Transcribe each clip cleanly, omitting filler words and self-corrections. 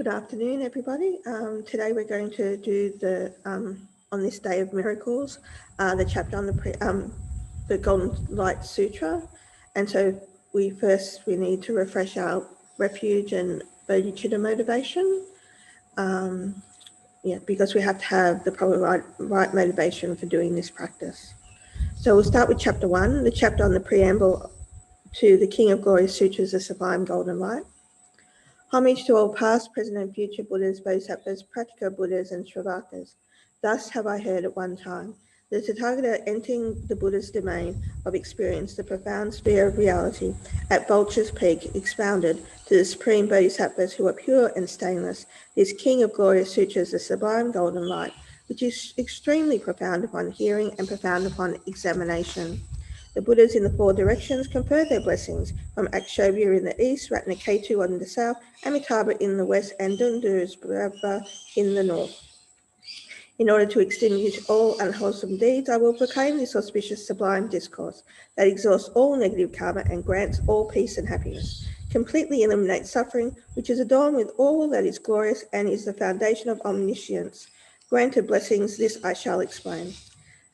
Good afternoon, everybody. Today we're going to do the on this day of miracles, the chapter on the Golden Light Sutra, and so we need to refresh our refuge and bodhicitta motivation. Because we have to have the proper right motivation for doing this practice. So we'll start with chapter 1, the chapter on the preamble to the King of Glory Sutras, the Sublime Golden Light. Homage to all past, present, and future Buddhas, Bodhisattvas, Pratyeka Buddhas, and Shravakas. Thus have I heard at one time. The Tathagata entering the Buddha's domain of experience, the profound sphere of reality, at Vulture's Peak, expounded to the supreme Bodhisattvas who are pure and stainless, this King of Glorious Sutras, the Sublime Golden Light, which is extremely profound upon hearing and profound upon examination. The Buddhas in the four directions confer their blessings from Akshobhya in the east, Ratnaketu in the south, Amitabha in the west, and Dundurasbrahva in the north. In order to extinguish all unwholesome deeds, I will proclaim this auspicious sublime discourse that exhausts all negative karma and grants all peace and happiness, completely eliminates suffering, which is adorned with all that is glorious and is the foundation of omniscience. Granted blessings, this I shall explain.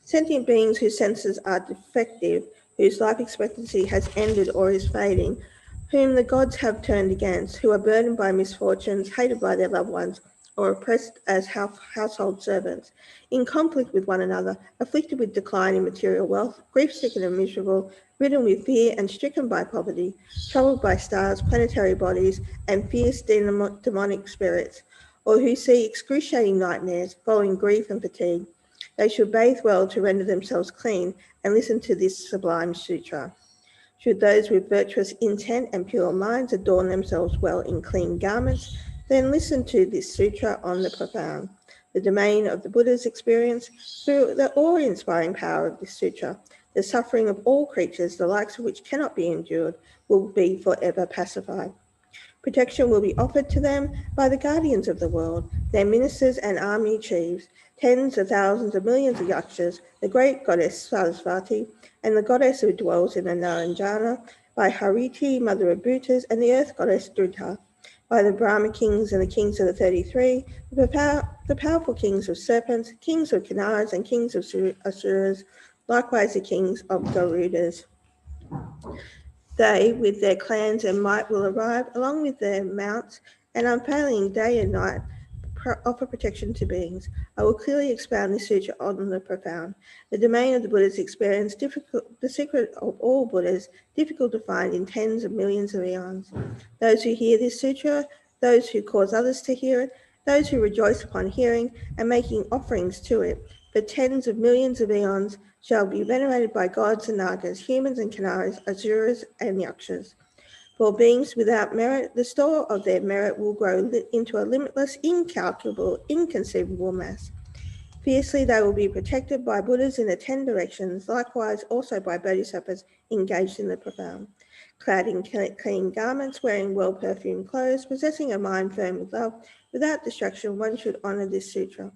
Sentient beings whose senses are defective, whose life expectancy has ended or is fading, whom the gods have turned against, who are burdened by misfortunes, hated by their loved ones, or oppressed as household servants, in conflict with one another, afflicted with decline in material wealth, grief-stricken and miserable, ridden with fear and stricken by poverty, troubled by stars, planetary bodies, and fierce demonic spirits, or who see excruciating nightmares, following grief and fatigue. They should bathe well to render themselves clean and listen to this sublime sutra. Should those with virtuous intent and pure minds adorn themselves well in clean garments, then listen to this sutra on the profound, the domain of the Buddha's experience. Through the awe-inspiring power of this sutra, the suffering of all creatures, the likes of which cannot be endured, will be forever pacified. Protection will be offered to them by the guardians of the world, their ministers and army chiefs, tens of thousands of millions of yakshas, the great goddess Sarasvati, and the goddess who dwells in the Naranjana, by Hariti, mother of Bhutas, and the earth goddess Drudha, by the Brahma kings and the kings of the 33, the powerful kings of serpents, kings of Kinnaras, and kings of Asuras, likewise the kings of Garudas. They, with their clans and might, will arrive, along with their mounts, and unfailing day and night, offer protection to beings. I will clearly expound this sutra on the profound, the domain of the Buddha's experience, the secret of all Buddhas, difficult to find in tens of millions of eons. Those who hear this sutra, those who cause others to hear it, those who rejoice upon hearing and making offerings to it, for tens of millions of eons, shall be venerated by gods and nagas, humans and Kinnaras, asuras and yakshas. For beings without merit, the store of their merit will grow into a limitless, incalculable, inconceivable mass. Fiercely they will be protected by Buddhas in the 10 directions, likewise also by bodhisattvas engaged in the profound. Clad in clean garments, wearing well-perfumed clothes, possessing a mind firm with love, without distraction, one should honor this sutra.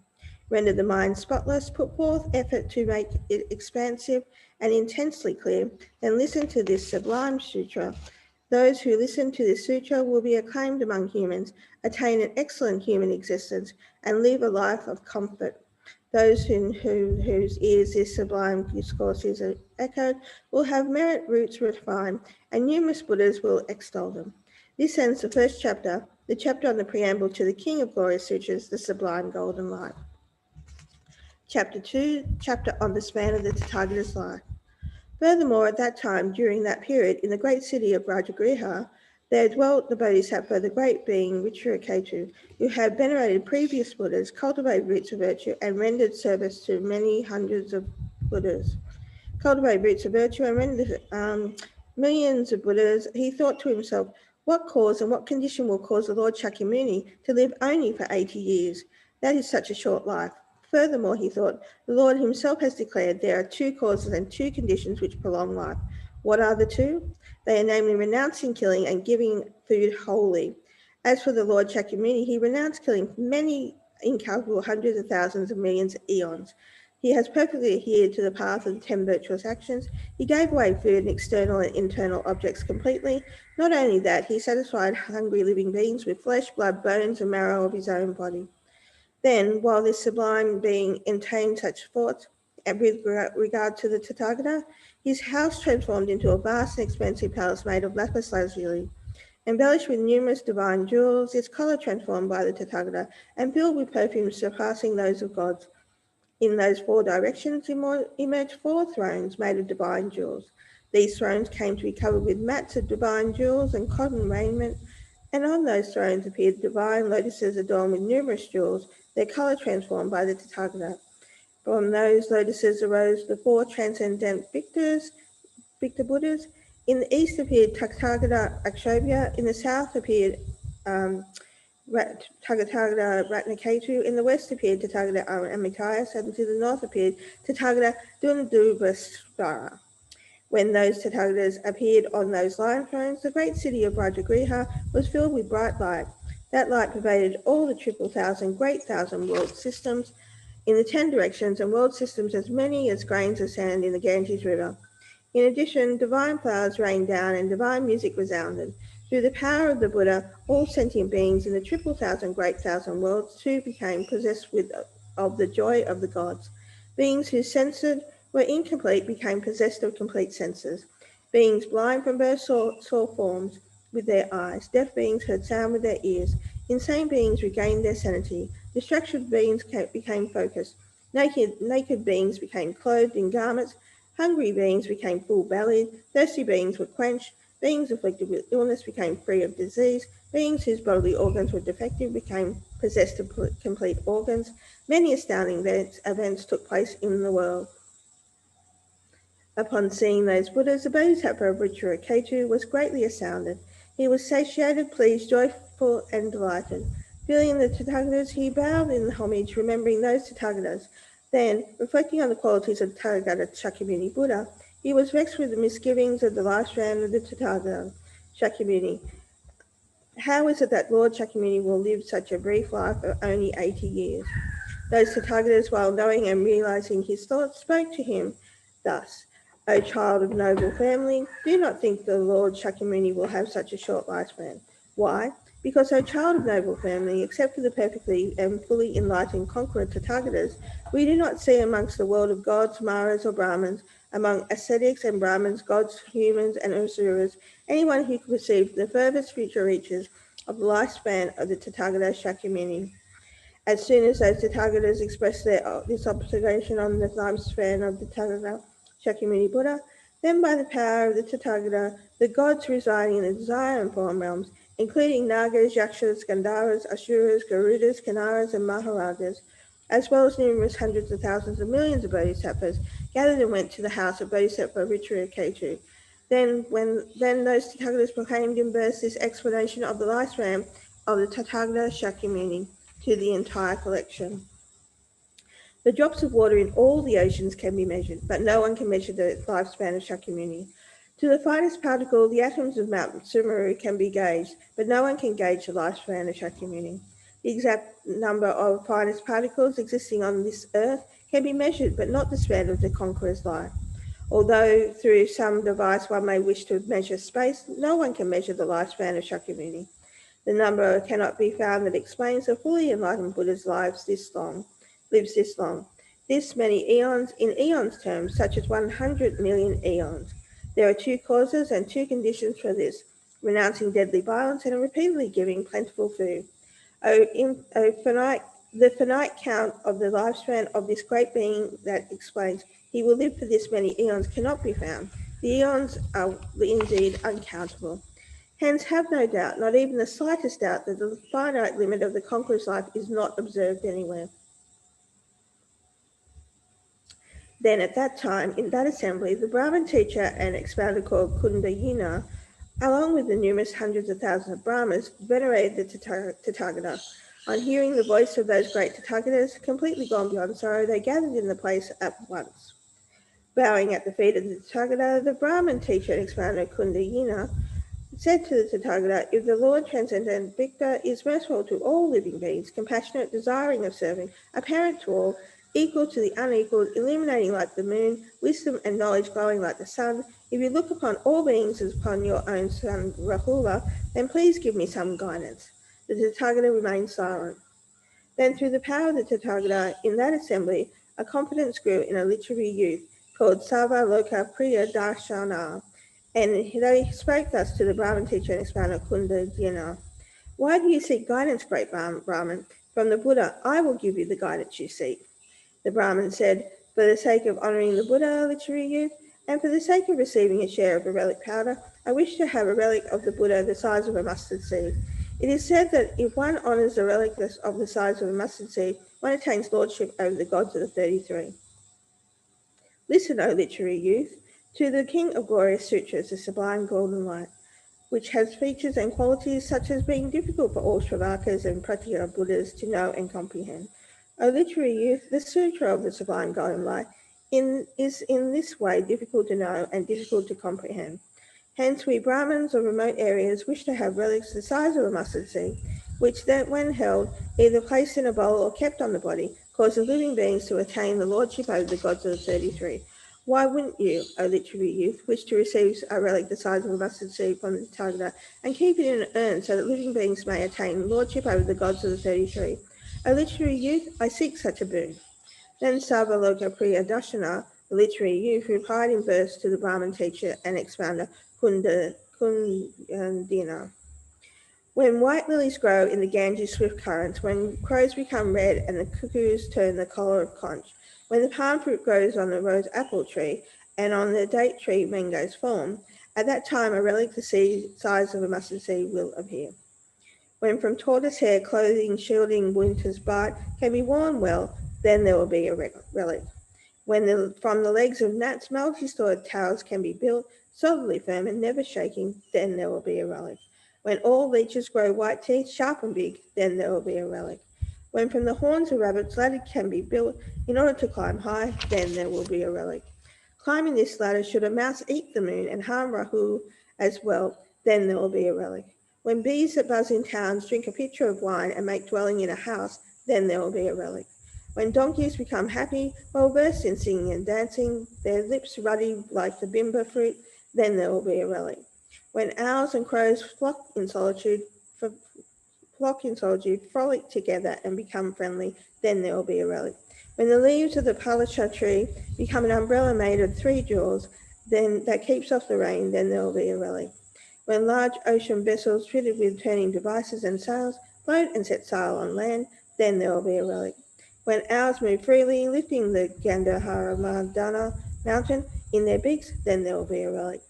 Render the mind spotless, put forth effort to make it expansive and intensely clear, then listen to this sublime sutra. Those who listen to this sutra will be acclaimed among humans, attain an excellent human existence, and live a life of comfort. Those whose ears this sublime discourse is echoed will have merit roots refined, and numerous Buddhas will extol them. This ends the first chapter, the chapter on the preamble to the King of Glory Sutras, the Sublime Golden Light. Chapter 2, chapter on the span of the Tathagata's life. Furthermore, at that time, during that period, in the great city of Rajagriha, there dwelt the Bodhisattva, the great being Vicharaketu, who had venerated previous Buddhas, cultivated roots of virtue, and rendered service to many hundreds of Buddhas. Cultivated roots of virtue and rendered millions of Buddhas, he thought to himself, what cause and what condition will cause the Lord Shakyamuni to live only for 80 years? That is such a short life. Furthermore, he thought, the Lord himself has declared there are 2 causes and 2 conditions which prolong life. What are the 2? They are namely renouncing killing and giving food wholly. As for the Lord Shakyamuni, he renounced killing for many incalculable hundreds of thousands of millions of eons. He has perfectly adhered to the path of the 10 virtuous actions. He gave away food and external and internal objects completely. Not only that, he satisfied hungry living beings with flesh, blood, bones, and marrow of his own body. Then, while this sublime being entertained such thoughts, and with regard to the Tathagata, his house transformed into a vast and expensive palace made of lapis lazuli, embellished with numerous divine jewels, its colour transformed by the Tathagata, and filled with perfumes surpassing those of gods. In those 4 directions emerged 4 thrones made of divine jewels. These thrones came to be covered with mats of divine jewels and cotton raiment, and on those thrones appeared divine lotuses adorned with numerous jewels, their colour transformed by the Tathagata. From those lotuses arose the 4 transcendent victor Buddhas. In the east appeared Tathagata Akshobhya, in the south appeared Tathagata Ratnaketu, in the west appeared Tathagata Amitayas, and to the north appeared Tathagata Dundubasvara. When those Tathagatas appeared on those lion thrones, the great city of Rajagriha was filled with bright light. That light pervaded all the 1,000 great thousand world systems in the 10 directions, and world systems as many as grains of sand in the Ganges River. In addition, divine flowers rained down and divine music resounded. Through the power of the Buddha, all sentient beings in the 1,000 great thousand worlds too became possessed of the joy of the gods. Beings whose senses were incomplete became possessed of complete senses. Beings blind from birth saw forms with their eyes. Deaf beings heard sound with their ears. Insane beings regained their sanity. Distracted beings became focused. Naked beings became clothed in garments. Hungry beings became full-bellied, thirsty beings were quenched, beings afflicted with illness became free of disease, beings whose bodily organs were defective became possessed of complete organs. Many astounding events took place in the world. Upon seeing those Buddhas, the Bodhisattva of Richireketu was greatly astounded. He was satiated, pleased, joyful, and delighted. Feeling the Tathagatas, he bowed in homage, remembering those Tathagatas. Then, reflecting on the qualities of the Tathagata Shakyamuni Buddha, he was vexed with the misgivings of the lifespan of the Tathagata Shakyamuni. How is it that Lord Shakyamuni will live such a brief life of only 80 years? Those Tathagatas, while knowing and realizing his thoughts, spoke to him thus: O child of noble family, do not think the Lord Shakyamuni will have such a short lifespan. Why? Because, O child of noble family, except for the perfectly and fully enlightened conqueror Tathagatas, we do not see amongst the world of gods, Maras, or Brahmins, among ascetics and Brahmins, gods, humans, and Asuras, anyone who could perceive the furthest future reaches of the lifespan of the Tathagata Shakyamuni. As soon as those Tathagatas expressed this observation on the lifespan of the Tathagata Shakyamuni Buddha, then by the power of the Tathagata, the gods residing in the desire and form realms, including Nagas, Yakshas, Gandharvas, Asuras, Garudas, Kinnaras, and Maharajas, as well as numerous hundreds of thousands of millions of bodhisattvas, gathered and went to the house of Bodhisattva Richireketu. Then those Tathagatas proclaimed in verse this explanation of the lifespan of the Tathagata Shakyamuni to the entire collection. The drops of water in all the oceans can be measured, but no one can measure the lifespan of Shakyamuni. To the finest particle, the atoms of Mount Sumeru can be gauged, but no one can gauge the lifespan of Shakyamuni. The exact number of finest particles existing on this earth can be measured, but not the span of the conqueror's life. Although through some device one may wish to measure space, no one can measure the lifespan of Shakyamuni. The number cannot be found that explains the fully enlightened Buddha's lives this long. This many eons in eons terms, such as 100 million eons. There are 2 causes and 2 conditions for this: renouncing deadly violence and repeatedly giving plentiful food. The finite count of the lifespan of this great being that explains he will live for this many eons cannot be found. The eons are indeed uncountable. Hence, have no doubt, not even the slightest doubt, that the finite limit of the conqueror's life is not observed anywhere. Then, at that time, in that assembly, the Brahmin teacher and expounder called Kundayina, along with the numerous hundreds of thousands of Brahmas, venerated the Tathagata. On hearing the voice of those great Tathagatas, completely gone beyond sorrow, they gathered in the place at once. Bowing at the feet of the Tathagata, the Brahmin teacher and expounder Kundayina said to the Tathagata, if the Lord Transcendent Victor is merciful to all living beings, compassionate, desiring of serving, apparent to all, equal to the unequaled, illuminating like the moon, wisdom and knowledge glowing like the sun. If you look upon all beings as upon your own son Rahula, then please give me some guidance. The Tathagata remained silent. Then through the power of the Tathagata, in that assembly, a confidence grew in a literary youth called Sarva Loka Priya Darshana, and they spoke thus to the Brahmin teacher and expounder Kunda Dina. Why do you seek guidance, great Brahmin? From the Buddha, I will give you the guidance you seek. The Brahmin said, for the sake of honouring the Buddha, literary youth, and for the sake of receiving a share of the relic powder, I wish to have a relic of the Buddha the size of a mustard seed. It is said that if one honours a relic of the size of a mustard seed, one attains lordship over the gods of the 33. Listen, O literary youth, to the King of Glorious Sutras, the sublime golden light, which has features and qualities such as being difficult for all Shravakas and Pratyeka Buddhas to know and comprehend. O literary youth, the Sutra of the Sublime Golden Light is in this way difficult to know and difficult to comprehend. Hence, we Brahmins of remote areas wish to have relics the size of a mustard seed, which then, when held, either placed in a bowl or kept on the body, cause the living beings to attain the lordship over the gods of the 33. Why wouldn't you, O literary youth, wish to receive a relic the size of a mustard seed from the Tathagata and keep it in an urn so that living beings may attain lordship over the gods of the 33? O literary youth, I seek such a boon. Then Sarvaloka Priya Darshana, the literary youth, replied in verse to the Brahmin teacher and expounder Kundina. When white lilies grow in the Ganges swift currents, when crows become red and the cuckoos turn the colour of conch, when the palm fruit grows on the rose apple tree and on the date tree mangoes form, at that time a relic the size of a mustard seed will appear. When from tortoise hair clothing shielding winter's bite can be worn well, then there will be a relic. When from the legs of gnats multi-stored towers can be built, solidly firm and never shaking, then there will be a relic. When all leeches grow white teeth, sharp and big, then there will be a relic. When from the horns of rabbits ladder can be built in order to climb high, then there will be a relic. Climbing this ladder, should a mouse eat the moon and harm Rahu as well, then there will be a relic. When bees that buzz in towns drink a pitcher of wine and make dwelling in a house, then there will be a relic. When donkeys become happy, well versed in singing and dancing, their lips ruddy like the bimba fruit, then there will be a relic. When owls and crows flock in solitude, frolic together and become friendly, then there will be a relic. When the leaves of the palasha tree become an umbrella made of 3 jewels, then that keeps off the rain, then there will be a relic. When large ocean vessels fitted with turning devices and sails float and set sail on land, then there will be a relic. When owls move freely, lifting the Gandhara Madana mountain in their beaks, then there will be a relic.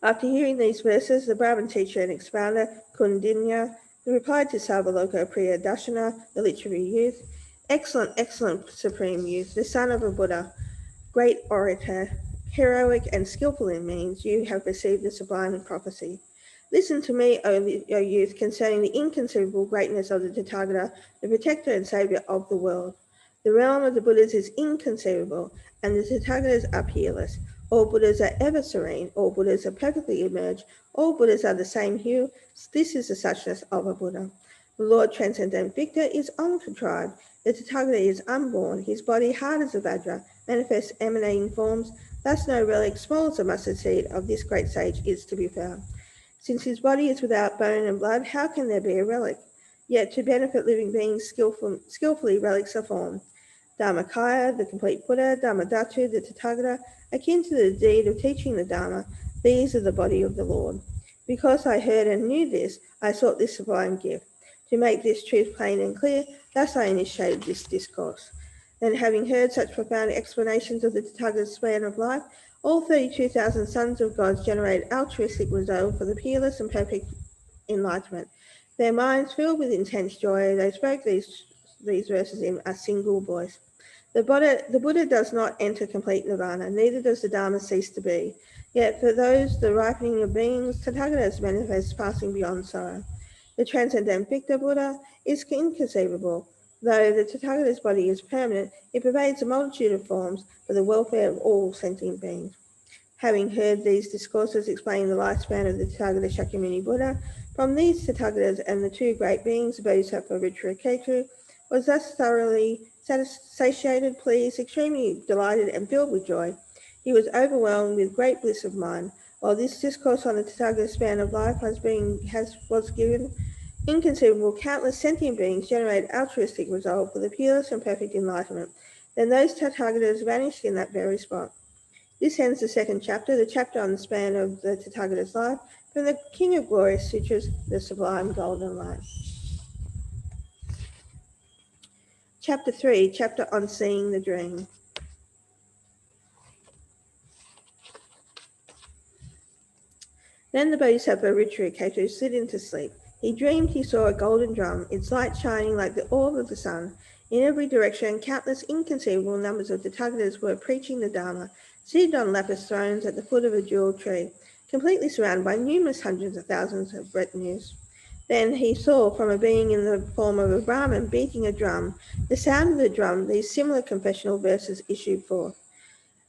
After hearing these verses, the Brahmin teacher and expounder, Kundinya, replied to Sarvaloka Priya Darshana, the literary youth, excellent, excellent supreme youth, the son of a Buddha, great orator, heroic and skillful in means, you have received the sublime prophecy. Listen to me, O youth, concerning the inconceivable greatness of the Tathagata, the protector and saviour of the world. The realm of the Buddhas is inconceivable, and the Tathagatas are peerless. All Buddhas are ever serene, all Buddhas are perfectly emerged, all Buddhas are the same hue. This is the suchness of a Buddha. The Lord Transcendent Victor is uncontrived. The Tathagata is unborn, his body hard as a vajra, manifests emanating forms, thus no relic small as a mustard seed of this great sage is to be found. Since his body is without bone and blood, how can there be a relic? Yet to benefit living beings, skillfully relics are formed. Dharmakaya, the complete Buddha, Dharmadhatu, the Tathagata, akin to the deed of teaching the Dharma, these are the body of the Lord. Because I heard and knew this, I sought this sublime gift. To make this truth plain and clear, thus I initiated this discourse. Then, having heard such profound explanations of the Tathagata's span of life, all 32,000 sons of God generated altruistic resolve for the peerless and perfect enlightenment. Their minds filled with intense joy, they spoke these verses in a single voice. The Buddha does not enter complete nirvana, neither does the Dharma cease to be. Yet for those, the ripening of beings, Tathagata manifests passing beyond sorrow. The transcendent Victor Buddha is inconceivable. Though the Tathagata's body is permanent, it pervades a multitude of forms for the welfare of all sentient beings. Having heard these discourses explaining the lifespan of the Tathagata Shakyamuni Buddha, from these Tathagatas and the 2 great beings, Bodhisattva Rudraketu, was thus thoroughly satiated, pleased, extremely delighted, and filled with joy. He was overwhelmed with great bliss of mind. While this discourse on the Tathagata's span of life was given, inconceivable, countless sentient beings generate altruistic resolve for the purest and perfect enlightenment. Then those Tathagatas vanished in that very spot. This ends the second chapter, the chapter on the span of the Tathagata's life, from the King of Glorious Sutras, the Sublime Golden Light. Chapter 3, chapter on seeing the dream. Then the Bodhisattva Richirakhetu slid into sleep. He dreamed he saw a golden drum, its light shining like the orb of the sun. In every direction, countless inconceivable numbers of Tathagatas were preaching the Dharma, seated on lapis thrones at the foot of a jeweled tree, completely surrounded by numerous hundreds of thousands of retinues. Then he saw from a being in the form of a Brahmin beating a drum. The sound of the drum, these similar confessional verses issued forth.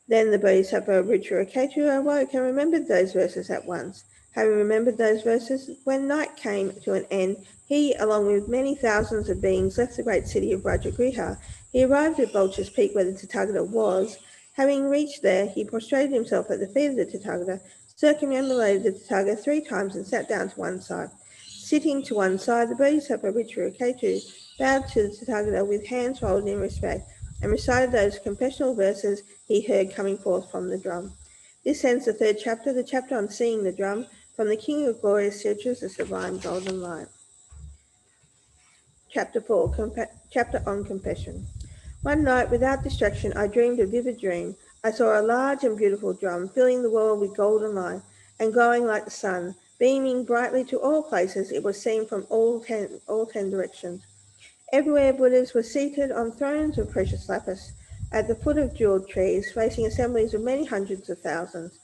Then the Bodhisattva Richirakhetu awoke and remembered those verses at once. Having remembered those verses, when night came to an end, he, along with many thousands of beings, left the great city of Rajagriha. He arrived at Vulture's Peak where the Tathagata was. Having reached there, he prostrated himself at the feet of the Tathagata, circumambulated the Tathagata 3 times and sat down to one side. Sitting to one side, the Bodhisattva Richirakhetu bowed to the Tathagata with hands folded in respect and recited those confessional verses he heard coming forth from the drum. This ends the third chapter, the chapter on seeing the drum, from the King of Glorious Sutras, the Sublime Golden Light. Chapter 4, chapter on confession. One night, without distraction, I dreamed a vivid dream. I saw a large and beautiful drum, filling the world with golden light, and glowing like the sun, beaming brightly to all places. It was seen from all ten directions. Everywhere Buddhas were seated on thrones of precious lapis, at the foot of jeweled trees, facing assemblies of many hundreds of thousands.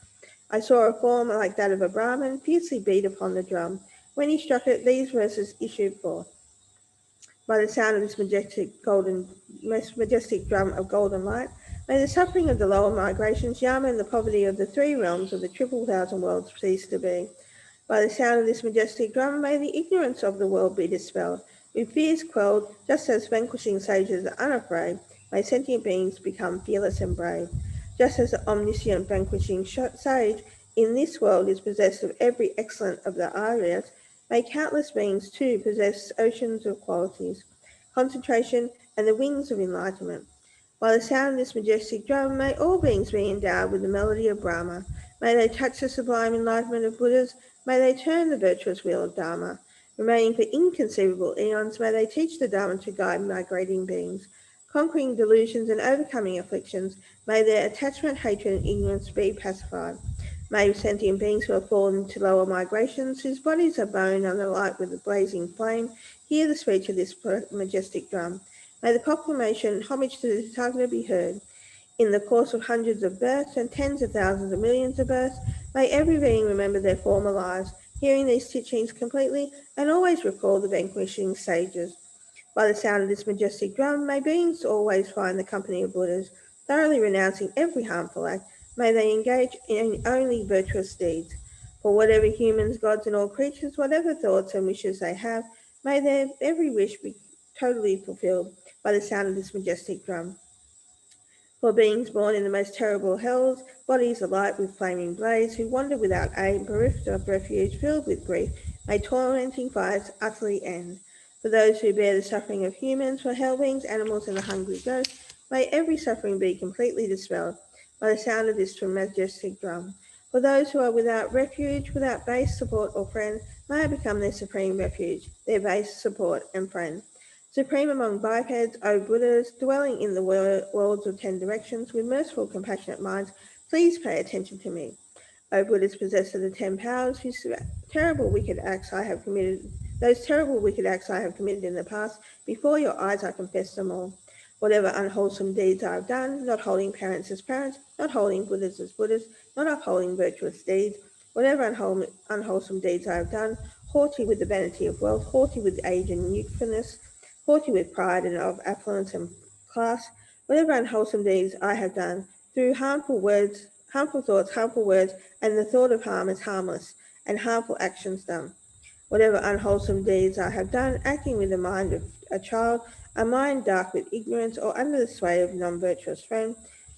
I saw a form like that of a Brahmin fiercely beat upon the drum. When he struck it, these verses issued forth. By the sound of this majestic drum of golden light, may the suffering of the lower migrations, Yama, and the poverty of the 3 realms of the 1,000 worlds cease to be. By the sound of this majestic drum, may the ignorance of the world be dispelled, with fears quelled, just as vanquishing sages are unafraid, may sentient beings become fearless and brave. Just as the omniscient vanquishing sage in this world is possessed of every excellence of the Aryas, may countless beings too possess oceans of qualities, concentration, and the wings of enlightenment. By the sound of this majestic drum, may all beings be endowed with the melody of Brahma. May they touch the sublime enlightenment of Buddhas. May they turn the virtuous wheel of Dharma. Remaining for inconceivable eons, may they teach the Dharma to guide migrating beings. Conquering delusions and overcoming afflictions, may their attachment, hatred, and ignorance be pacified. May sentient beings who have fallen into lower migrations, whose bodies are bone and alight with a blazing flame, hear the speech of this majestic drum. May the proclamation and homage to the Tathagata be heard. In the course of hundreds of births and tens of thousands of millions of births, may every being remember their former lives, hearing these teachings completely, and always recall the vanquishing sages. By the sound of this majestic drum, may beings always find the company of Buddhas, thoroughly renouncing every harmful act. May they engage in only virtuous deeds. For whatever humans, gods, and all creatures, whatever thoughts and wishes they have, may their every wish be totally fulfilled by the sound of this majestic drum. For beings born in the most terrible hells, bodies alight with flaming blaze, who wander without aid, bereft of refuge, filled with grief, may tormenting fires utterly end. For those who bear the suffering of humans, for hell beings, animals, and the hungry ghosts, may every suffering be completely dispelled by the sound of this majestic drum. For those who are without refuge, without base, support, or friend, may I become their supreme refuge, their base, support, and friend. Supreme among bipeds, O Buddhas, dwelling in the worlds of 10 directions with merciful, compassionate minds, please pay attention to me. O Buddhas, possessor of the 10 powers, whose terrible wicked acts I have committed, those terrible wicked acts I have committed in the past, before your eyes I confess them all. Whatever unwholesome deeds I have done, not holding parents as parents, not holding Buddhas as Buddhas, not upholding virtuous deeds, whatever unwholesome deeds I have done, haughty with the vanity of wealth, haughty with age and youthfulness, haughty with pride and of affluence and class, whatever unwholesome deeds I have done, through harmful words, harmful thoughts, harmful words, and the thought of harm is harmless, and harmful actions done. Whatever unwholesome deeds I have done, acting with the mind of a child, a mind dark with ignorance or under the sway of non-virtuous friend,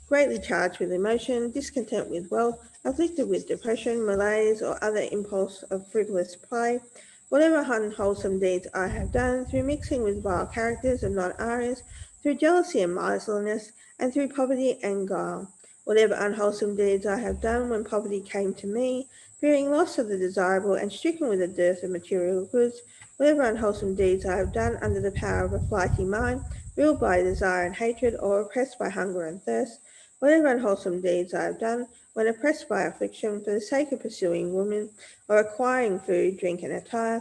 greatly charged with emotion, discontent with wealth, afflicted with depression, malaise, or other impulse of frivolous play, whatever unwholesome deeds I have done, through mixing with vile characters of non-Aryas, through jealousy and miserliness, and through poverty and guile. Whatever unwholesome deeds I have done when poverty came to me, fearing loss of the desirable and stricken with a dearth of material goods, whatever unwholesome deeds I have done under the power of a flighty mind, ruled by desire and hatred, or oppressed by hunger and thirst, whatever unwholesome deeds I have done when oppressed by affliction for the sake of pursuing women, or acquiring food, drink, and attire,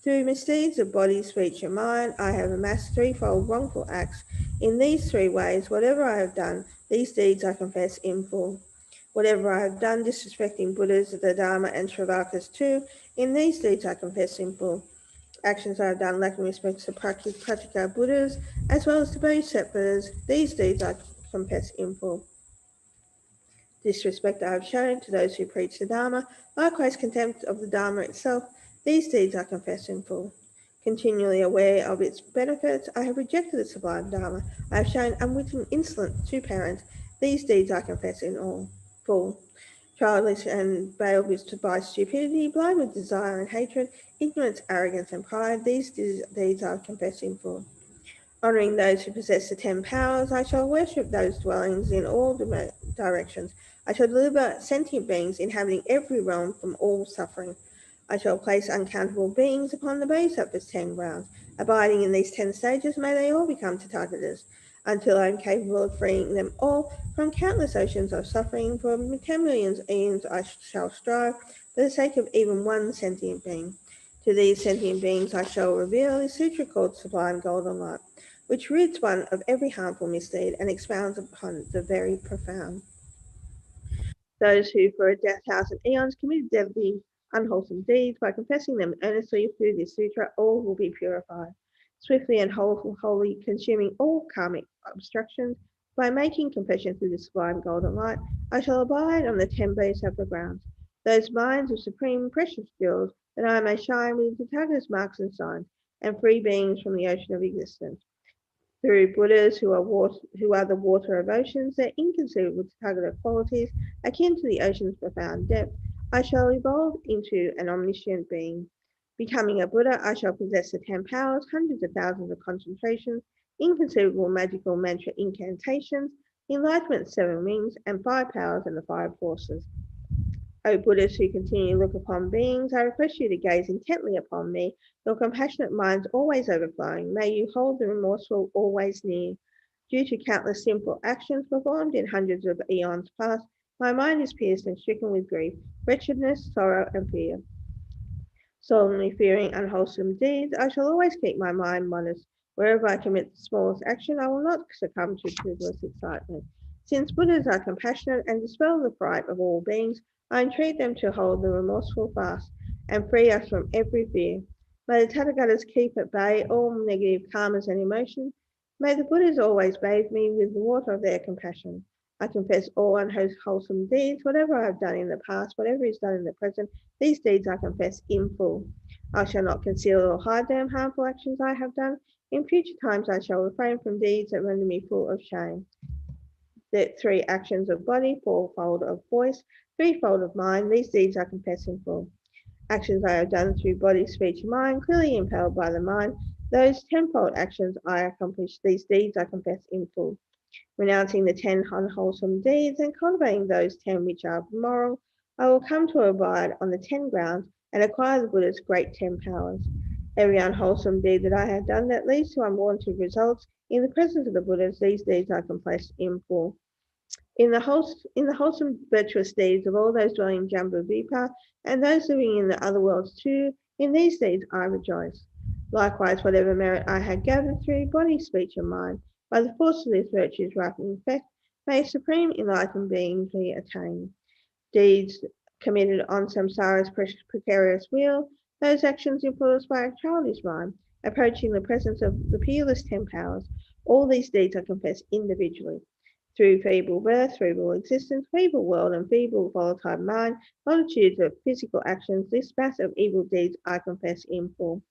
through misdeeds of body, speech, and mind, I have amassed threefold wrongful acts. In these three ways, whatever I have done, these deeds I confess in full. Whatever I have done disrespecting Buddhas, the Dharma, and Shravakas too, in these deeds I confess in full. Actions I have done lacking respect to Pratika Buddhas, as well as to Bodhisattvas, these deeds I confess in full. Disrespect I have shown to those who preach the Dharma, likewise contempt of the Dharma itself, these deeds I confess in full. Continually aware of its benefits, I have rejected the sublime Dharma. I have shown unwitting insolence to parents, these deeds I confess in all full. Childish and veiled by stupidity, blind with desire and hatred, ignorance, arrogance, and pride, these deeds I confess in full. Honouring those who possess the 10 powers, I shall worship those dwellings in all directions. I shall deliver sentient beings inhabiting every realm from all suffering. I shall place uncountable beings upon the Bodhisattva's 10 grounds. Abiding in these 10 stages, may they all become Tathagatas, until I am capable of freeing them all from countless oceans of suffering. For 10 million eons I shall strive for the sake of even one sentient being. To these sentient beings I shall reveal the sutra called Sublime Golden Light, which rids one of every harmful misdeed and expounds upon the very profound. Those who for 1,000 eons committed deadly, unwholesome deeds, by confessing them earnestly through this sutra, all will be purified. Swiftly and wholly consuming all karmic obstructions, by making confession through the sublime golden light, I shall abide on the 10 bodhisattva grounds, those mines of supreme precious jewels, that I may shine with the Tathagata's marks and signs, and free beings from the ocean of existence. Through Buddhas who are the water of oceans, their inconceivable Tathagata qualities, akin to the ocean's profound depth, I shall evolve into an omniscient being. Becoming a Buddha, I shall possess the 10 powers, hundreds of thousands of concentrations, inconceivable magical mantra incantations, enlightenment's 7 wings, and 5 powers and the 5 forces. O Buddhists who continue to look upon beings, I request you to gaze intently upon me, your compassionate minds always overflowing. May you hold the remorseful always near. Due to countless sinful actions performed in hundreds of eons past, my mind is pierced and stricken with grief, wretchedness, sorrow, and fear. Solemnly fearing unwholesome deeds, I shall always keep my mind modest. Wherever I commit the smallest action, I will not succumb to frivolous excitement. Since Buddhas are compassionate and dispel the fright of all beings, I entreat them to hold the remorseful fast and free us from every fear. May the Tathagatas keep at bay all negative karmas and emotions. May the Buddhas always bathe me with the water of their compassion. I confess all unwholesome deeds, whatever I have done in the past, whatever is done in the present, these deeds I confess in full. I shall not conceal or hide them harmful actions I have done. In future times I shall refrain from deeds that render me full of shame. The 3 actions of body, 4-fold of voice, 3-fold of mind, these deeds I confess in full. Actions I have done through body, speech, and mind, clearly impelled by the mind, those 10-fold actions I accomplish, these deeds I confess in full. Renouncing the 10 unwholesome deeds and cultivating those 10 which are moral, I will come to abide on the 10 grounds and acquire the Buddha's great 10 powers. Every unwholesome deed that I have done that leads to unwanted results, in the presence of the Buddhas, these deeds I confess in full. In the wholesome virtuous deeds of all those dwelling in Jambudvipa and those living in the other worlds too, in these deeds I rejoice. Likewise, whatever merit I had gathered through body, speech, and mind, by the force of this virtue's ripening effect, may supreme enlightened being be attained. Deeds committed on samsara's precarious wheel, those actions influenced by a childish mind, approaching the presence of the peerless 10 powers, all these deeds I confess individually. Through feeble birth, feeble existence, feeble world, and feeble volatile mind, multitudes of physical actions, this mass of evil deeds I confess in full.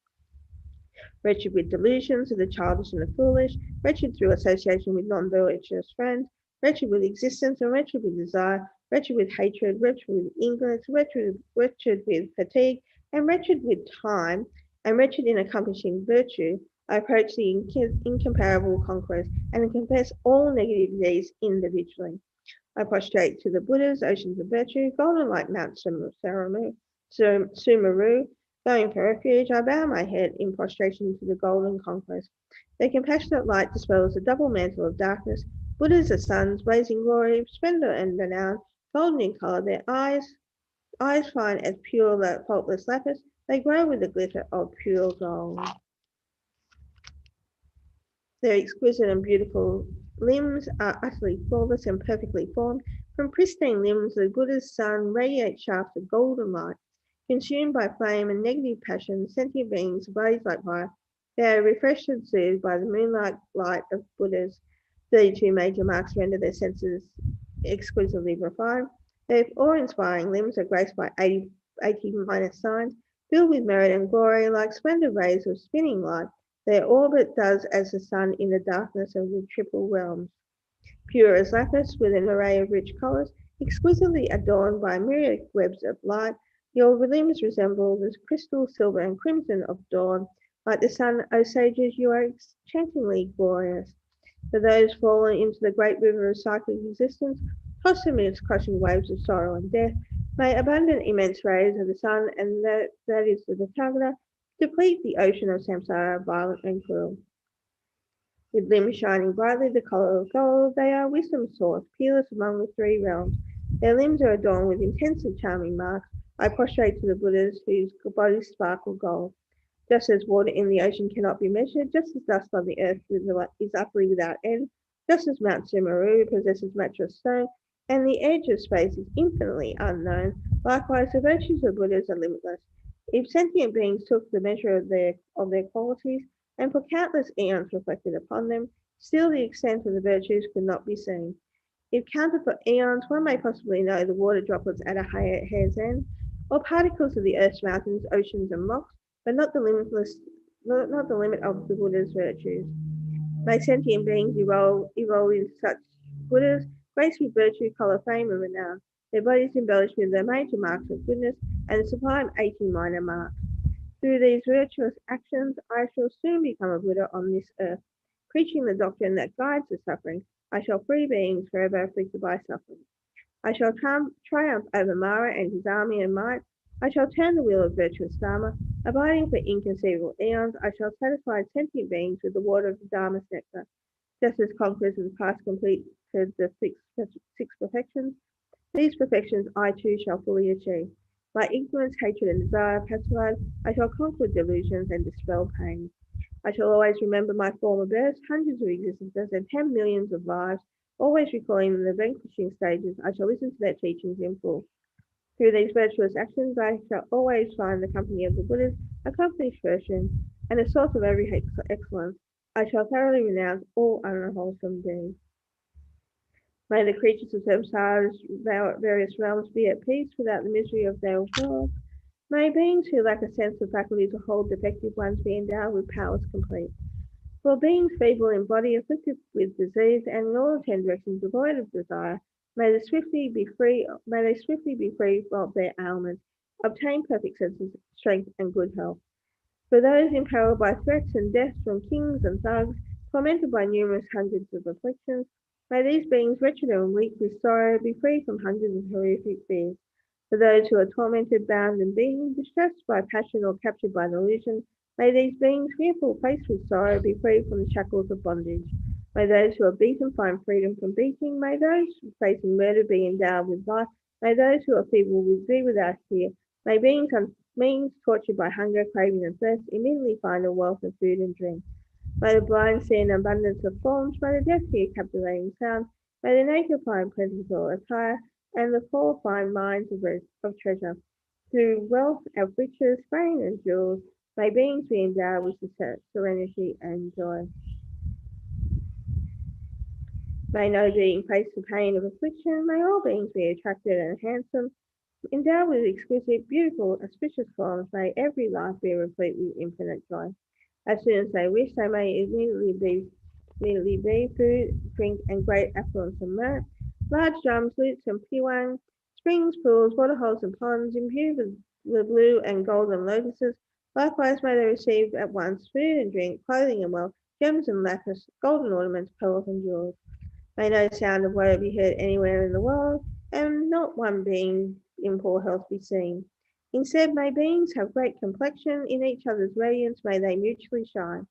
Wretched with delusions of the childish and the foolish, wretched through association with non-virtuous friends, wretched with existence and wretched with desire, wretched with hatred, wretched with ignorance, wretched with fatigue, and wretched with time, and wretched in accomplishing virtue, I approach the incomparable conquerors and confess all negative deeds individually. I prostrate to the Buddhas, oceans of virtue, golden like Mount Sumeru, going for refuge. I bow my head in prostration to the golden conquerors. Their compassionate light dispels the double mantle of darkness. Buddhas are suns, blazing glory, splendor and renown, golden in color. Their eyes fine as pure, faultless lapis. They glow with the glitter of pure gold. Their exquisite and beautiful limbs are utterly flawless and perfectly formed. From pristine limbs, the Buddha's sun radiates shafts of golden light. Consumed by flame and negative passion, sentient beings blaze like fire. They are refreshed and soothed by the moonlight light of Buddhas. 32 major marks render their senses exquisitely refined. Their awe-inspiring limbs are graced by 80 minor signs, filled with merit and glory, like splendid rays of spinning light. Their orbit does as the sun in the darkness of the triple realms. Pure as lapis, with an array of rich colours, exquisitely adorned by myriad webs of light, your limbs resemble the crystal, silver, and crimson of dawn. Like the sun, O sages, you are enchantingly glorious. For those fallen into the great river of cyclic existence, tossed amidst crushing waves of sorrow and death, may abundant immense rays of the sun, and that is the Tathagata, deplete the ocean of samsara, violent and cruel. With limbs shining brightly the color of gold, they are wisdom's source, peerless among the three realms. Their limbs are adorned with intensely charming marks. I prostrate to the Buddhas whose bodies sparkle gold. Just as water in the ocean cannot be measured, just as dust on the earth is utterly without end, just as Mount Sumeru possesses matchless stone, and the edge of space is infinitely unknown, likewise the virtues of Buddhas are limitless. If sentient beings took the measure of their qualities, and for countless eons reflected upon them, still the extent of the virtues could not be seen. If counted for eons, one may possibly know the water droplets at a hair's end, or particles of the earth's mountains, oceans, and rocks, but not the limit of the Buddha's virtues. May sentient beings evolve into such Buddhas, graced with virtue, colour, fame, and renown, their bodies embellished with the major marks of goodness and the sublime 80 minor marks. Through these virtuous actions, I shall soon become a Buddha on this earth, preaching the doctrine that guides the suffering. I shall free beings forever afflicted by suffering. I shall triumph over Mara and his army and might. I shall turn the wheel of virtuous Dharma. Abiding for inconceivable eons, I shall satisfy sentient beings with the water of the Dharma's nectar. Just as conquerors of the past completed the six perfections, these perfections I too shall fully achieve. By ignorance, hatred, and desire pacified, I shall conquer delusions and dispel pain. I shall always remember my former births, hundreds of existences, and 10 millions of lives, always recalling the vanquishing stages. I shall listen to their teachings in full. Through these virtuous actions, I shall always find the company of the Buddhas, accomplished version, and a source of every excellence. I shall thoroughly renounce all unwholesome deeds. May the creatures of samsara's various realms be at peace without the misery of their world. May beings who lack a sense of faculty to hold defective ones be endowed with powers complete. For beings feeble in body, afflicted with disease, and in all 10 directions devoid of desire, may they swiftly be free of their ailments, obtain perfect senses, strength, and good health. For those imperilled by threats and death from kings and thugs, tormented by numerous hundreds of afflictions, may these beings, wretched and weak with sorrow, be free from hundreds of horrific fears. For those who are tormented, bound, and beaten, distressed by passion or captured by an illusion, may these beings, fearful, faced with sorrow, be free from the shackles of bondage. May those who are beaten find freedom from beating. May those facing murder be endowed with life. May those who are feeble be without fear. May beings tortured by hunger, craving, and thirst immediately find a wealth of food and drink. May the blind see an abundance of forms. May the deaf hear captivating sounds. May the naked find plentiful attire, and the poor find mines of treasure. Through wealth of riches, fame, and jewels, may beings be endowed with serenity and joy. May no being face the pain of affliction. May all beings be attractive and handsome, endowed with exquisite, beautiful, auspicious forms. May every life be replete with infinite joy. As soon as they wish, they may immediately be food, drink, and great affluence and mirth. Large drums, lutes, and piwang, springs, pools, waterholes, and ponds, imbued with the blue and golden lotuses. Likewise may they receive at once food and drink, clothing and wealth, gems and lapis, golden ornaments, pearls and jewels. May no sound of woe be heard anywhere in the world, and not one being in poor health be seen. Instead, may beings have great complexion, in each other's radiance may they mutually shine.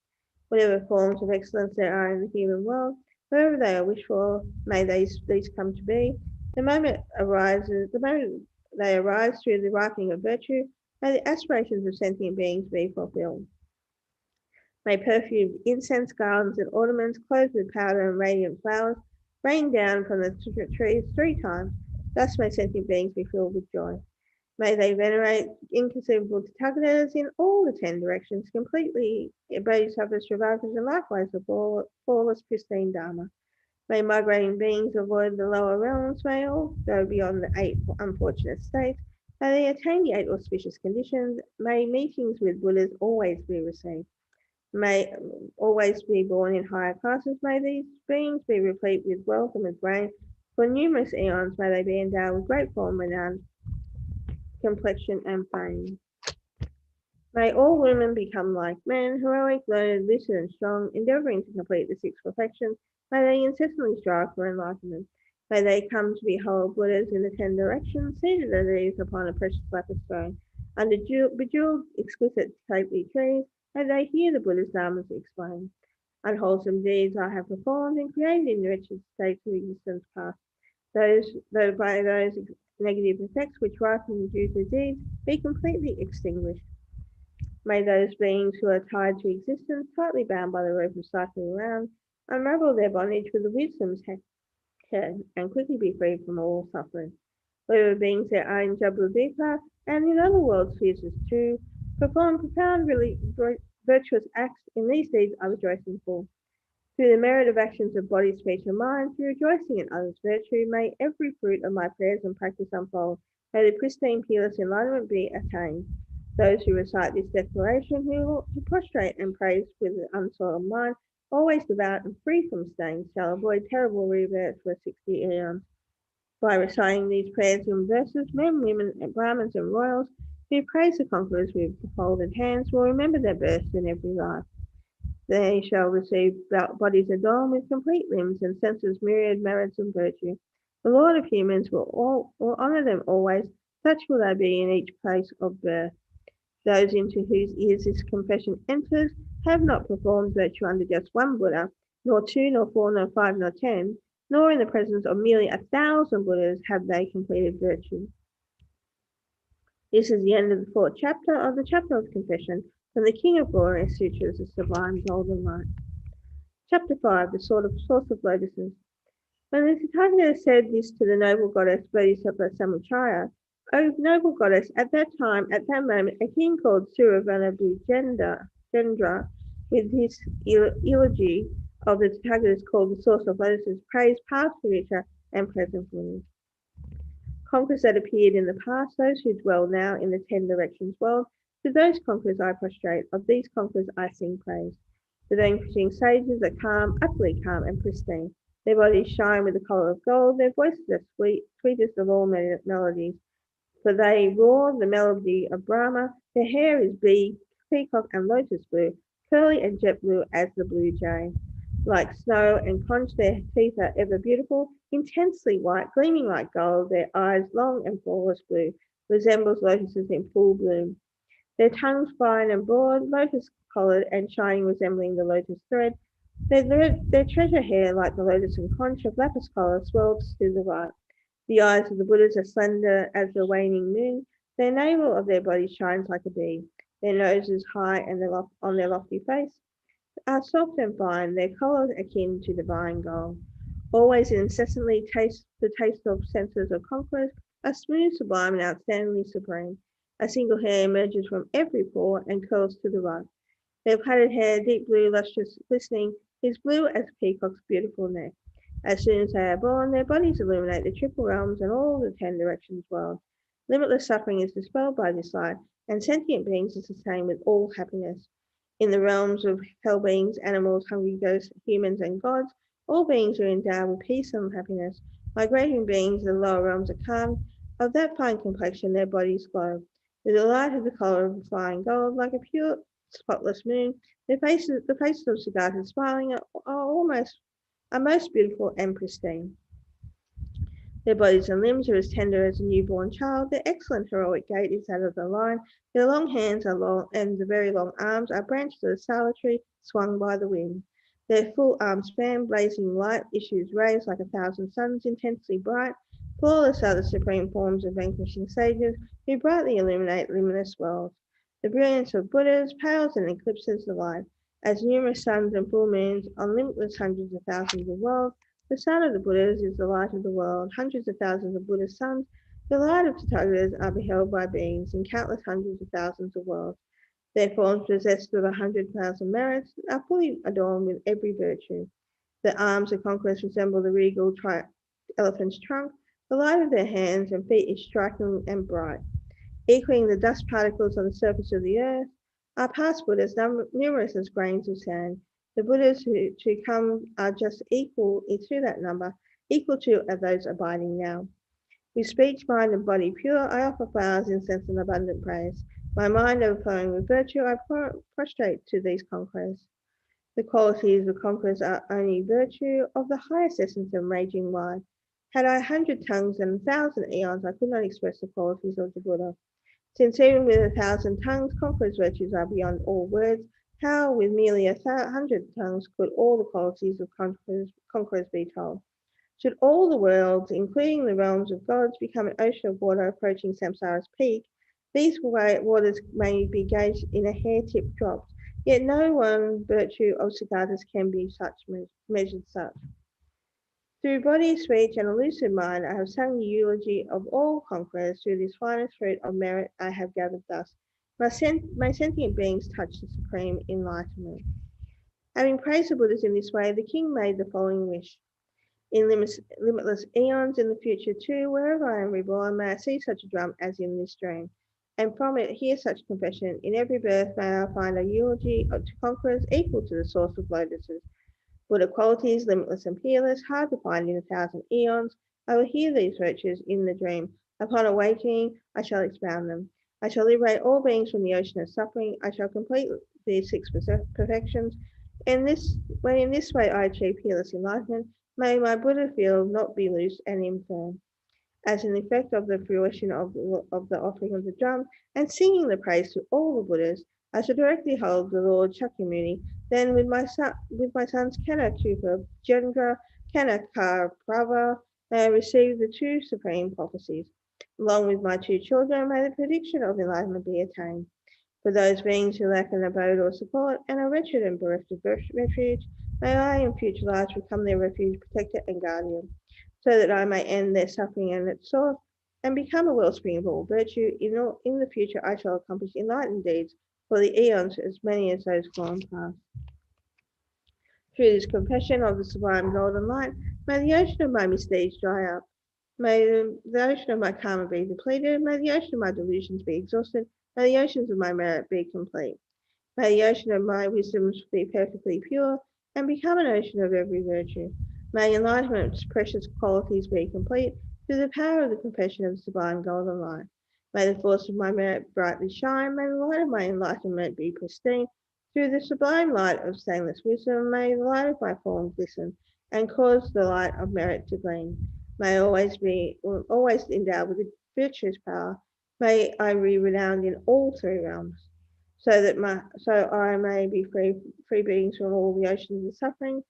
Whatever forms of excellence there are in the human world, wherever they are wished for, may these come to be. The moment they arise through the ripening of virtue, may the aspirations of sentient beings be fulfilled. May perfumed incense, garlands, and ornaments, clothed with powder and radiant flowers, rain down from the trees 3 times. Thus may sentient beings be filled with joy. May they venerate inconceivable Tathagatas in all the 10 directions, completely Bodhisattvas, Shravakas, and likewise the flawless, pristine Dharma. May migrating beings avoid the lower realms, may all go beyond the 8 unfortunate states. May they attain the 8 auspicious conditions. May meetings with Buddhas always be received. May always be born in higher classes. May these beings be replete with wealth and with brain. For numerous eons may they be endowed with great form, renown, complexion, and fame. May all women become like men, heroic, learned, lucid, and strong, endeavoring to complete the 6 perfections. May they incessantly strive for enlightenment. May they come to behold Buddhas in the 10 directions, seated at ease upon a precious lapis stone, under bejeweled, exquisite, stately trees. May they hear the Buddha's dharmas explained. Unwholesome deeds I have performed and created in wretched states of existence past. Though by those negative effects which ripen due to deeds be completely extinguished. May those beings who are tied to existence, tightly bound by the rope of cycling around, unravel their bondage with the wisdom's hand and quickly be freed from all suffering. Whatever beings there are in Jabudvipa and in other world spheres too, perform profound, virtuous acts. In these deeds I rejoice in full. Through the merit of actions of body, speech, and mind, through rejoicing in others' virtue, may every fruit of my prayers and practice unfold. May the pristine, peerless enlightenment be attained. Those who recite this declaration, who prostrate and praise with an unsoiled mind, always devout and free from stains, shall avoid terrible rebirth for 60 eons. By reciting these prayers and verses, men, women, and Brahmins and royals who praise the conquerors with folded hands will remember their births in every life. They shall receive bodies adorned with complete limbs and senses myriad merits and virtue. The Lord of humans will honor them always, such will they be in each place of birth. Those into whose ears this confession enters have not performed virtue under just one Buddha, nor 2, nor 4, nor 5, nor 10, nor in the presence of merely 1,000 Buddhas have they completed virtue. This is the end of the 4th chapter of the chapter of confession from the King of Glory Sutras, the Sublime Golden Light. Chapter 5, the Source of Lotuses. When the Tathagata said this to the noble goddess Bodhisattva Samuchaya, O noble goddess, at that moment, a king called Suravanabhujendra, with his eulogy of the Tathagatas called the Source of Lotuses, praised past, future, and present Buddhas. Conquerors that appeared in the past, those who dwell now in the 10 directions world, to those conquerors I prostrate, of these conquerors I sing praise. The vanquishing sages are calm, utterly calm and pristine. Their bodies shine with the colour of gold, their voices are sweetest of all melodies. For they roar the melody of Brahma, their hair is bee, peacock and lotus blue, curly and jet blue as the blue jay. Like snow and conch, their teeth are ever beautiful, intensely white, gleaming like gold, their eyes long and flawless blue, resembles lotuses in full bloom. Their tongues fine and broad, lotus-coloured and shining, resembling the lotus thread. Their treasure hair, like the lotus and conch of lapis colour, swells to the right. The eyes of the Buddhas are slender as the waning moon. Their navel of their body shines like a bee. Their noses high and on their lofty face are soft and fine, their colour akin to divine gold. Always and incessantly the taste of senses of conquerors are smooth, sublime, and outstandingly supreme. A single hair emerges from every pore and curls to the right. Their plaited hair, deep blue, lustrous, glistening, is blue as a peacock's beautiful neck. As soon as they are born, their bodies illuminate the triple realms and all the 10 directions world. Limitless suffering is dispelled by this light, and sentient beings are sustained with all happiness. In the realms of hell beings, animals, hungry ghosts, humans, and gods, all beings are endowed with peace and happiness. Migrating beings in the lower realms are calm. Of that fine complexion, their bodies glow. With the light of the colour of flying gold, like a pure, spotless moon, the faces of Siddhartha smiling are most beautiful and pristine. Their bodies and limbs are as tender as a newborn child. Their excellent heroic gait is that of the lion. Their long hands are long, and the very long arms are branches of the salad tree swung by the wind. Their full arm span, blazing light, issues rays like 1,000 suns, intensely bright. Flawless are the supreme forms of vanquishing sages who brightly illuminate luminous worlds. The brilliance of Buddhas pales and eclipses the light. As numerous suns and full moons on limitless hundreds of thousands of worlds, the sun of the Buddhas is the light of the world. Hundreds of thousands of Buddhist suns, the light of Tathagatas, are beheld by beings in countless hundreds of thousands of worlds. Their forms, possessed of 100,000 merits, are fully adorned with every virtue. The arms of conquest resemble the regal elephant's trunk. The light of their hands and feet is striking and bright. Equaling the dust particles on the surface of the earth are past Buddhas, numerous as grains of sand. The Buddhas to come are just equal to that number, equal to those abiding now. With speech, mind, and body pure, I offer flowers, incense, and abundant praise. My mind overflowing with virtue, I prostrate to these conquerors. The qualities of conquerors are only virtue of the highest essence of raging wine. Had I 100 tongues and 1,000 eons, I could not express the qualities of the Buddha. Since even with 1,000 tongues, conquerors' virtues are beyond all words, how with merely 100 tongues could all the qualities of conquerors be told? Should all the worlds, including the realms of gods, become an ocean of water approaching Samsara's peak, these waters may be gauged in a hair-tip drop, yet no one virtue of Siddhartha's can be measured such. Through body, speech, and a lucid mind, I have sung the eulogy of all conquerors. Through this finest fruit of merit I have gathered thus. My sentient beings touch the supreme enlightenment. Having praised the Buddhas in this way, the king made the following wish. In limitless eons in the future too, wherever I am reborn, may I see such a drum as in this dream, and from it hear such confession. In every birth may I find a eulogy to conquerors equal to the source of lotuses. Buddha qualities, limitless and peerless, hard to find in 1,000 eons. I will hear these virtues in the dream. Upon awakening, I shall expound them. I shall liberate all beings from the ocean of suffering. I shall complete the 6 perfections. When in this way I achieve peerless enlightenment, may my Buddha field not be loose and infirm. As an effect of the fruition of the offering of the drum and singing the praise to all the Buddhas, I shall directly hold the Lord Shakyamuni. Then with my sons Kanakakupa, Jendra, Kanakaprava, may I receive the 2 supreme prophecies. Along with my 2 children, may the prediction of enlightenment be attained. For those beings who lack an abode or support and are wretched and bereft of refuge, may I in future lives become their refuge, protector, and guardian, so that I may end their suffering and its source and become a wellspring of all virtue. In the future I shall accomplish enlightened deeds for the eons, as many as those gone past. Through this confession of the sublime golden light, may the ocean of my misdeeds dry up. May the ocean of my karma be depleted. May the ocean of my delusions be exhausted. May the oceans of my merit be complete. May the ocean of my wisdoms be perfectly pure and become an ocean of every virtue. May enlightenment's precious qualities be complete through the power of the confession of the sublime golden light. May the force of my merit brightly shine. May the light of my enlightenment be pristine. Through the sublime light of stainless wisdom, may the light of my form glisten and cause the light of merit to gleam. May I always endowed with a virtuous power. May I be renowned in all 3 realms, so I may be free beings from all the oceans of suffering,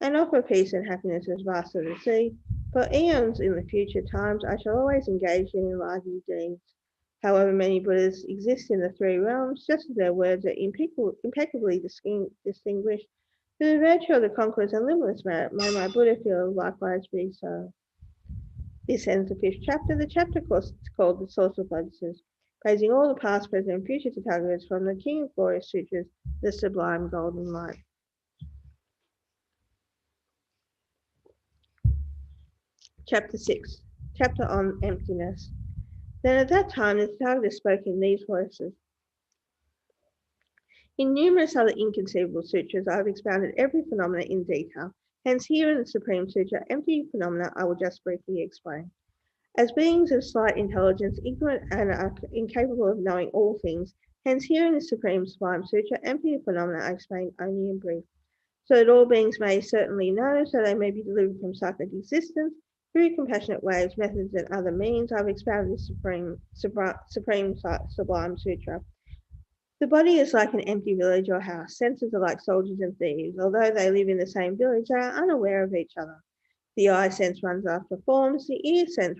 and offer peace and happiness as vast as the sea. For eons in the future times, I shall always engage in enlightened deeds. However many Buddhas exist in the 3 realms, just as their words are impeccably distinguished, through the virtue of the conquerors and limitless merit, may my Buddha field likewise be so. This ends the 5th chapter. The chapter called The Source of Lotuses, praising all the past, present, and future Tathagatas from the King of Glorious Sutras, the Sublime Golden Light. Chapter 6, Chapter on Emptiness. Then at that time the Tathagata spoke in these voices. In numerous other inconceivable sutras, I have expounded every phenomenon in detail. Hence, here in the Supreme Sutra, empty phenomena I will just briefly explain. As beings of slight intelligence, ignorant and incapable of knowing all things, hence here in the Supreme Sublime Sutra, empty phenomena I explain only in brief. So that all beings may certainly know, so they may be delivered from cyclic existence, through compassionate ways, methods, and other means, I've expounded the Supreme Sublime Sutra. The body is like an empty village or house. Senses are like soldiers and thieves. Although they live in the same village, they are unaware of each other. The eye sense runs after forms. The ear sense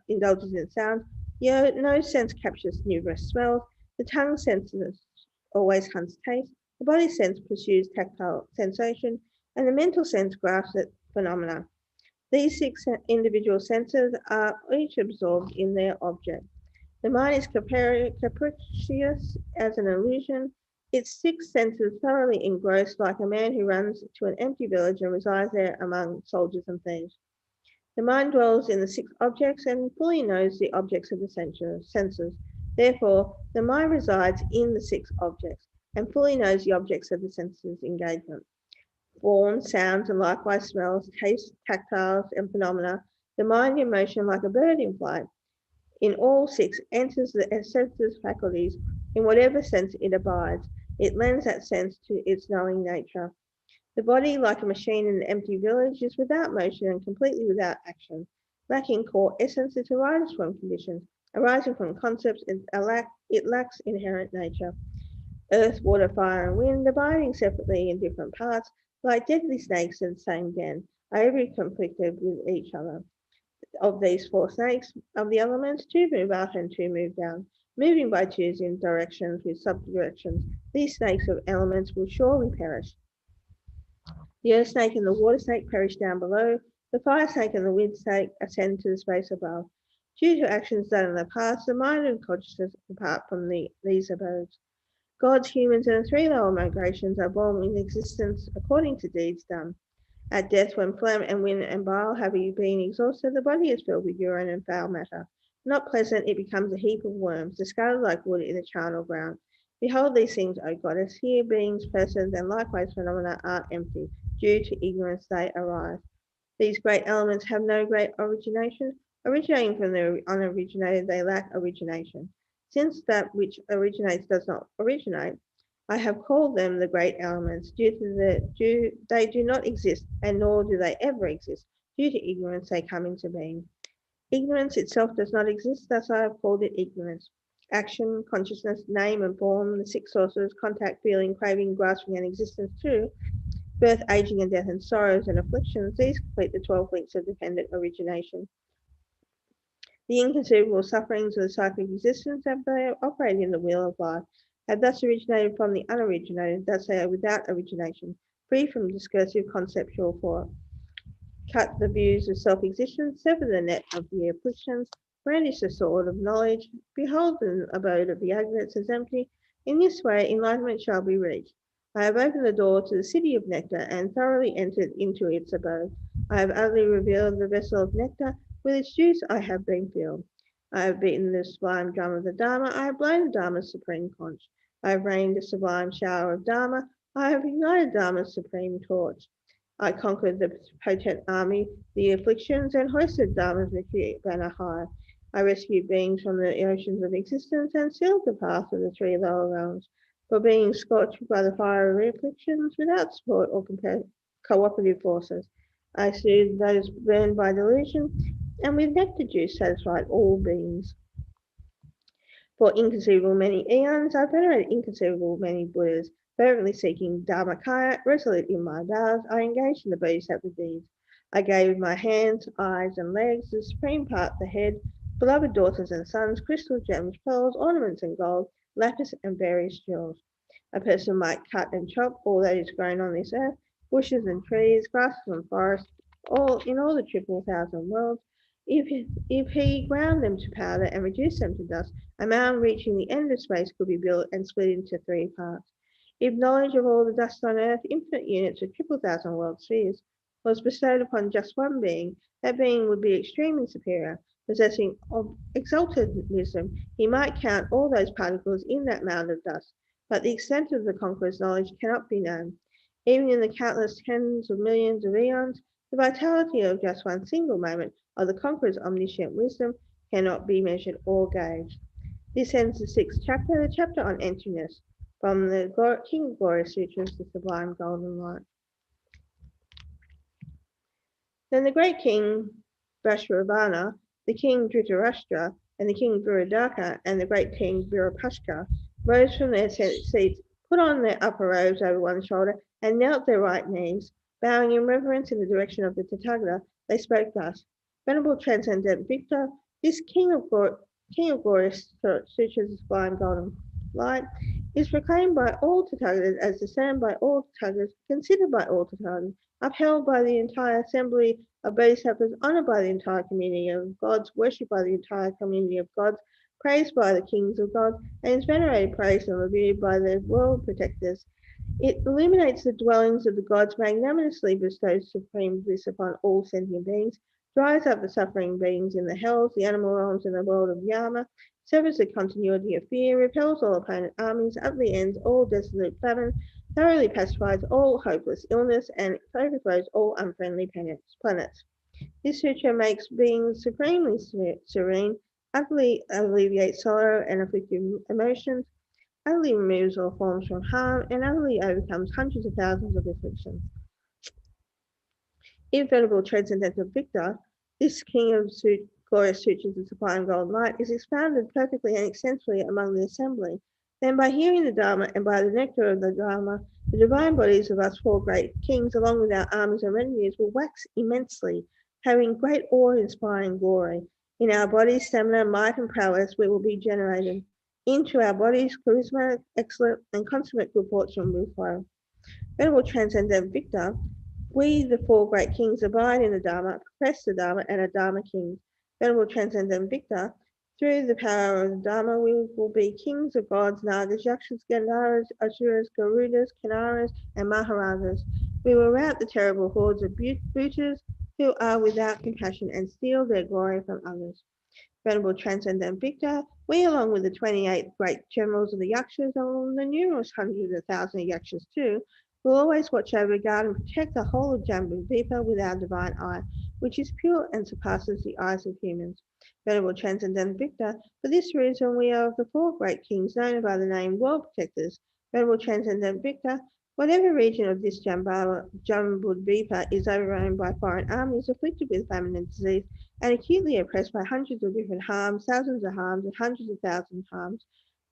indulges in sound. The nose sense captures numerous smells. The tongue senses always hunts taste. The body sense pursues tactile sensation, and the mental sense grasps at phenomena. These six individual senses are each absorbed in their object. The mind is capricious as an illusion, its six senses thoroughly engrossed, like a man who runs to an empty village and resides there among soldiers and thieves. The mind dwells in the six objects and fully knows the objects of the senses. Therefore, the mind resides in the six objects and fully knows the objects of the senses' engagement. Forms, sounds, and likewise smells, tastes, tactiles, and phenomena, the mind in motion like a bird in flight, in all six enters the senses faculties in whatever sense it abides. It lends that sense to its knowing nature. The body, like a machine in an empty village, is without motion and completely without action. Lacking core essence, it arises from conditions. Arising from concepts, it lacks inherent nature. Earth, water, fire, and wind, abiding separately in different parts, like deadly snakes in the same den, are every conflicted with each other. Of these four snakes of the elements, two move up and two move down, moving by twos in directions with subdirections. These snakes of elements will surely perish. The earth snake and the water snake perish down below. The fire snake and the wind snake ascend to the space above. Due to actions done in the past, the mind and consciousness depart from these abodes. Gods, humans, and the three lower migrations are born in existence according to deeds done. At death, when phlegm and wind and bile have been exhausted, the body is filled with urine and foul matter. Not pleasant, it becomes a heap of worms, discarded like wood in the charnel ground. Behold these things, O goddess. Here beings, persons, and likewise phenomena are empty. Due to ignorance they arise. These great elements have no great origination. Originating from the unoriginated, they lack origination. Since that which originates does not originate, I have called them the great elements. They do not exist, and nor do they ever exist. Due to ignorance, they come into being. Ignorance itself does not exist, thus I have called it ignorance. Action, consciousness, name, and form, the six sources, contact, feeling, craving, grasping, and existence too, birth, aging, and death, and sorrows and afflictions, these complete the 12 links of dependent origination. The inconceivable sufferings of the cyclic existence have they operated in the wheel of life, have thus originated from the unoriginated, thus they are without origination, free from discursive conceptual thought. Cut the views of self-existence, sever the net of the afflictions, brandish the sword of knowledge, behold the abode of the agnates as empty. In this way enlightenment shall be reached. I have opened the door to the city of nectar and thoroughly entered into its abode. I have utterly revealed the vessel of nectar, with its juice I have been filled. I have beaten the sublime drum of the Dharma, I have blown the Dharma's supreme conch. I have rained a sublime shower of Dharma, I have ignited Dharma's supreme torch. I conquered the potent army, the afflictions, and hoisted Dharma's victory banner high. I rescued beings from the oceans of existence and sealed the path of the three lower realms. For being scorched by the fire of afflictions without support or cooperative forces, I soothed those burned by delusion, and with nectar juice satisfied all beings. For inconceivable many eons, I venerated inconceivable many Buddhas, fervently seeking Dharmakaya, resolute in my vows, I engaged in the bodhisattva deeds. I gave with my hands, eyes, and legs, the supreme part, the head, beloved daughters and sons, crystals, gems, pearls, ornaments, and gold, lapis, and various jewels. A person might cut and chop all that is grown on this earth, bushes and trees, grasses and forests, all in all the triple thousand worlds. If he ground them to powder and reduced them to dust, a mound reaching the end of space could be built and split into three parts. If knowledge of all the dust on earth, infinite units of triple thousand world spheres, was bestowed upon just one being, that being would be extremely superior. Possessing of exalted wisdom, he might count all those particles in that mound of dust. but the extent of the conqueror's knowledge cannot be known. Even in the countless tens of millions of eons, the vitality of just one single moment of the conqueror's omniscient wisdom cannot be measured or gauged. This ends the 6th chapter, the chapter on emptiness, from the King of Glory Sutras, the Sublime Golden Light. Then the great king Vashravana, the king Dhritarashtra, and the king Viradaka, and the great king Virupaksha rose from their seats, put on their upper robes over one shoulder, and knelt their right knees. Bowing in reverence in the direction of the Tathagata, they spoke thus: Venerable Transcendent Victor, this King of Glorious Sutras, the Sublime Golden Light, is proclaimed by all Tathagatas as discerned by all Tathagatas, considered by all Tathagatas, upheld by the entire assembly of Bodhisattvas, honored by the entire community of gods, worshipped by the entire community of gods, praised by the kings of gods, and is venerated, praised, and revered by the world protectors. It illuminates the dwellings of the gods, magnanimously bestows supreme bliss upon all sentient beings, dries up the suffering beings in the hells, the animal realms, and the world of Yama, severs the continuity of fear, repels all opponent armies, utterly ends all desolate famine, thoroughly pacifies all hopeless illness, and overthrows all unfriendly planets. This sutra makes beings supremely serene, utterly alleviates sorrow and afflictive emotions, utterly removes all forms from harm, and utterly overcomes hundreds of thousands of afflictions. Invenerable Transcendental Victor, this King of Glorious Sutras, the Sublime Golden Light, is expounded perfectly and extensively among the assembly. Then, by hearing the Dharma and by the nectar of the Dharma, the divine bodies of us 4 great kings, along with our armies and retinues, will wax immensely, having great awe-inspiring glory. In our bodies, stamina, might, and prowess, we will be generated. Into our bodies, charisma, excellent, and consummate good fortune will flow. Venerable Transcendent Victor, we, the 4 great kings, abide in the Dharma, profess the Dharma, and are Dharma kings. Venerable Transcendent Victor, through the power of the Dharma, we will be kings of gods, Nagas, Yakshas, Gandharvas, Asuras, Garudas, Kinnaras, and Maharajas. We will rout the terrible hordes of Bhutas who are without compassion and steal their glory from others. Venerable Transcendent Victor, we, along with the 28 great generals of the Yakshas, and the numerous hundreds of thousands of Yakshas too, will always watch over, guard, and protect the whole of Jambudvipa with our divine eye, which is pure and surpasses the eyes of humans. Venerable Transcendent Victor, for this reason we are of the 4 great kings known by the name World Protectors. Venerable Transcendent Victor, whatever region of this Jambudvipa is overrun by foreign armies, afflicted with famine and disease, and acutely oppressed by hundreds of different harms, thousands of harms, and hundreds of thousands of harms.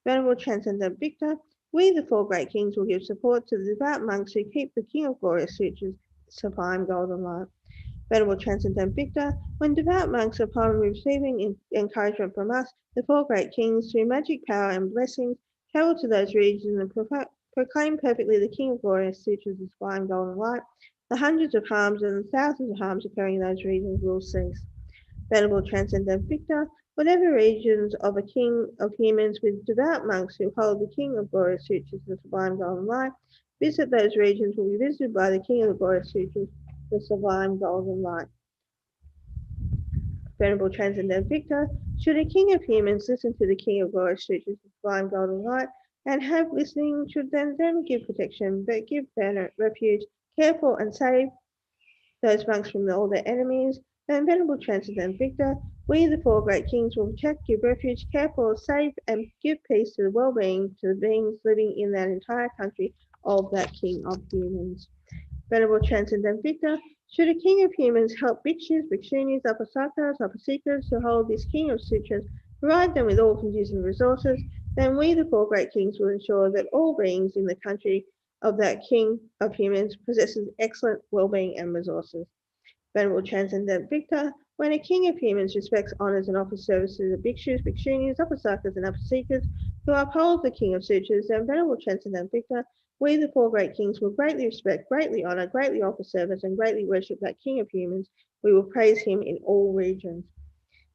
Venerable Transcendent Victor, we, the 4 great kings, will give support to the devout monks who keep the King of Glorious Sutras, Sublime Golden Light. Venerable Transcendent Victor, when devout monks, upon receiving encouragement from us, the 4 great kings, through magic power and blessings, travel to those regions and proclaim perfectly the King of Glorious Sutras, the Sublime Golden Light, the hundreds of harms and the thousands of harms occurring in those regions will cease. Venerable Transcendent Victor, whatever regions of a king of humans with devout monks who hold the King of Glorious Sutras, the Sublime Golden Light, visit those regions will be visited by the King of the Glorious Sutras, the Sublime Golden Light. Venerable Transcendent Victor, should a king of humans listen to the King of Glorious Sutras, the Sublime Golden Light, and have listening, should then give protection, but give refuge, care for, and save those monks from all their enemies, then Venerable Transcendent Victor, we, the 4 great kings, will protect, give refuge, care for, save, and give peace to the well-being to the beings living in that entire country of that King of humans. Venerable Transcendent Victor, should a king of humans help bhikshus, bhikshunis, upasakas, upasikas to hold this King of Sutras, provide them with all conducive resources, then we, the 4 great kings, will ensure that all beings in the country of that King of humans possesses excellent well-being and resources. Venerable Transcendent Victor, when a king of humans respects, honors, and offers service to the bhikshus, bhikshunis, upasakas, and upasikas who uphold the King of Sutras, then Venerable Transcendent Victor, we, the 4 great kings, will greatly respect, greatly honor, greatly offer service, and greatly worship that King of humans. We will praise him in all regions.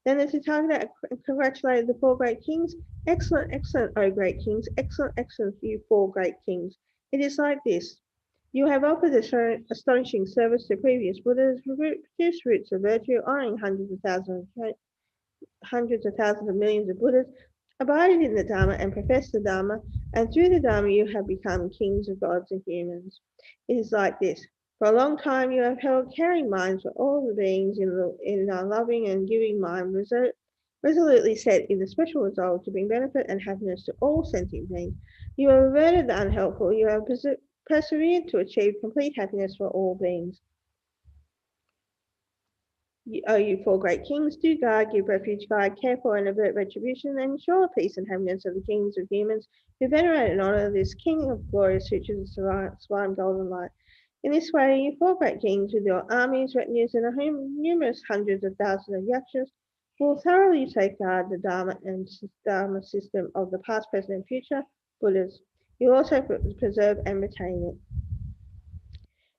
Then the Tathagata congratulated the 4 great kings. Excellent, excellent, O great kings. Excellent, excellent, you 4 great kings. It is like this. You have offered astonishing service to previous Buddhas, produced roots of virtue, honoring hundreds of thousands of millions of Buddhas, abided in the Dharma and professed the Dharma, and through the Dharma you have become kings of gods and humans. It is like this. For a long time you have held caring minds for all the beings in our loving and giving mind, resolutely set in the special resolve to bring benefit and happiness to all sentient beings. You have averted the unhelpful, you have persevered to achieve complete happiness for all beings. You four great kings, do guard, give refuge, guide, care for, and avert retribution, and ensure peace and happiness of the kings of humans who venerate and honor this King of glorious sutras of sublime golden light. In this way, you four great kings, with your armies, retinues, and numerous hundreds of thousands of yakshas, will thoroughly safeguard the Dharma and Dharma system of the past, present, and future Buddhas. You also preserve and retain it.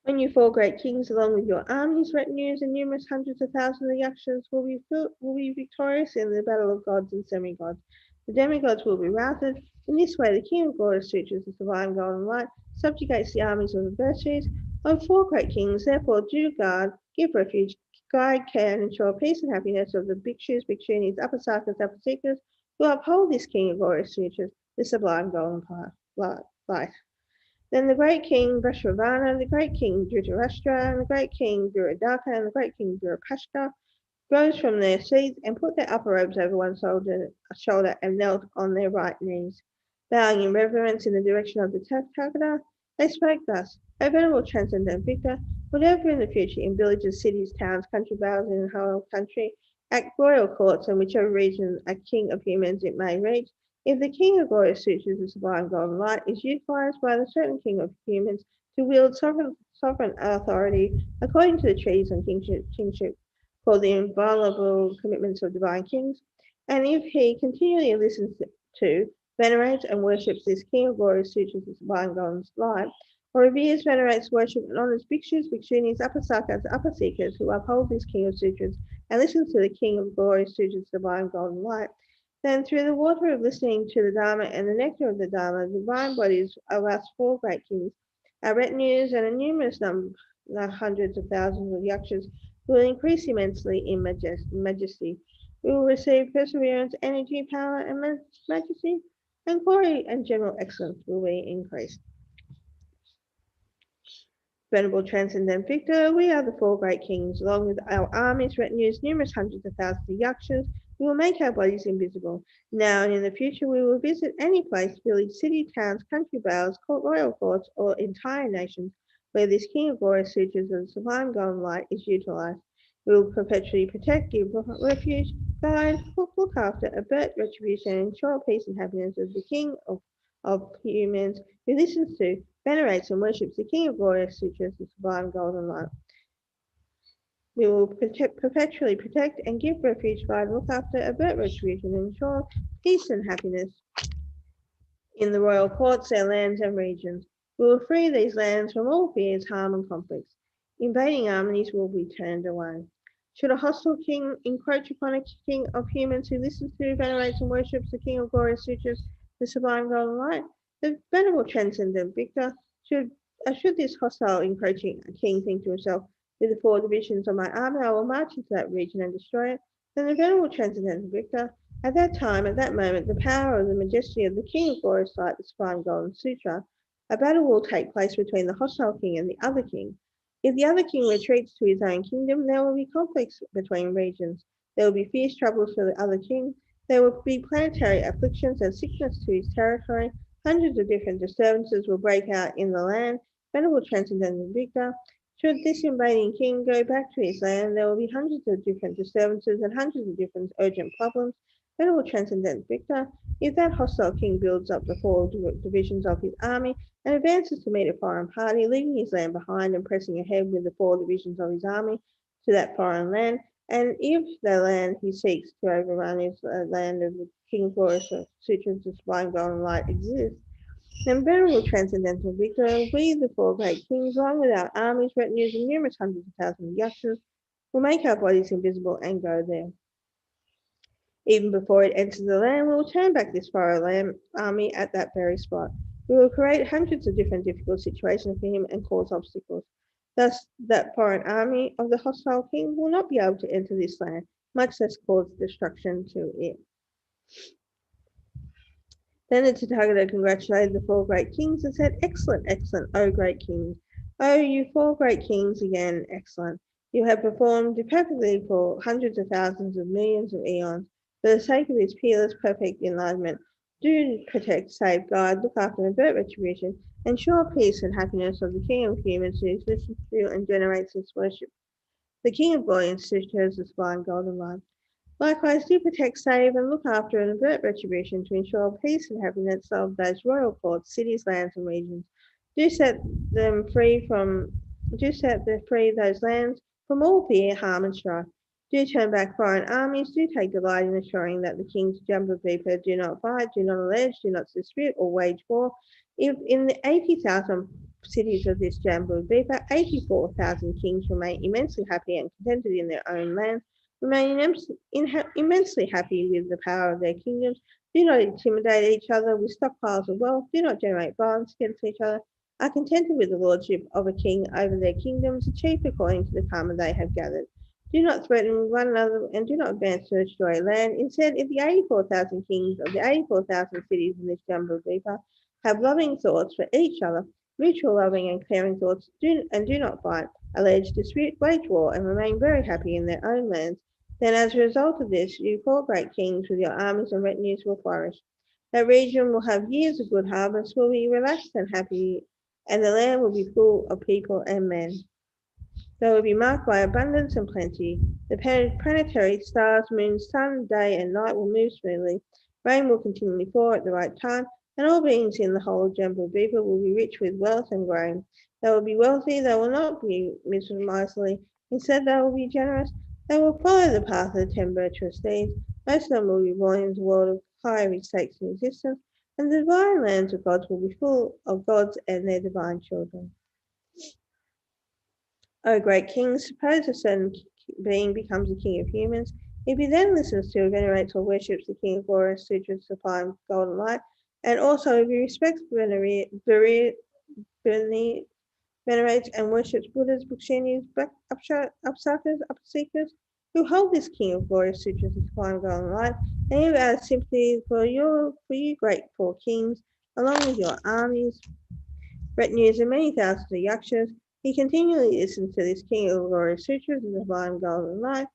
When you four great kings, along with your armies, retinues, and numerous hundreds of thousands of yakshas, will be victorious in the battle of gods and semi-gods. The demigods will be routed. In this way, the King of Glorious Sutras, the divine golden light, subjugates the armies of adversaries. O four great kings, therefore, do guard, give refuge, guide, care, and ensure peace and happiness of the bhikshus, bhikshunis, upasakas, upasikas, who uphold this King of Glorious Sutras, the sublime golden light. Then the great king Vashravana, the great king Dhritarashtra, and the great king Viruddhaka, and the great king Virupashka rose from their seats and put their upper robes over one shoulder and knelt on their right knees. Bowing in reverence in the direction of the Tathagata, they spoke thus: O venerable transcendent victor, whatever in the future in villages, cities, towns, country battles in the whole country, at royal courts, and whichever region a king of humans it may reach, if the King of Glorious Sutras, the sublime golden light, is utilized by the certain King of humans to wield sovereign authority according to the treaties on kingship called the inviolable commitments of divine kings, and if he continually listens to, venerates, and worships this King of Glorious Sutras, the sublime golden light, or reveres, venerates, worships, and honors bhikshus, bhikshunis, upasakas, upasikas who uphold this King of Sutras, and listens to the King of Glorious Sutras, the divine golden light, then through the water of listening to the Dharma and the nectar of the Dharma, the divine bodies of us four great kings, our retinues, and a numerous number, hundreds of thousands of yakshas will increase immensely in majesty. We will receive perseverance, energy, power, and majesty, and glory and general excellence will be increased. Venerable Transcendent Victor, we are the four great kings, along with our armies, retinues, numerous hundreds of thousands of yakshas. We will make our bodies invisible. Now and in the future, we will visit any place, village, city, towns, country battles, royal courts, or entire nations where this King of Glorious Sutras of the Sublime Golden Light is utilized. We will perpetually protect, give refuge, guide, look after, avert retribution, and ensure peace and happiness of the King of humans who listens to, venerates, and worships the King of Glorious Sutras, the sublime golden light. We will perpetually protect and give refuge, guide, look after, avert retribution, and ensure peace and happiness in the royal courts, their lands, and regions. We will free these lands from all fears, harm, and conflicts. Invading armies will be turned away. Should a hostile king encroach upon a king of humans who listens to, venerates, and worships the King of Glorious Sutras, the sublime golden light, the venerable transcendent victor, should this hostile encroaching king think to himself, with the four divisions of my army, I will march into that region and destroy it, then the venerable transcendental victor, at that time, at that moment, the power of the majesty of the King of Glorious Light, the sublime golden sutra, a battle will take place between the hostile king and the other king. If the other king retreats to his own kingdom, there will be conflicts between regions. There will be fierce troubles for the other king. There will be planetary afflictions and sickness to his territory. Hundreds of different disturbances will break out in the land. Venerable Transcendental Victor, should this invading king go back to his land, there will be hundreds of different disturbances and hundreds of different urgent problems. Venerable Transcendental Victor, if that hostile king builds up the four divisions of his army and advances to meet a foreign party, leaving his land behind and pressing ahead with the four divisions of his army to that foreign land, and if the land he seeks to overrun is the land of the King of Glorious Sutras, the sublime golden light exists, then venerable transcendental victor, we, the four great kings, along with our armies, retinues, and numerous hundreds of thousands of yakshas, will make our bodies invisible and go there. Even before it enters the land, we will turn back this foreign army at that very spot. We will create hundreds of different difficult situations for him and cause obstacles. Thus, that foreign army of the hostile king will not be able to enter this land, much less cause destruction to it. Then the Tathagata congratulated the four great kings and said, "Excellent, excellent, O great kings. O you four great kings, again, excellent. You have performed perfectly for hundreds of thousands of millions of eons. For the sake of his peerless, perfect enlightenment, do protect, save, guide, look after, and avert retribution, ensure peace and happiness of the King of humans who listens to and generates his worship. The King of glory institutes the sublime golden line. Likewise, do protect, save, and look after and avert retribution to ensure peace and happiness of those royal courts, cities, lands, and regions. Do set free those lands from all fear, harm, and strife. Do turn back foreign armies. Do take delight in assuring that the kings of Jambudvipa do not fight, do not allege, do not dispute, or wage war. If in the 80,000 cities of this Jambudvipa, 84,000 kings remain immensely happy and contented in their own lands, remain immensely happy with the power of their kingdoms, do not intimidate each other with stockpiles of wealth, do not generate violence against each other, are contented with the lordship of a king over their kingdoms, achieved according to the karma they have gathered. Do not threaten one another and do not advance to destroy land. Instead, if the 84,000 kings of the 84,000 cities in this Jambudvipa have loving thoughts for each other, mutual loving and caring thoughts, do not fight, allege, dispute, wage war, and remain very happy in their own lands, then as a result of this, you four great kings with your armies and retinues will flourish. That region will have years of good harvest, will be relaxed and happy, and the land will be full of people and men. They will be marked by abundance and plenty. The planetary stars, moon, sun, day, and night will move smoothly. Rain will continually fall at the right time, and all beings in the whole of Jambudvipa will be rich with wealth and grain. They will be wealthy, they will not be miserly. Instead, they will be generous. They will follow the path of the 10 virtuous deeds. Most of them will be born into the world of higher stakes in existence, and the divine lands of gods will be full of gods and their divine children. O great king, suppose a certain being becomes the king of humans. If he then listens to, venerates, or worships the King of glory, sutras, sublime golden light, and also if he respects, venerates, and worships Buddhas, Bhikshunis, Upsakas, Upseekers, who hold this King of glory, sutras, and sublime golden light, and you out sympathy for you great four kings, along with your armies, retinues, and many thousands of yakshas. He continually listens to this King of Glory Sutras and the divine golden light.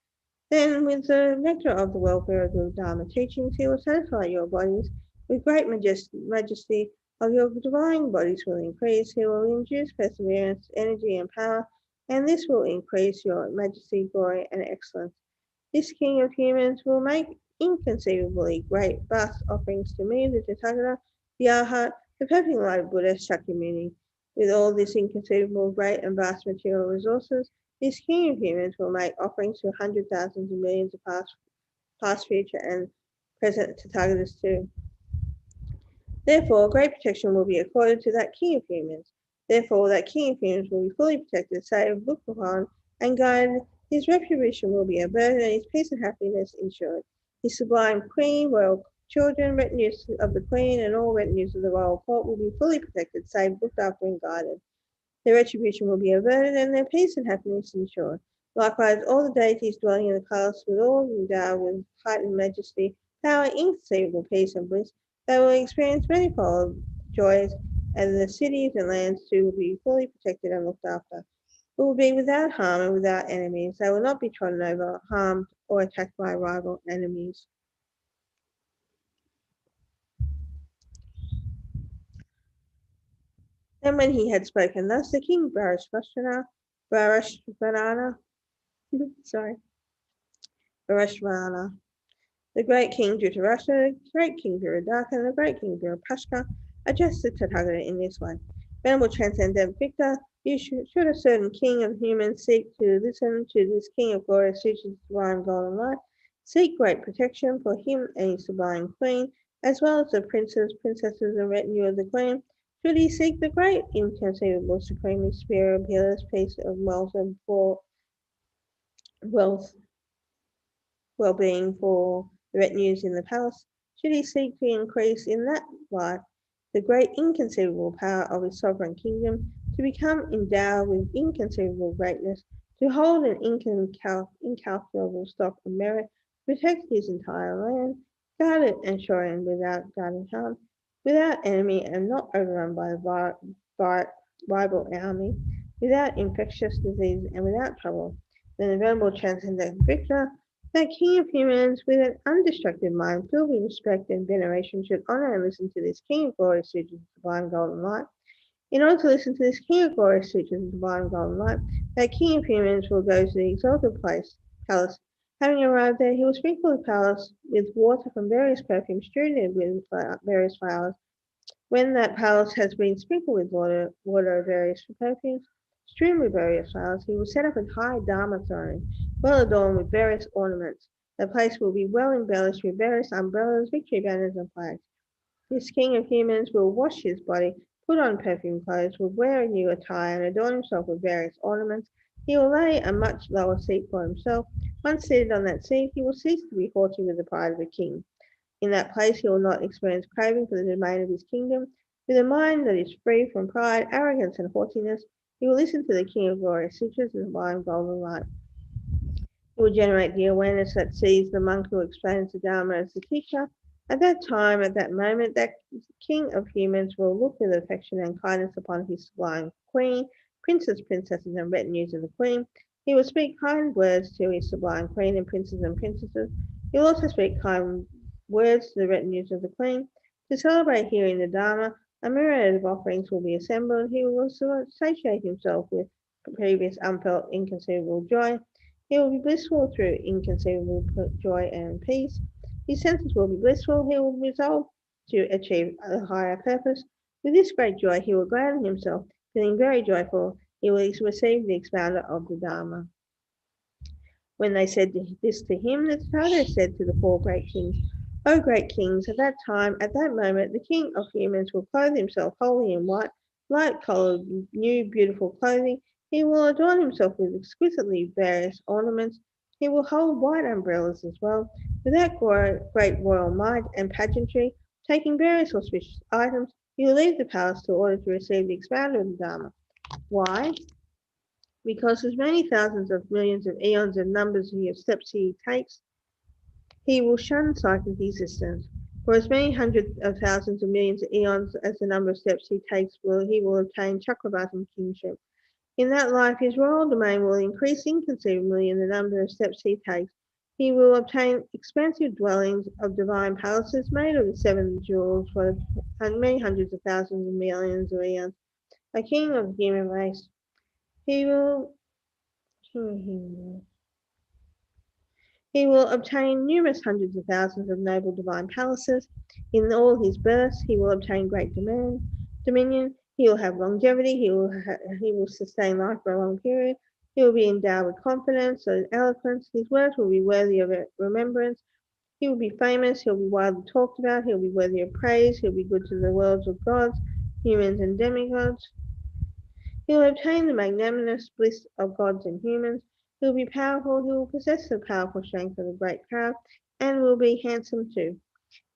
Then, with the nectar of the welfare of the Dharma teachings, he will satisfy your bodies with great majesty of your divine bodies will increase. He will induce perseverance, energy, and power, and this will increase your majesty, glory, and excellence. This King of humans will make inconceivably great vast offerings to me, the Tathagata, the Arhat, the perfect light of Buddha Shakyamuni. With all this inconceivable, great, and vast material resources, this King of humans will make offerings to 100,000s and millions of past, future, and present Tathagatas too. Therefore, great protection will be accorded to that King of humans. Therefore, that King of humans will be fully protected, saved, looked upon, and guided. His retribution will be averted, and his peace and happiness ensured. His sublime queen, royal children, retinues of the queen, and all retinues of the royal court will be fully protected, saved, looked after, and guided. Their retribution will be averted, and their peace and happiness ensured. Likewise, all the deities dwelling in the palace will all endowed with heightened majesty, power, inconceivable peace, and bliss. They will experience manifold joys, and the cities and lands too will be fully protected and looked after. It will be without harm and without enemies. They will not be trodden over, harmed, or attacked by rival enemies. Then when he had spoken thus, the king Barashvana, the great king Dhritarashtra, the great king Viradaka, and the great king Virapashka addressed the Tathagata in this way. Venerable Transcendent Victor, should a certain king of humans seek to listen to this king of glory, Sutra's divine golden light, seek great protection for him and his sublime queen, as well as the princes, princesses, and retinue of the queen, should he seek the great, inconceivable, supremely superior, peerless peace of wealth and for wealth, well-being for the retinues in the palace, should he seek to increase in that light the great inconceivable power of his sovereign kingdom, to become endowed with inconceivable greatness, to hold an incalculable stock of merit, protect his entire land, guard it and shore it without guarding harm, without enemy and not overrun by the rival army, without infectious disease and without trouble. Then the venerable transcendent victor, that king of humans with an undistracted mind filled with respect and veneration should honor and listen to this king of glory, sutras of sublime golden light. In order to listen to this king of glory, sutras of sublime golden light, that king of humans will go to the exalted palace. Having arrived there, he will sprinkle the palace with water from various perfumes strewn with various flowers. When that palace has been sprinkled with water of various perfumes, strewn with various flowers, he will set up a high Dharma throne, well adorned with various ornaments. The place will be well embellished with various umbrellas, victory banners, and flags. This king of humans will wash his body, put on perfumed clothes, will wear a new attire, and adorn himself with various ornaments. He will lay a much lower seat for himself. Once seated on that seat, he will cease to be haughty with the pride of a king. In that place, he will not experience craving for the domain of his kingdom. With a mind that is free from pride, arrogance, and haughtiness, he will listen to the King of Glory, sutras of divine golden light. He will generate the awareness that sees the monk who explains the Dharma as the teacher. At that time, at that moment, that king of humans will look with affection and kindness upon his sublime queen, princes, princesses, and retinues of the queen. He will speak kind words to his sublime queen and princes and princesses. He will also speak kind words to the retinues of the queen. To celebrate hearing the Dharma, a myriad of offerings will be assembled. He will satiate himself with previous unfelt inconceivable joy. He will be blissful through inconceivable joy and peace. His senses will be blissful. He will resolve to achieve a higher purpose. With this great joy, he will gladden himself, feeling very joyful. He will receive the expounder of the Dharma. When they said this to him, the Tathagata said to the four great kings, O great kings, at that time, at that moment, the king of humans will clothe himself wholly in white, light-colored, new, beautiful clothing. He will adorn himself with exquisitely various ornaments. He will hold white umbrellas as well. Without great royal might and pageantry, taking various auspicious items, he will leave the palace in order to receive the expounder of the Dharma. Why? Because as many thousands of millions of eons of numbers of steps he takes, he will shun cyclic existence. For as many hundreds of thousands of millions of eons as the number of steps he takes, he will obtain Chakravartin kingship. In that life, his royal domain will increase inconceivably in the number of steps he takes. He will obtain expansive dwellings of divine palaces made of the seven jewels for many hundreds of thousands of millions of eons. A king of the human race. He will obtain numerous hundreds of thousands of noble divine palaces. In all his births, he will obtain great dominion. He will have longevity. He will sustain life for a long period. He will be endowed with confidence and eloquence. His words will be worthy of remembrance. He will be famous. He'll be widely talked about. He'll be worthy of praise. He'll be good to the worlds of gods, humans, and demigods. He will obtain the magnanimous bliss of gods and humans. He will be powerful. He will possess the powerful strength of a great crowd, and will be handsome too.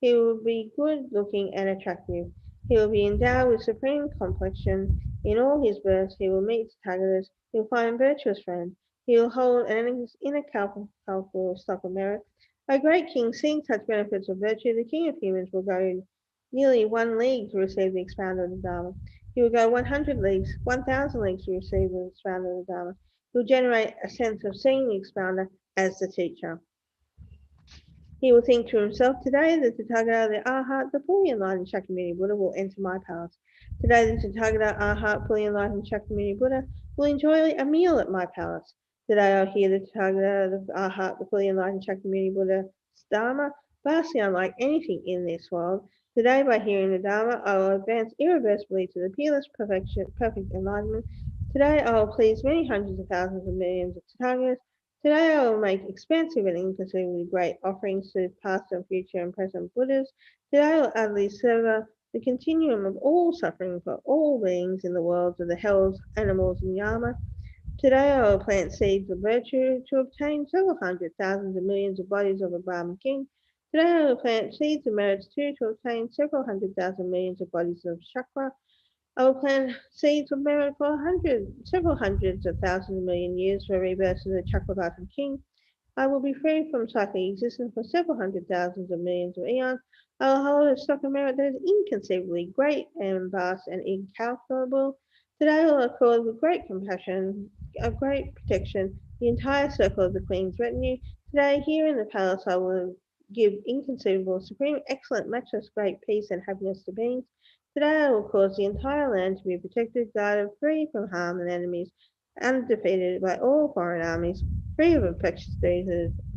He will be good looking and attractive. He will be endowed with supreme complexion. In all his births, he will meet Tathagatas. He will find virtuous friends. He will hold an incalculable stock of merit. A great king, seeing such benefits of virtue, the king of humans will go nearly 1 league to receive the expounder of the Dharma. He will go 100 leagues, 1,000 leagues to receive the expounder of the Dharma. He will generate a sense of seeing the expounder as the teacher. He will think to himself, today the Tathagata, the Arhat, the fully enlightened Shakyamuni Buddha will enter my palace. Today the Tathagata, Arhat, fully enlightened Shakyamuni Buddha will enjoy a meal at my palace. Today I'll hear the Tathagata, the Arhat, the fully enlightened Shakyamuni Buddha's Dharma, vastly unlike anything in this world. Today, by hearing the Dharma, I will advance irreversibly to the peerless perfect enlightenment. Today I will please many hundreds of thousands of millions of Tathagatas. Today I will make expansive and inconceivably great offerings to past and future and present Buddhas. Today I will utterly sever the continuum of all suffering for all beings in the worlds of the hells, animals, and Yama. Today I will plant seeds of virtue to obtain several hundred thousands of millions of bodies of a Brahmin king. Today I will plant seeds of merits too to obtain several hundred thousand millions of bodies of chakra. I will plant seeds of merit for several hundreds of thousands of million years for rebirth as a Chakravartin king. I will be free from cyclic existence for several hundred thousands of millions of eons. I will hold a stock of merit that is inconceivably great and vast and incalculable. Today I will accord with great compassion, of great protection, the entire circle of the Queen's retinue. Today, here in the palace, I will give inconceivable, supreme, excellent, matchless, great peace and happiness to beings. Today I will cause the entire land to be protected, guarded, free from harm and enemies, undefeated by all foreign armies, free of infectious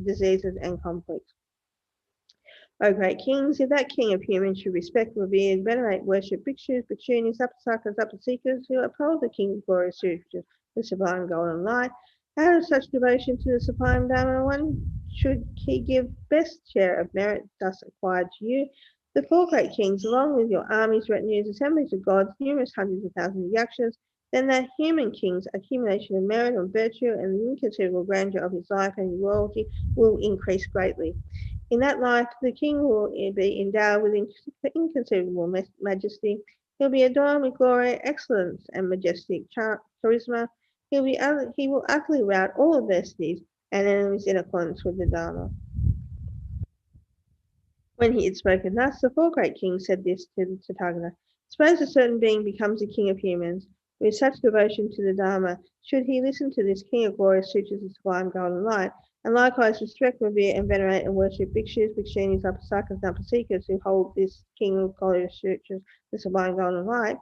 diseases and conflicts. O great kings, if that king of humans should respect, revere, venerate, worship bhikshus, bhikshunis, upasakas, upaseekas, who uphold the King of Glory, the sublime golden light, out of such devotion to the sublime Dharma, one should he give best share of merit thus acquired to you. The four great kings, along with your armies, retinues, assemblies of gods, numerous hundreds of thousands of yakshas, then that human king's accumulation of merit and virtue and the inconceivable grandeur of his life and royalty will increase greatly. In that life, the king will be endowed with inconceivable majesty. He'll be adorned with glory, excellence, and majestic charisma. He will utterly rout all adversities and enemies in accordance with the Dharma. When he had spoken thus, the four great kings said this to the Tathagata. Suppose a certain being becomes a king of humans, with such devotion to the Dharma, should he listen to this king of glory, suitors of sublime golden light, and likewise respect, revere, and venerate and worship bhikshus, bhikshunis, upasakas, and upaseekas who hold this king of glory, suitors, the sublime golden light,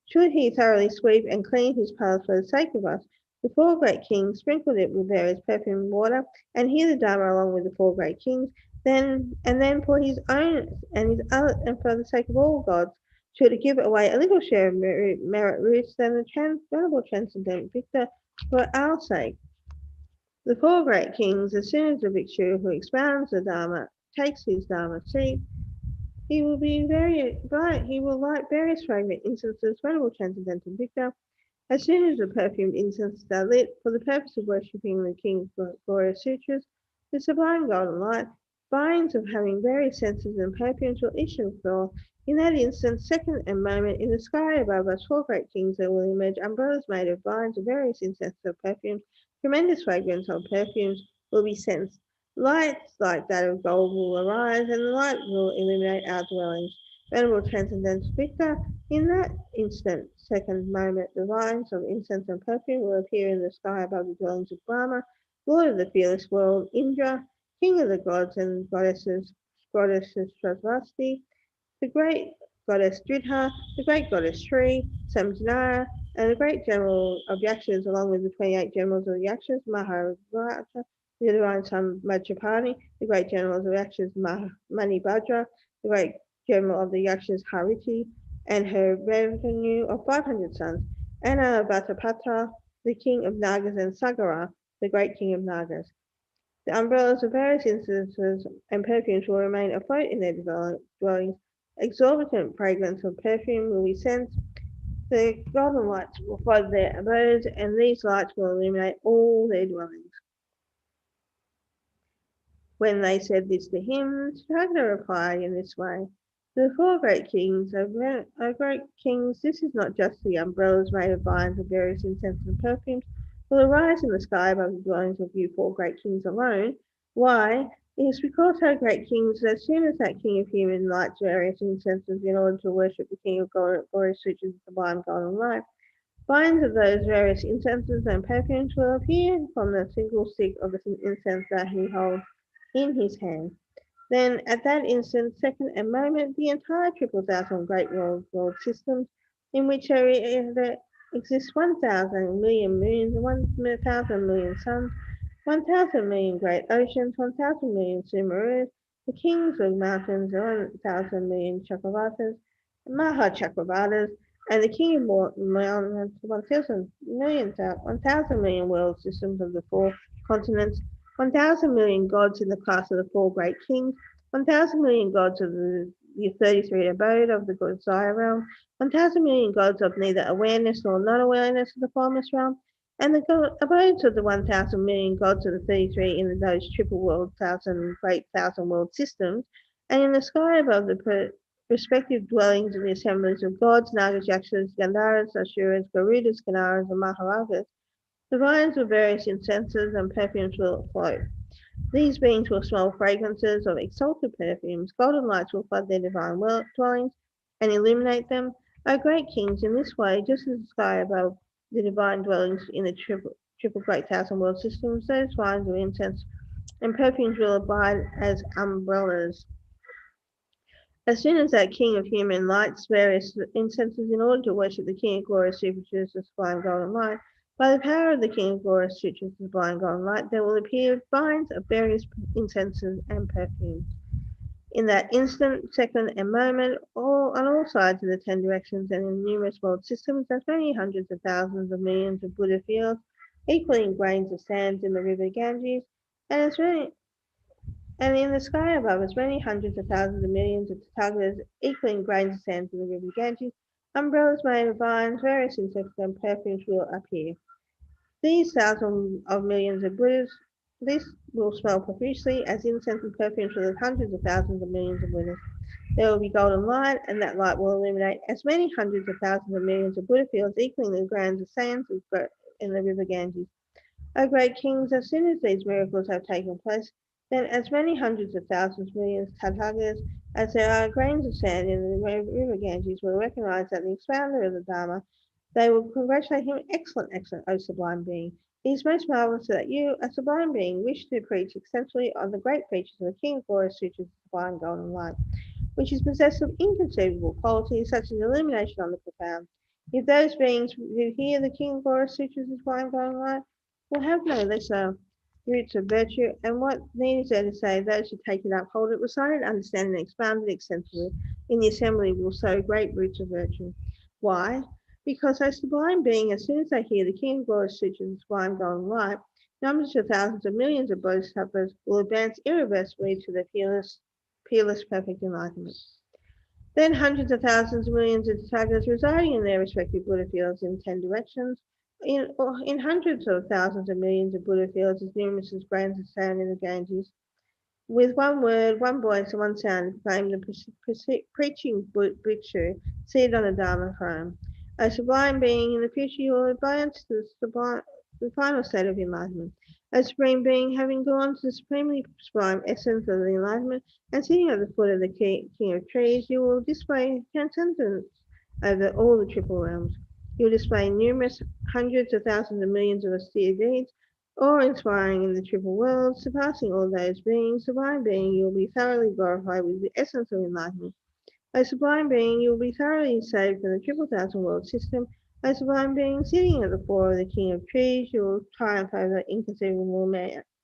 should he thoroughly sweep and clean his palace for the sake of us, the four great kings sprinkled it with various perfumed water, and hear the Dharma along with the four great kings, then for his own and for the sake of all gods, should give away a little share of merit roots than the venerable transcendent victor for our sake. The four great kings, as soon as the bhikshu who expounds the Dharma takes his Dharma seat, he will be very bright. He will light various fragrant incenses, venerable transcendental victor. As soon as the perfumed incenses are lit for the purpose of worshipping the King's glorious sutras, the sublime golden light, vines of having various senses and perfumes will issue forth. In that instant, second, and moment, in the sky above us, four great kings, there will emerge umbrellas made of vines of various incenses of perfumes. Tremendous fragrance of perfumes will be sensed. Lights like that of gold will arise, and the light will illuminate our dwellings. Venerable Transcendental Victor, in that instant, second moment, the vines of incense and perfume will appear in the sky above the dwellings of Brahma, Lord of the fearless world, Indra, King of the gods and goddesses Sarasvati, the great goddess Dridha, the great goddess Sri, Samjanara, and the great general of Yakshas, along with the 28 generals of the Yakshas, Maharaja, the divine son Majapani, the great generals of Yakshas, Manibhadra, the great general of the Yakshas, Hariti, and her retinue of 500 sons, Anna Vatapatra, the king of Nagas, and Sagara, the great king of Nagas. The umbrellas of various incenses and perfumes will remain afloat in their dwellings. Exorbitant fragrance of perfume will be sensed. The golden lights will flood their abodes, and these lights will illuminate all their dwellings. When they said this to him, Tathagata replied in this way: the four great kings, O great kings, this is not just the umbrellas made of vines of various incenses and perfumes will arise in the sky above the dwellings of you four great kings alone. Why? It is because, O great kings, as soon as that king of human lights various incenses in order to worship the king of glorious sutras of sublime golden light, vines of those various incenses and perfumes will appear from the single stick of the incense that he holds in his hand. Then, at that instant, second, and moment, the entire triple thousand great world systems, in which there exists 1,000 million moons, 1,000 million suns, 1,000 million great oceans, 1,000 million Sumerus, the kings of mountains, 1,000 million Chakravatas, Maha Chakravatas, and the king of mountains, 1,000 million world systems of the four continents, 1,000 million gods in the class of the four great kings, 1,000 million gods of the 33 abode of the Godzaya realm, 1,000 million gods of neither awareness nor non-awareness of the formless realm, and the abodes of the 1,000 million gods of the 33 in those triple world, thousand world systems, and in the sky above the respective dwellings of the assemblies of gods, Nagas, Yakshas, Gandharas, Asuras, Garudas, Kanaras, and Maharajas, the vines of various incenses and perfumes will flow. These beings will smell fragrances of exalted perfumes. Golden lights will flood their divine dwellings and illuminate them. O great kings, in this way, just as the sky above the divine dwellings in the triple great thousand world systems, those vines of incense and perfumes will abide as umbrellas. As soon as that king of human lights various incenses in order to worship the king of glory superchuses the sublime golden light, by the power of the king of glory superchuses the sublime golden light, there will appear vines of various incenses and perfumes. In that instant, second, and moment, on all sides of the 10 directions and in numerous world systems, as many hundreds of thousands of millions of Buddha fields, equaling grains of sand in the river Ganges, and as many and in the sky above, as many hundreds of thousands of millions of Tathagatas, equaling grains of sand in the river Ganges, umbrellas made of vines, various insects, and perfumes will appear. These thousands of millions of Buddhas, this will smell profusely as incense and perfumes for the hundreds of thousands of millions of Buddhas. There will be golden light, and that light will illuminate as many hundreds of thousands of millions of Buddha fields, equaling the grains of sand in the river Ganges. O great kings, as soon as these miracles have taken place, then as many hundreds of thousands, millions, Tathagatas, as there are grains of sand in the river Ganges will recognize that the expounder of the Dharma, they will congratulate him, excellent, excellent, O sublime being. It is most marvelous that you, a sublime being, wish to preach extensively on the great features of the King of Glory Sutras of Sublime Golden Light, which is possessed of inconceivable qualities such as illumination on the profound. If those beings who hear the King of Glory Sutras of Sublime Golden Light will have no lesser roots of virtue, and what need is there to say those who take it up, hold it, recite it, understand and expound it extensively in the assembly will sow great roots of virtue. Why? Because a sublime being, as soon as they hear the King of Glory Sutras of Sublime Golden Light, numbers of thousands of millions of bodhisattvas will advance irreversibly to the peerless perfect enlightenment. Then hundreds of thousands of millions of Tathagatas residing in their respective Buddha fields in 10 directions, in hundreds of thousands of millions of Buddha fields as numerous as grains of sand in the Ganges, with one word, one voice, and one sound, proclaim the preaching bhikshu seated on the Dharma throne. A sublime being in the future, you will advance to the final state of enlightenment. A supreme being, having gone to the supremely sublime essence of the enlightenment and sitting at the foot of the king of trees, you will display transcendence over all the triple realms. You will display numerous hundreds of thousands of millions of austere deeds, awe-inspiring in the triple world, surpassing all those beings. Sublime being, you will be thoroughly glorified with the essence of enlightenment. O sublime being, you will be thoroughly saved from the triple thousand world system. O sublime being, sitting at the floor of the king of trees, you will triumph over the inconceivable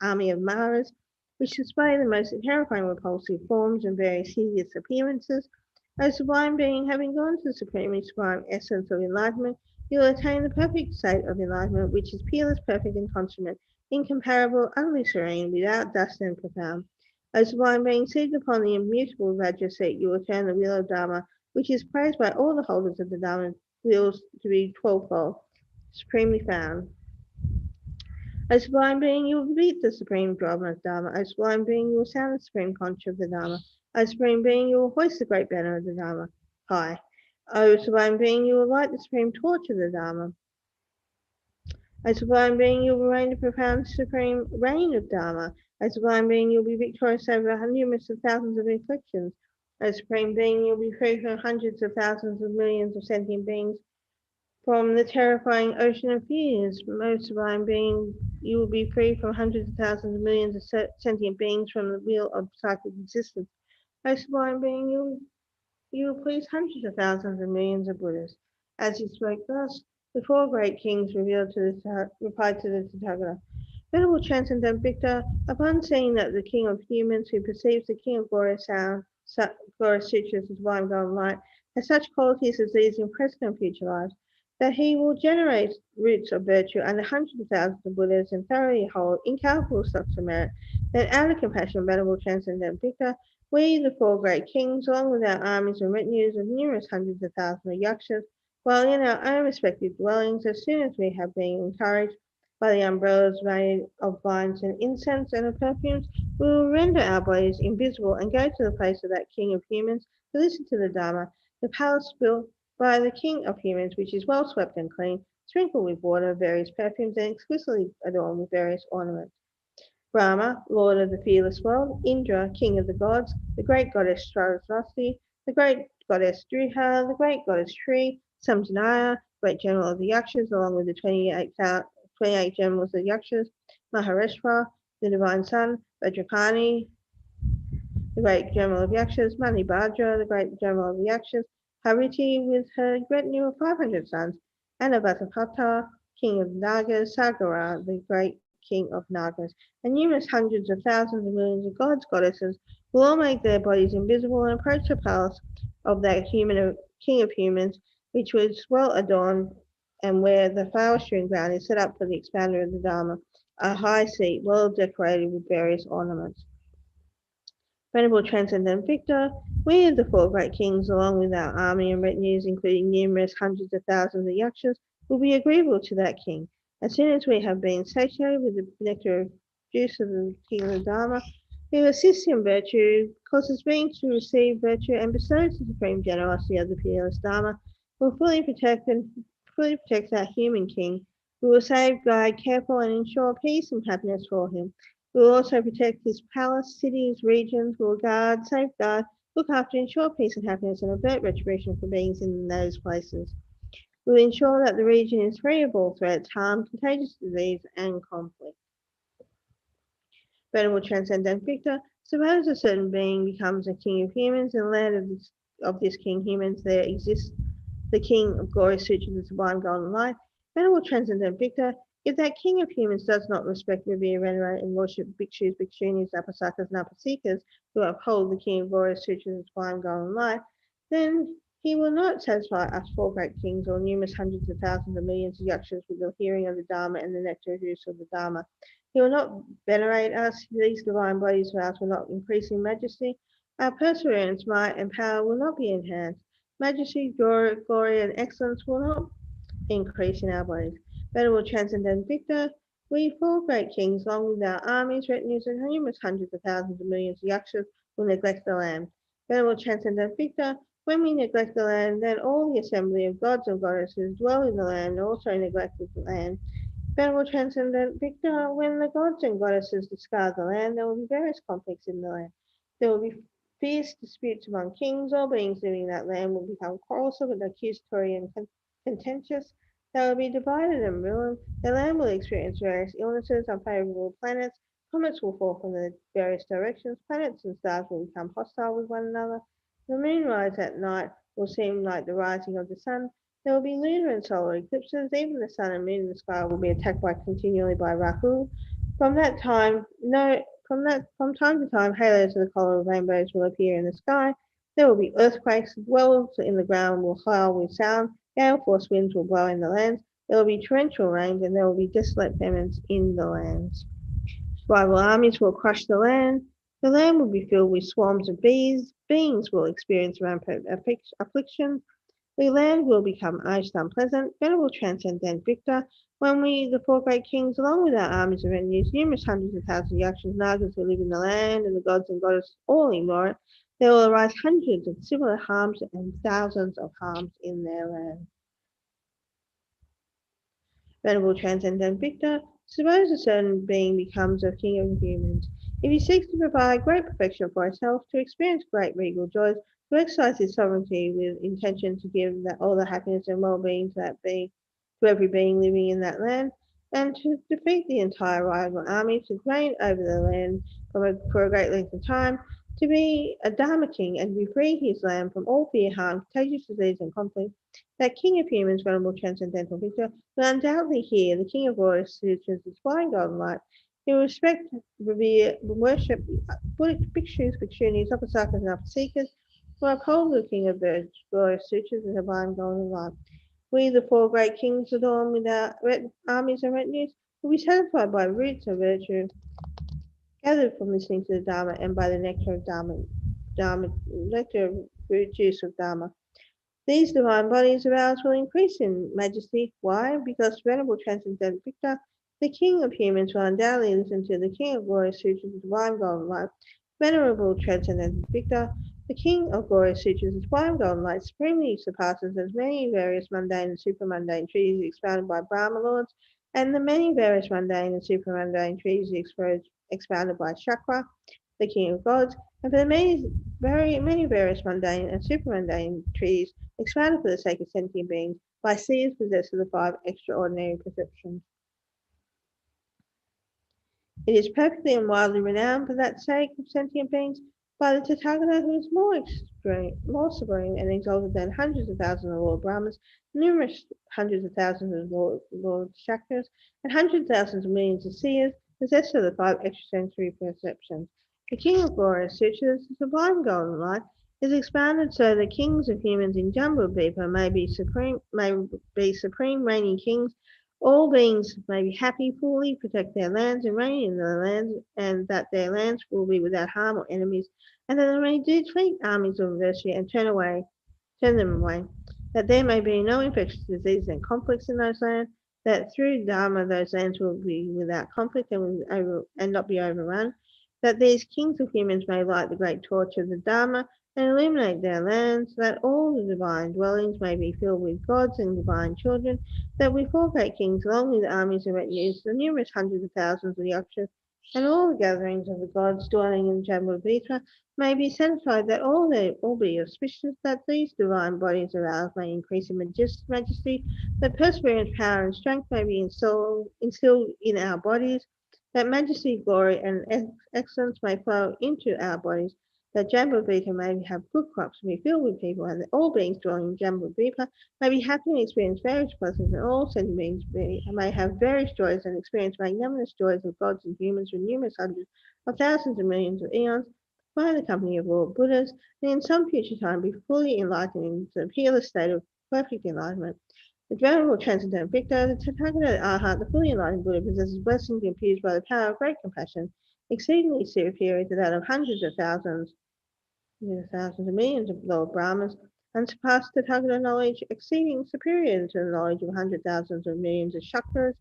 army of Maras, which display the most terrifying repulsive forms and various hideous appearances. O sublime being, having gone to the supremely sublime essence of enlightenment, you will attain the perfect state of enlightenment, which is peerless, perfect, and consummate, incomparable, utterly serene, without dust and profound. O sublime being, seated upon the immutable Vajra seat, you will turn the wheel of Dharma, which is praised by all the holders of the Dharma wheels to be 12-fold, supremely found. O sublime being, you will beat the supreme drum of Dharma. O sublime being, you will sound the supreme conch of the Dharma. O supreme being, you will hoist the great banner of the Dharma high. O sublime being, you will light the supreme torch of the Dharma. O sublime being, you will reign the profound supreme reign of Dharma. O sublime being, you will be victorious over numerous of thousands of afflictions. O supreme being, you will be free from hundreds of thousands of millions of sentient beings from the terrifying ocean of fears. O sublime being, you will be free from hundreds of thousands of millions of sentient beings from the wheel of psychic existence. O sublime being, you will please hundreds of thousands of millions of Buddhas. As he spoke thus, the four great kings replied to the Tathagata. Venerable Transcendental Victor, upon seeing that the King of Humans, who perceives the King of Glorious Sutras as divine golden light, has such qualities as these in present and future lives, that he will generate roots of virtue under hundreds of thousands of Buddhas and thoroughly hold incalculable stocks of merit, then out of compassion, Venerable Transcendental Victor, we, the four great kings, along with our armies and retinues of numerous hundreds of thousands of yakshas, while in our own respective dwellings, as soon as we have been encouraged by the umbrellas made of vines and incense and of perfumes, we will render our bodies invisible and go to the place of that King of Humans to listen to the Dharma, the palace built by the King of Humans, which is well swept and clean, sprinkled with water, various perfumes, and exquisitely adorned with various ornaments. Brahma, lord of the fearless world, Indra, king of the gods, the great goddess Saraswati, the great goddess Driha, the great goddess Shri, Samjanaya, great general of the Yakshas, along with the 28 generals of the Yakshas, Mahareshwar, the divine son, Vajrapani, the great general of Yakshas, Mani Bhadra, the great general of the Yakshas, Hariti with her retinue of 500 sons, Anavatapata, king of Nagas, Sagara, the great king of Nagas, and numerous hundreds of thousands of millions of gods, goddesses, will all make their bodies invisible and approach the palace of that king of humans, which was well adorned and where the flower-strewn ground is set up for the expounder of the Dharma, a high seat well decorated with various ornaments. Venerable Transcendent Victor, we of the four great kings, along with our army and retinues, including numerous hundreds of thousands of yakshas, will be agreeable to that king. As soon as we have been satiated with the nectar of juice of the king of the Dharma, we will assist in virtue, cause his being to receive virtue, and bestow the supreme generosity of the peerless Dharma, will fully protect that human king. We will save, guide, careful, and ensure peace and happiness for him. We will also protect his palace, cities, regions, will guard, safeguard, look after, ensure peace and happiness, and avert retribution for beings in those places. We will ensure that the region is free of all threats, harm, contagious disease, and conflict. Venerable Transcendent Victor, suppose a certain being becomes a king of humans, in the land of this king humans there exists the king of glorious sutra, the sublime golden light. Venerable Transcendent Victor, if that king of humans does not respect, revere, venerate, and worship bhikshus, bhikshunis, upasakas, and upasikas who uphold the king of glorious sutra, the sublime golden light, then he will not satisfy us four great kings or numerous hundreds of thousands of millions of yakshas with the hearing of the Dharma and the nectar juice of the Dharma. He will not venerate us. These divine bodies of ours will not increase in majesty. Our perseverance, might, and power will not be enhanced. Majesty, glory, and excellence will not increase in our bodies. Venerable Transcendent Victor, we four great kings, along with our armies, retinues, and numerous hundreds of thousands of millions of yakshas, will neglect the land. Venerable Transcendent Victor, when we neglect the land, then all the assembly of gods and goddesses dwell in the land also neglect the land. Venerable Transcendent Victor, when the gods and goddesses discard the land, there will be various conflicts in the land. There will be fierce disputes among kings. All beings living in that land will become quarrelsome and accusatory and contentious. They will be divided and ruined. The land will experience various illnesses, unfavorable planets. Comets will fall from the various directions. Planets and stars will become hostile with one another. The moonrise at night will seem like the rising of the sun. There will be lunar and solar eclipses. Even the sun and moon in the sky will be attacked continually by Rahu. From time to time, halos of the color of rainbows will appear in the sky. There will be earthquakes. Wells in the ground will howl with sound. Gale force winds will blow in the lands. There will be torrential rains, and there will be desolate famines in the lands. Rival armies will crush the land. The land will be filled with swarms of bees. Beings will experience rampant affliction. The land will become most unpleasant. Venerable Transcendent Victor, when we, the four great kings, along with our armies and retinues, numerous hundreds of thousands of yakshas, nagas who live in the land, and the gods and goddesses all ignore it, there will arise hundreds of similar harms and thousands of harms in their land. Venerable Transcendent Victor, suppose a certain being becomes a king of humans. If he seeks to provide great perfection for himself, to experience great regal joys, to exercise his sovereignty with intention to give all the happiness and well-being to every being living in that land, and to defeat the entire rival army, to reign over the land for a great length of time, to be a Dharma king and to free his land from all fear, harm, contagious disease, and conflict, that king of humans, Venerable Transcendental Victor, will undoubtedly hear the king of glorious sutras, the flying golden light. He will respect, revere, worship bhikshus, bhikshunis, upasakas, and upasikas, who uphold the king of the glorious sutras, the divine golden light. We, the four great kings, adorned with our armies and retinues, will be satisfied by roots of virtue gathered from listening to the Dharma and by the nectar of nectar of fruit juice of Dharma. These divine bodies of ours will increase in majesty. Why? Because Venerable Transcendent Victor, the king of humans, will undoubtedly listen to the king of glorious sutras, the divine golden light. Venerable Transcendent Victor, the king of glorious sutras, the divine golden light, supremely surpasses as many various mundane and supramundane treatises expounded by Brahma lords, and the many various mundane and supramundane treatises expounded by Shakra, the king of gods, and for the many various mundane and supramundane treaties expounded for the sake of sentient beings by seers possessed of the 5 extraordinary perceptions. It is perfectly and widely renowned for that sake of sentient beings by the Tathagata, who is more supreme and exalted than hundreds of thousands of Lord Brahmas, numerous hundreds of thousands of Lord Shakras, and hundreds of thousands of millions of seers, possessed of the 5 extrasensory perceptions. The King of Glorious Sutras, the sublime golden light, is expanded so that kings of humans in Jambudvipa may be supreme reigning kings. All beings may be happy, fully protect their lands and reign in their lands, and that their lands will be without harm or enemies, and that they may defeat armies of adversity and turn them away, that there may be no infectious diseases and conflicts in those lands, that through Dharma those lands will be without conflict and not be overrun, that these kings of humans may light the great torch of the Dharma and illuminate their lands, that all the divine dwellings may be filled with gods and divine children, that we 4 great kings, along with armies and retinues, the numerous hundreds of thousands of Yakshas, and all the gatherings of the gods dwelling in Jambudvipa may be satisfied that all be auspicious, that these divine bodies of ours may increase in majesty, that perseverance, power, and strength may be instilled in our bodies, that majesty, glory, and excellence may flow into our bodies, that Jambudvipa may have good crops and be filled with people, and that all beings dwelling in Jambudvipa may be happy and experience various blessings, and all sentient beings may have various joys and experience magnanimous joys of gods and humans for numerous hundreds of thousands and millions of eons, by the company of Lord Buddhas, and in some future time be fully enlightened in the peerless state of perfect enlightenment. The venerable transcendental Victor, the Tathagata Arhat, the fully enlightened Buddha, possesses blessings infused by the power of great compassion, exceedingly superior to that of hundreds of thousands of millions of Lord Brahmas, and surpassed Tathagata knowledge, exceeding superior to the knowledge of hundred thousands of millions of Shakras.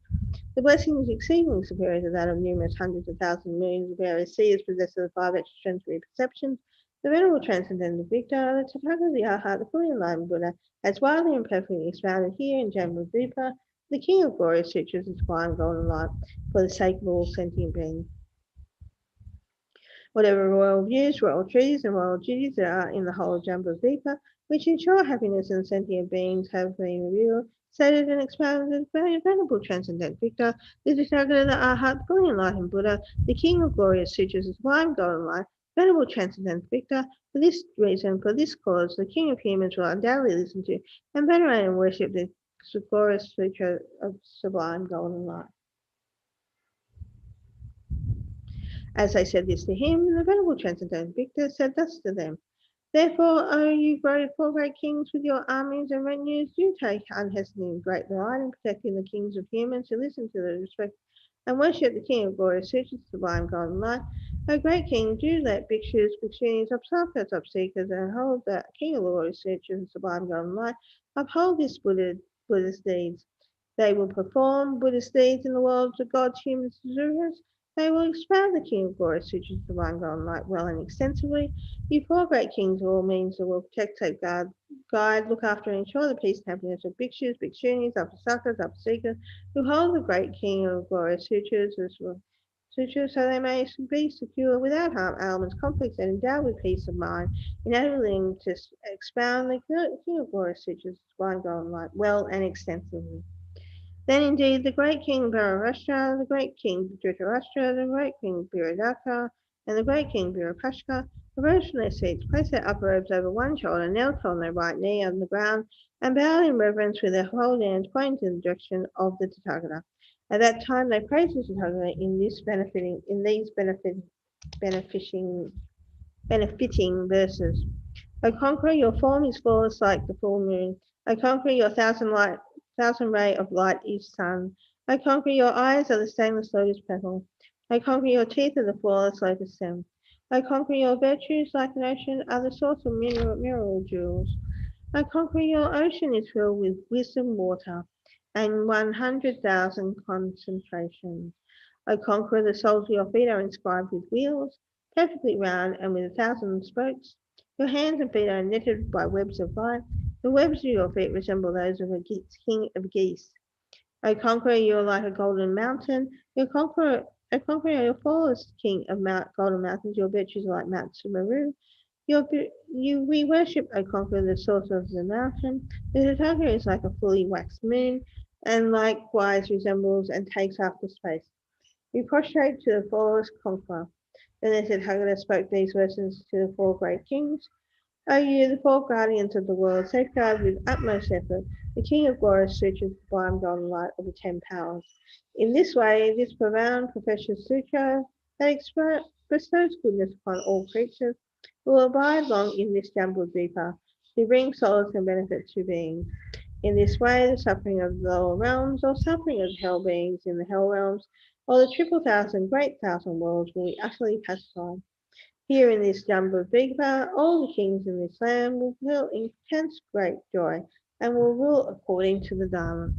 The blessing is exceedingly superior to that of numerous hundreds of thousands of millions of various seers possessed of the 5 extrasensory perceptions. The venerable transcendental Victor, the Tathagata the Arhat, the fully enlightened Buddha, has widely and perfectly expounded here in Jambudvipa, the King of Glorious Sutras, the sublime golden light, for the sake of all sentient beings. Whatever royal views, royal treaties, and royal duties there are in the whole of Jambudvipa, which ensure happiness in sentient beings, have been revealed, stated, and expounded by the venerable transcendental Victor, the Tathagata the Arhat, fully enlightened Buddha, the King of Glorious Sutras, the sublime golden light, venerable transcendental Victor. For this reason, for this cause, the King of humans will undoubtedly listen to and venerate and worship the glorious sutra of sublime golden light. As they said this to him, the venerable transcendental Victor said thus to them: Therefore, O you 4 great kings with your armies and retinues, do take unhesitating great delight in protecting the kings of humans who listen to the respect and worship the King of Glorious Sutras, sublime golden light. O great king, do let bhikshus, bhikshunis, upsakas, upseekers, and hold the King of Glorious Sutras, sublime golden light, uphold this Buddhist deeds. They will perform Buddhist deeds in the world of gods, humans, and suras. They will expound the King of Glorious Sutras, sublime golden light, well and extensively. You 4 great kings of all means that will protect, safeguard, guide, look after, and ensure the peace and happiness of bhikshus, bhikshunis, upasakas, upseekers, who hold the great King of Glorious Sutras, so they may be secure without harm, ailments, conflicts, and endowed with peace of mind, enabling to expound the King of Glorious Sutras, sublime golden light, well and extensively. Then indeed the great King Bhararashtra, the great King Dhritarashtra, the great King Biradaka, and the great King Virapashka arose from their seats, placed their upper robes over one shoulder, knelt on their right knee on the ground, and bowed in reverence with their whole hands, pointing in the direction of the Tathagata. At that time they praised the Tathagata in these benefiting verses. O conqueror, your form is flawless like the full moon. O conqueror, your thousand ray of light is sun. O conqueror, your eyes are the stainless lotus petal. O conqueror, your teeth are the flawless lotus stem. O conqueror, your virtues like an ocean are the source of mineral jewels. O conqueror, your ocean is filled with wisdom water and 100,000 concentrations. O conqueror, the soles of your feet are inscribed with wheels, perfectly round and with 1,000 spokes. Your hands and feet are netted by webs of light. The webs of your feet resemble those of a king of geese. O conqueror, you are like a golden mountain. Your conqueror A conqueror, your fall as king of Mount Golden Mountains, your virtues are like Mount Sumeru. We worship, O conqueror, the source of the mountain. The Tatagara is like a fully waxed moon, and likewise resembles and takes after space. We prostrate to the flawless conqueror. Then the Tathagata spoke these verses to the four great kings. O you, the four guardians of the world, safeguard with utmost effort the King of glorious sutras, the sublime golden light of the 10 powers. In this way, this profound professional sutra that bestows goodness upon all creatures will abide long in this Jambudvipa to bring solace and benefit to beings. In this way, the suffering of the lower realms, or suffering of hell beings in the hell realms, or the triple great thousand worlds will be utterly pacified. Here in this Jambudvipa, all the kings in this land will feel intense great joy and will rule according to the Dharma.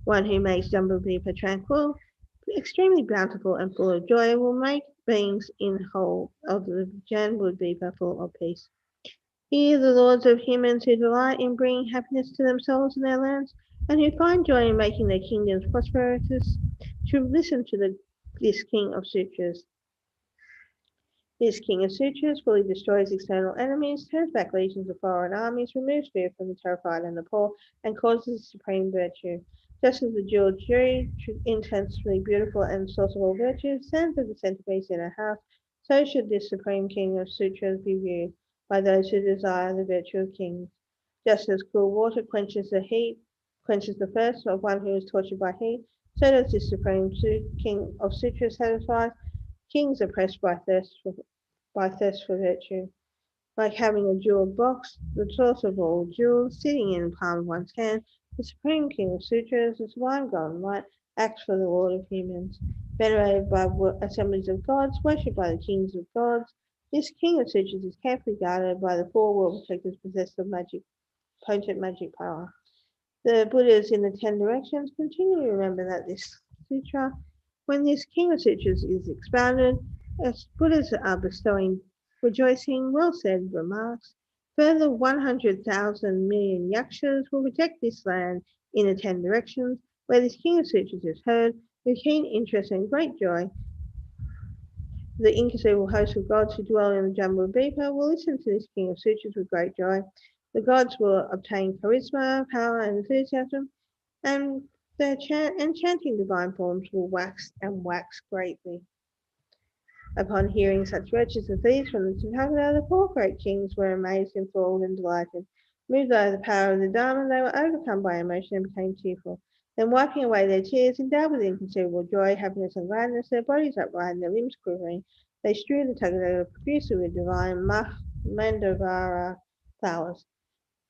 One who makes Jambudvipa tranquil, extremely bountiful and full of joy will make beings in the whole of the Jambudvipa full of peace. Here the lords of humans who delight in bringing happiness to themselves and their lands, and who find joy in making their kingdoms prosperous, should listen to this king of sutras. This king of sutras fully destroys external enemies, turns back legions of foreign armies, removes fear from the terrified and the poor, and causes supreme virtue. Just as the jeweled jewelry, intensely beautiful and source of all virtue, stands as the centerpiece in a house, so should this supreme king of sutras be viewed by those who desire the virtue of kings. Just as cool water quenches the thirst of one who is tortured by heat, so does this supreme king of sutras satisfy kings oppressed by thirst for virtue. Like having a jeweled box, the source of all jewels, sitting in the palm of one's hand, the supreme king of sutras, the sublime golden light, acts for the lord of humans. Venerated by assemblies of gods, worshipped by the kings of gods, this king of sutras is carefully guarded by the four world protectors possessed of potent magic power. The Buddhas in the 10 directions continue to remember that this sutra, when this king of sutras is expounded, as Buddhas are bestowing rejoicing, well said remarks. Further 100,000 million yakshas will protect this land in the 10 directions, where this king of sutras is heard, with keen interest and great joy. The inconceivable host of gods who dwell in the Jambudvipa will listen to this king of sutras with great joy. The gods will obtain charisma, power, and enthusiasm, and their chanting divine forms will wax and wax greatly. Upon hearing such virtues as these from the Tathagata, the four great kings were amazed, enthralled, and delighted. Moved by the power of the Dharma, they were overcome by emotion and became tearful. Then, wiping away their tears, endowed with inconceivable joy, happiness, and gladness, their bodies upright and their limbs quivering, they strew the Tathagata profusely with divine Mandavara flowers.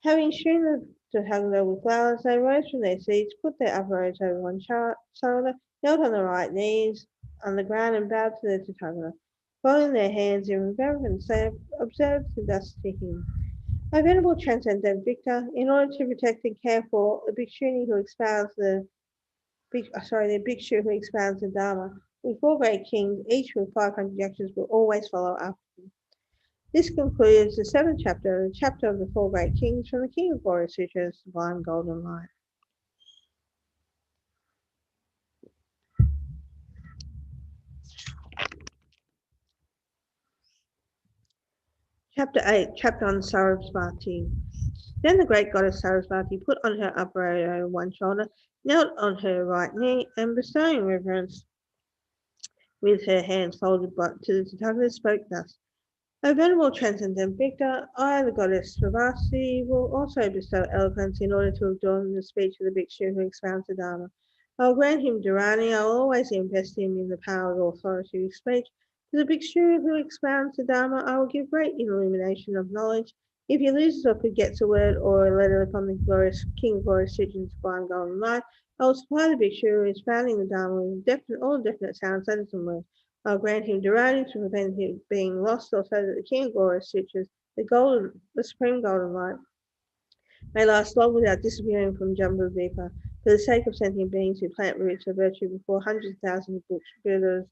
Having strewn the Tathagata with flowers, they rose from their seats, put their upper robes over one shoulder, knelt on the right knees on the ground, and bowed to the Tathagata. Folding their hands in reverence, they observed thus to him. O venerable transcendent victor, in order to protect and care for the bhikshu who expounds the Dharma, with four great kings, each with 500 yakshas, will always follow after him. This concludes the 7th chapter, the chapter of the four great kings from the King of Glorious Sutras, Sublime Golden Light. Chapter 8, chapter on Sarasvati. Then the great goddess Sarasvati put on her upper robe over one shoulder, knelt on her right knee, and bestowing reverence with her hands folded to the Tathagata, spoke thus. O venerable transcendent victor, I, the goddess Sarasvati, will also bestow eloquence in order to adorn the speech of the bhikshu who expounds the Dharma. I will grant him Dharani, I will always invest him in the power of authority of speech. To the bhikshu who expounds the Dharma, I will give great illumination of knowledge. If he loses or forgets a word or a letter upon the glorious King of Glorious Sutras, Sublime Golden Light, I will supply the bhikshu who is expounding the Dharma with all definite sounds, letters, and words. I'll grant him Dharani to prevent him being lost, or so that the King of Glorious Sutras, the supreme golden light, may last long without disappearing from Jambudvipa, for the sake of sentient beings who plant roots of virtue before hundreds of thousands of books, Buddhas,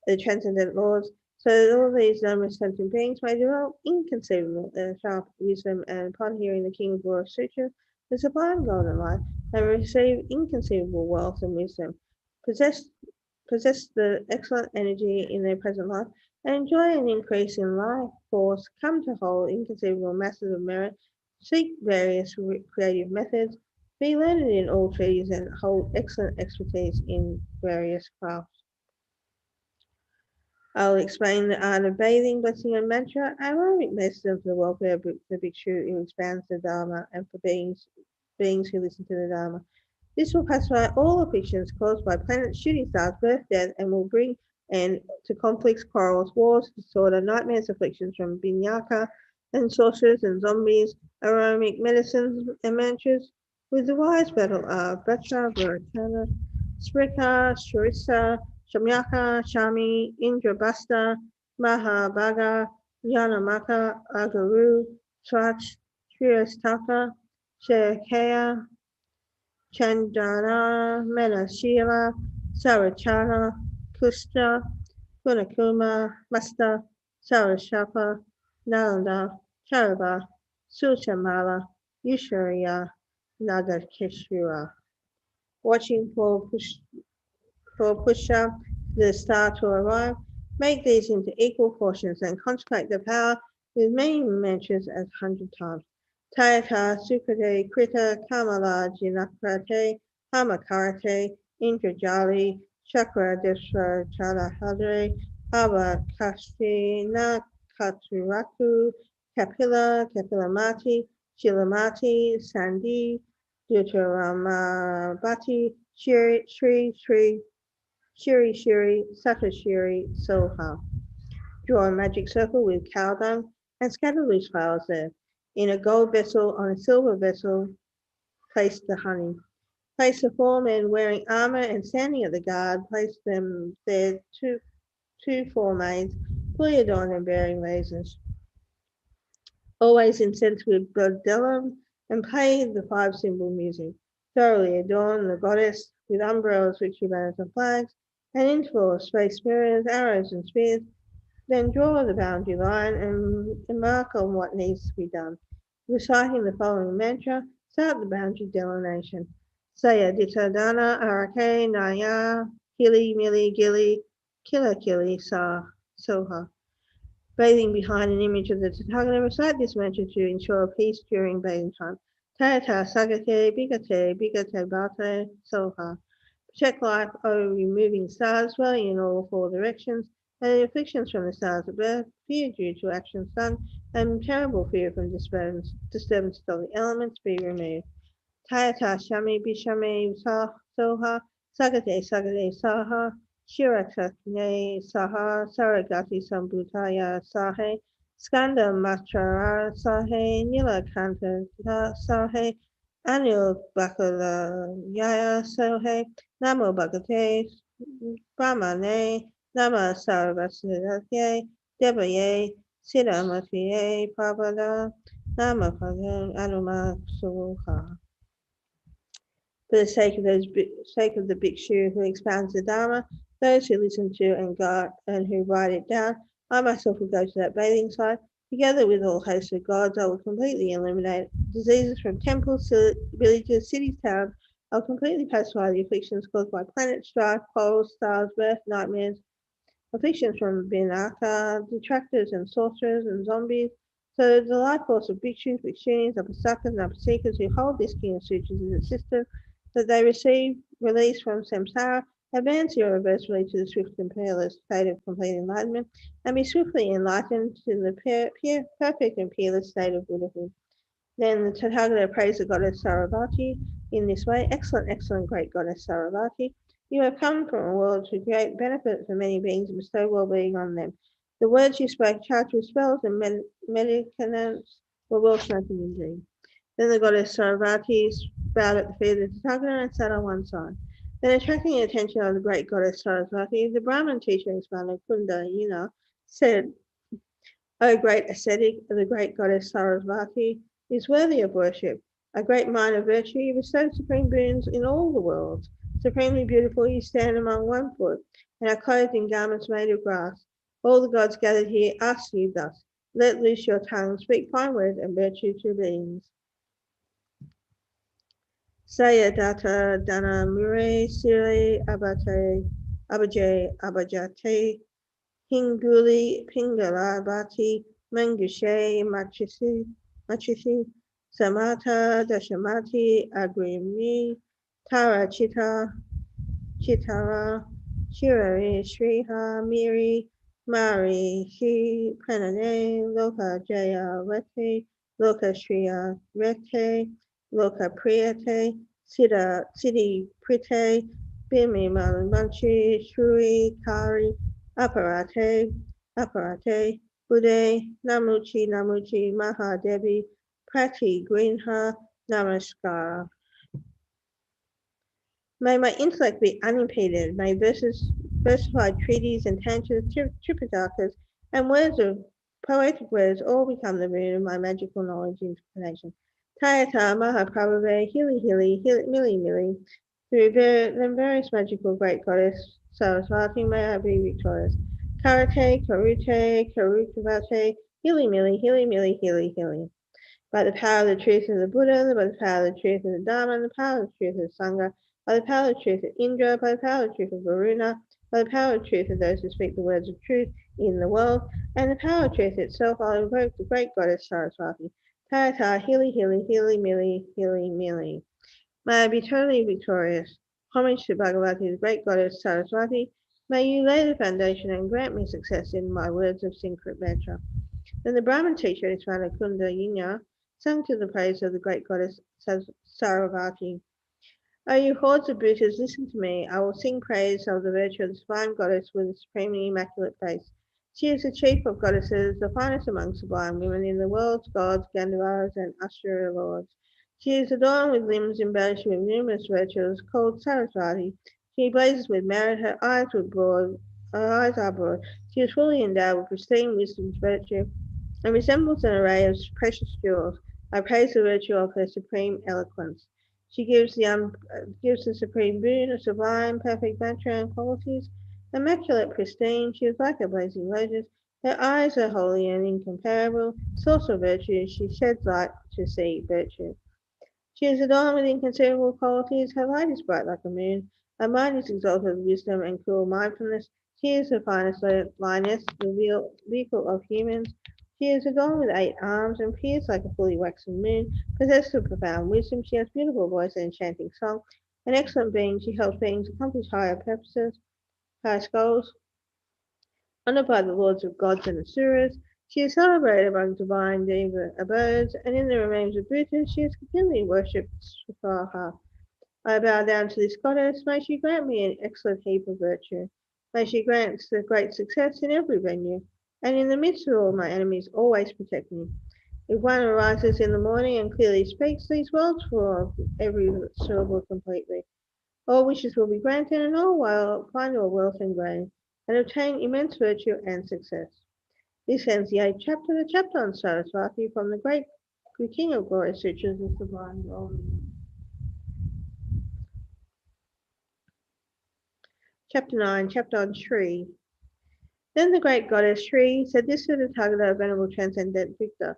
the transcendent lords, so that all these numerous sentient beings may develop inconceivable sharp wisdom, and upon hearing the King of Glorious Sutras, the sublime golden light, they receive inconceivable wealth and wisdom. possess the excellent energy in their present life, and enjoy an increase in life force, come to hold inconceivable masses of merit, seek various creative methods, be learned in all trees, and hold excellent expertise in various crafts. I'll explain the art of bathing, blessing, and mantra, aromatic medicine for the welfare of the bhikshu who expands the Dharma and for beings who listen to the Dharma. This will pacify all afflictions caused by planets, shooting stars, birth, death, and will bring end to conflicts, quarrels, wars, disorder, nightmares, afflictions from binyaka and sorcerers and zombies, aromatic medicines and mantras with the wise battle of Vajra, Varachana, Sprika, Shurisa, Shamyaka, Shami, Indrabasta, Mahabhaga, Yanamaka, Agaru, Swach, Shriyastaka, Shakaya, Chandana, Menashila, Sarachana, Kusta, Gunakuma, Masta, Sarashapa, Nalanda, Charava, Sushamala, Yushariya, Nagarkeshwara. Watching for Pusha, the star to arrive, make these into equal portions and consecrate the power with many mantras as 100 times. Tayaka, Sukrate, Krita, Kamala, Jinakrate, Hamakarate, Indrajali, Chakra, Deshra, Chalahadre, Abakashti, Nakaturaku, Kapila, Kapilamati, Shilamati, Sandi, Dutaramabati, Shri, Shiri, Satashiri, Soha. Draw a magic circle with cow dung and scatter loose flowers there. In a gold vessel, on a silver vessel, place the honey. Place the 4 men wearing armor and standing at the guard. Place them there, two 4 maids, fully adorned and bearing raisins. Always incensed with bdelum and play the 5 symbol music. Thoroughly adorn the goddess with umbrellas, victory banners, and flags, an interval of space mirrors, arrows, and spears. Then draw the boundary line and mark on what needs to be done. Reciting the following mantra, start the boundary delineation. Saya Dita Dana Arake Naya Kili Mili Gili Kila Kili Sa Soha. Bathing behind an image of the Tathagata, recite this mantra to ensure peace during bathing time. Tayata Sagate Bigate Bigate Bate Soha. Protect life, O removing stars, dwelling in all 4 directions, and the afflictions from the stars of birth, fear due to actions done, and terrible fear from disturbance of the elements be removed. Tayata Shami Bishame Soha, Sagate Sagate Saha, Shirakane Saha, Saragati Sambhutaya Sahe, Skanda Matra Sahe, Nila Kanta Sahe, Anil Bakala Yaya Sahe, Namo Bhagate Brahmane, Nama Sarvasya, Devaye, Siddhamatiye, Pavada, Nama Pagan, Anuma Suha. For the sake of the bhikshu who expounds the Dharma, those who listen to and who write it down, I myself will go to that bathing site. Together with all hosts of gods, I will completely eliminate diseases from temples, villages, cities, towns. I'll completely pacify the afflictions caused by planet strife, quarrels, stars, birth, nightmares, afflictions from Binaka, detractors and sorcerers and zombies. So the life force of bhikshus, bhikshunis, upasakas, and upasikas who hold this king of sutras in the system, that they receive release from samsara, advance irreversibly to the swift and peerless state of complete enlightenment, and be swiftly enlightened to the perfect and peerless state of Buddhahood. Then the Tathagata praised the goddess Sarasvati in this way. Excellent, excellent, great goddess Sarasvati. You have come from a world to create benefit for many beings and bestow well-being on them. The words you spoke, charged with spells and medicaments, were well spoken indeed. Then the goddess Sarasvati bowed at the feet of the Tathagata and sat on one side. Then, attracting the attention of the great goddess Sarasvati, the Brahmin teacher expounded Kunda Yina said, O great ascetic, the great goddess Sarasvati is worthy of worship. A great mind of virtue, you bestow supreme boons in all the worlds. Supremely beautiful, you stand among 1 foot, and are clothed in garments made of grass. All the gods gathered here ask you thus, let loose your tongue, speak fine words and virtue to beings. Saya Data Dana Mure Siri Abate Abajate, Hinguli, Pingalabati, Mangushe, Machishi, Samata, Dashamati, Agrimi, Tara Chitara, Shirari, Shriha, Miri, Mari, Shi, Pranane, Loka Jaya Rete, Loka Shriya Rete, Loka Priyate, Siddhi Prite, Bimi Malamanchi, Shrui, Kari, Aparate, Bude, Namuchi, Mahadevi, Prati, Greenha, Namaskar. May my intellect be unimpeded, may versified treaties and tantrums, tripidakas, and words of poetic words all become the root of my magical knowledge and explanation. Tayata, Mahaprabhave, Hili, Mili, through the various magical great goddess Saraswati, may I be victorious. Karate, Karukavate, Hili. By the power of the truth of the Buddha, by the power of the truth of the Dharma, and the power of the truth of the Sangha, by the power of the truth of Indra, by the power of the truth of Varuna, by the power of the truth of those who speak the words of truth in the world, and the power of truth itself, I'll invoke the great goddess Saraswati. Tayata, Mili. May I be totally victorious. Homage to Bhagavati, the great goddess Saraswati. May you lay the foundation and grant me success in my words of Sanskrit mantra. Then the Brahmin teacher, Isvana Kunda Yinya, sung to the praise of the great goddess Saravati. O you hordes of Buddhas, listen to me. I will sing praise of the virtue of the sublime goddess with a supremely immaculate face. She is the chief of goddesses, the finest among sublime women in the world's gods, Gandharvas, and Asura lords. She is adorned with limbs embellished with numerous virtues, called Saraswati. She blazes with merit, her eyes are broad. She is fully endowed with pristine wisdom's virtue, and resembles an array of precious jewels. I praise the virtue of her supreme eloquence. She gives the supreme boon of sublime, perfect mantra and qualities. Immaculate, pristine, she is like a blazing lotus. Her eyes are holy and incomparable. Source of virtue, she sheds light to see virtue. She is adorned with inconceivable qualities. Her light is bright like a moon. Her mind is exalted with wisdom and cool mindfulness. She is the finest lioness, the vehicle of humans. She is adorned with 8 arms and appears like a fully waxen moon. Possessed of profound wisdom, she has beautiful voice and enchanting song. An excellent being, she helps beings accomplish higher purposes, highest goals. Honored by the lords of gods and asuras, she is celebrated among divine deva abodes, and in the remains of Buddha she is continually worshipped Swaha. I bow down to this goddess. May she grant me an excellent heap of virtue. May she grant the great success in every venue, and in the midst of all my enemies always protect me. If one arises in the morning and clearly speaks these words for every syllable completely, all wishes will be granted, and all will find all wealth and gain, and obtain immense virtue and success. This ends the 8th chapter, the chapter on Saraswati from the great King of Glory Sutras of Sublime Golden. Chapter 9, chapter on Shri. Then the great goddess Shri said this to the Tathagata, Venerable Transcendent Victor.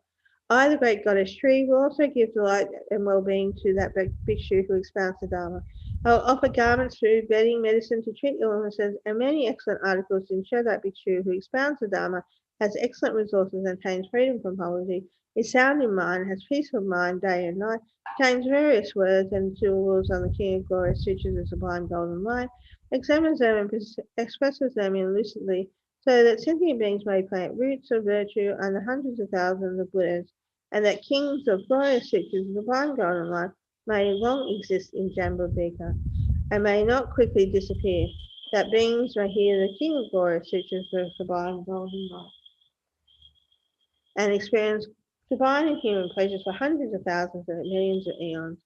I, the great goddess Shri, will also give delight and well-being to that bhikshu who expounds the Dharma. I will offer garments, food, bedding, medicine to treat illnesses, and many excellent articles to ensure that bhikshu who expounds the Dharma has excellent resources and attains freedom from poverty, is sound in mind, has peace of mind day and night, attains various words and jewels on the King of Glory Sutras of Sublime Golden Light, examines them and expresses them lucidly, so that sentient beings may plant roots of virtue under hundreds of thousands of Buddhas, and that kings of glorious sutras of divine golden life may long exist in Jambudvika, and may not quickly disappear, that beings may hear the King of glorious sutras of sublime golden life, and experience divine and human pleasures for hundreds of thousands and millions of eons.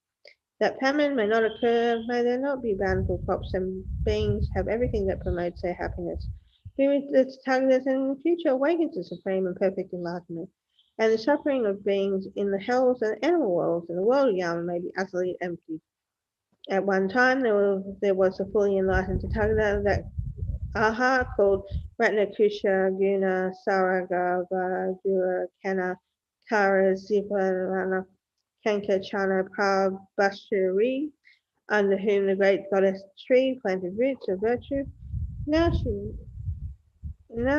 That famine may not occur, may there not be bountiful crops, and beings have everything that promotes their happiness. Be with the Tathagatas and in the future awaken to supreme and perfect enlightenment, and the suffering of beings in the hells and animal worlds and the world of Yama may be utterly emptied. At one time there was a fully enlightened Tathagata, that Aha, called Ratnakusha Guna Saragava Jura Kana Kara Zivarana Kankachana Prabhashari, under whom the great goddess Shri planted roots of virtue. Now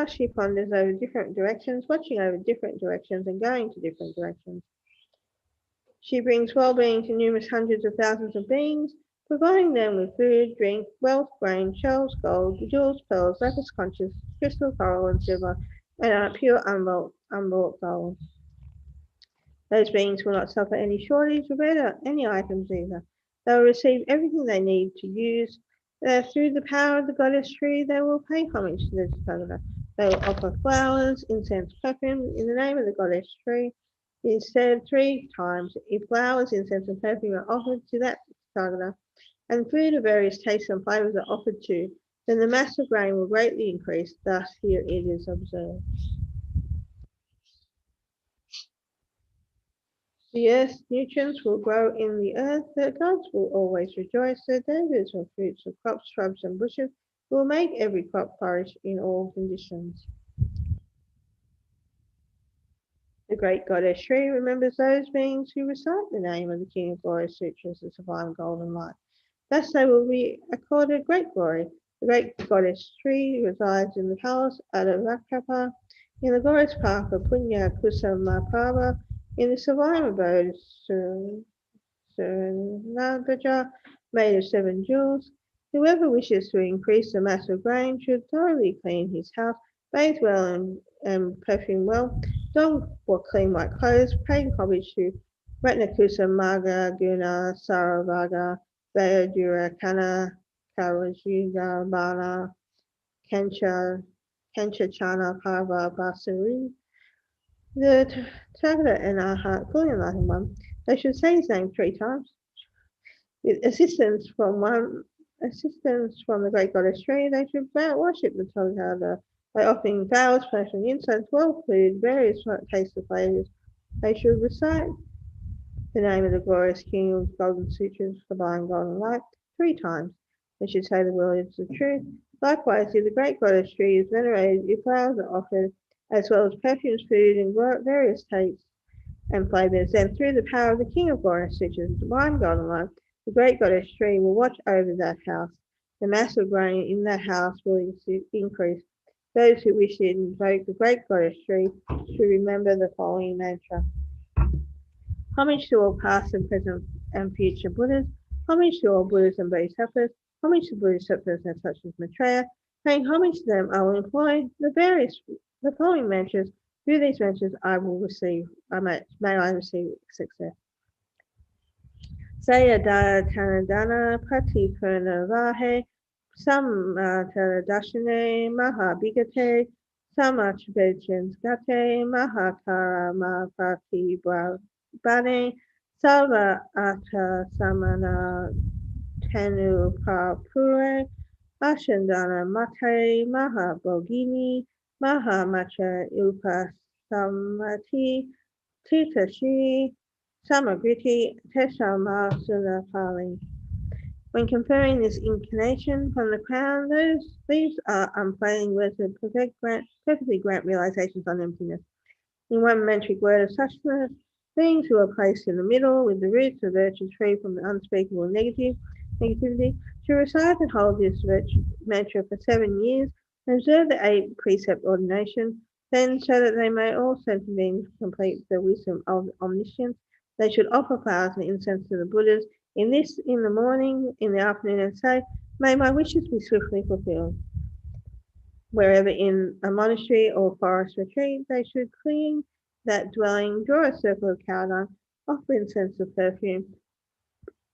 she ponders over different directions, watching over different directions and going to different directions. She brings well-being to numerous hundreds of thousands of beings, providing them with food, drink, wealth, grain, shells, gold, jewels, pearls, lapis conchus, crystal, coral, and silver, and pure unwrought gold. Those beings will not suffer any shortage of any items either. They will receive everything they need to use. Through the power of the goddess tree, they will pay homage to the Tathagata. They will offer flowers, incense, perfume in the name of the goddess tree. It is said 3 times, if flowers, incense, and perfume are offered to that Tathagata, and food of various tastes and flavors are offered to, then the mass of grain will greatly increase. Thus here it is observed. The earth's nutrients will grow in the earth, the gods will always rejoice, the dangers of fruits of crops, shrubs, and bushes will make every crop flourish in all conditions. The great goddess Shri remembers those beings who recite the name of the King of Glory Sutras, the sublime golden light. Thus they will be accorded great glory. The great goddess Shri resides in the palace Adavakapa, in the glorious park of Punya Kusamapava, in the sublime abode Saranabaja, made of 7 jewels. Whoever wishes to increase the mass of grain should thoroughly clean his house, bathe well and perfume well, don clean white clothes, pay homage to Ratnakusa Marga Guna Saravaga Vayadura Kana Karajuga Bana Kancha Chana Parva Basari. The Tathagata and Arhat, fully enlightened one, they should say his name 3 times. With assistance from the great goddess Shri, they should worship the Tathagata by offering flowers, flashing incense, well food, various tastes of flavors. They should recite the name of the glorious King of Golden Sutras, sublime golden light, 3 times. They should say the words of truth. Likewise, if the great goddess Shri is venerated, if flowers are offered, as well as perfumes, food, and various tastes and flavors, then through the power of the King of Glory Sutras, sublime golden light, the great goddess Shri will watch over that house. The mass of grain in that house will increase. Those who wish to invoke the great goddess Shri should remember the following mantra. Homage to all past and present and future Buddhas. Homage to all Buddhas and Bodhisattvas. Homage to Bodhisattvas such as Maitreya. Paying homage to them, I will employ the following mantras. Through these mantras, may I receive success. Sayadaya Tanadana Pati Purnavahe Samatadashane Mahabhigate Samachvechanskate Mahakarama Pati Bane Salva Ata Samana Tanu Papure Ashandana Mate Mahabhogini Mahamacha Upasamati Titashi Samagriti Teshama Sunapali. When conferring this incarnation from the crown, these are unfailing words that perfectly grant realizations on emptiness. In one metric word of suchness, beings who are placed in the middle with the roots of virtues free from the unspeakable negativity should recite and hold this mantra for 7 years and observe the 8 precept ordination, then so that they may all sentient beings complete the wisdom of omniscience, they should offer flowers and incense to the Buddhas in the morning, in the afternoon, and say, may my wishes be swiftly fulfilled. Wherever in a monastery or forest retreat, they should clean that dwelling, draw a circle of cow dung, offer incense of perfume,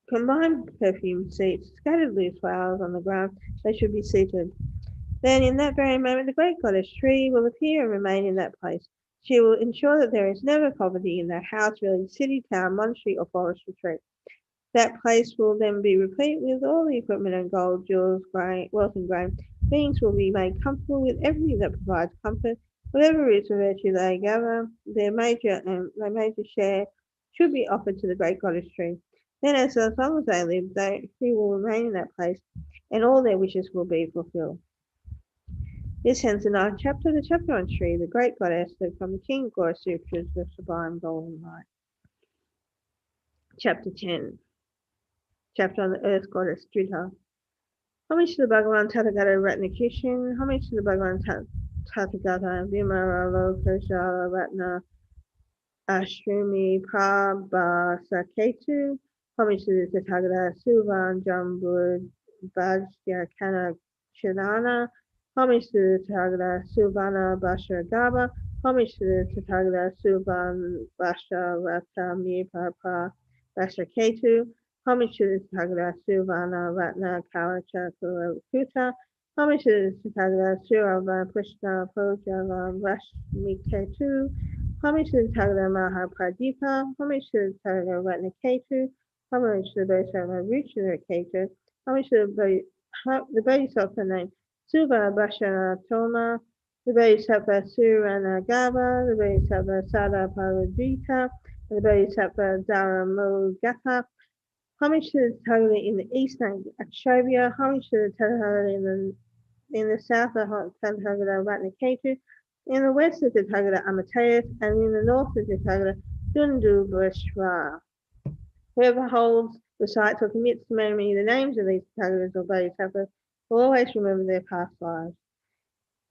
combine perfume seats, scattered loose flowers on the ground, they should be seated. Then in that very moment, the great goddess Shri will appear and remain in that place. She will ensure that there is never poverty in that house, village, city, town, monastery, or forest retreat. That place will then be replete with all the equipment and gold, jewels, grain, wealth, and grain. Beings will be made comfortable with everything that provides comfort. Whatever roots of virtue they gather, their major share should be offered to the great goddess Shri. Then, as long as they live, she will remain in that place, and all their wishes will be fulfilled. This ends the 9th chapter, the chapter on Shri, the great goddess from the King of Glory Sutras, the sublime golden light. Chapter 10. Chapter on the earth goddess Drita. Homage to the Bhagavan Tathagata Ratnakishan. Homage to the Bhagavan Tathagata Vimara Lokashala Ratna Ashrumi Prabhasaketu. Homage to the Tathagata Suvan Jambud Bhajya Kana Chidana. Homage to the Tathagata Suvana Bashar Gaba. Homage to the Tathagata Suvan Bashar Rata Mipa Bashaketu. Homage to the Tathagata Suvana Ratna Kalacha Kuta. Homage to the Tathagata Surava Krishna Pojava Rashmiketu. Homage to the Tathagata Mahapradipa. Homage to the Tathagata Ratnaketu. Homage to the Bodhisattva Ruchiraketu. Homage to the Bodhisattva name Suva Bhashana Toma. The Bodhisattva Suranagava. The Bodhisattva Sada Paradita. The Bodhisattva Dharamogata. Homage to the Tathagata in the east named Akshobhya. Homage to the Tathagata in the south of Tathagata Ratnaketu. In the west is the Tathagata Amateus, and in the north is the Tathagata Dundubashvara. Whoever holds, recites, or commits to memory the names of these Tathagatas or Bodhisattvas will always remember their past lives.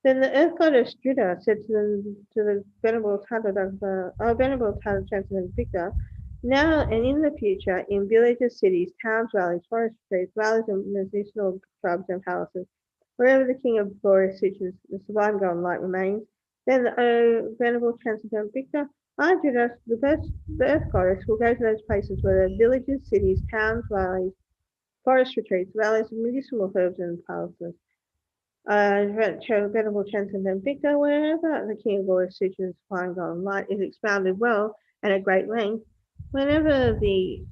Then the earth goddess Drita said to the Venerable Tathagata, Venerable Transcendental Victor, now and in the future, in villages, cities, towns, valleys, forest trees, valleys, and medicinal shrubs and palaces, wherever the King of Glorious Sutras, the sublime golden light remains, then the Venerable Transcendental Victor, I, Drita, the earth goddess, will go to those places where there are villages, cities, towns, valleys, forest retreats, valleys of medicinal herbs and palaces. Venerable Transcendental Victor, wherever the King of Glorious Sutras, sublime golden light, is expounded well and at great length, whenever the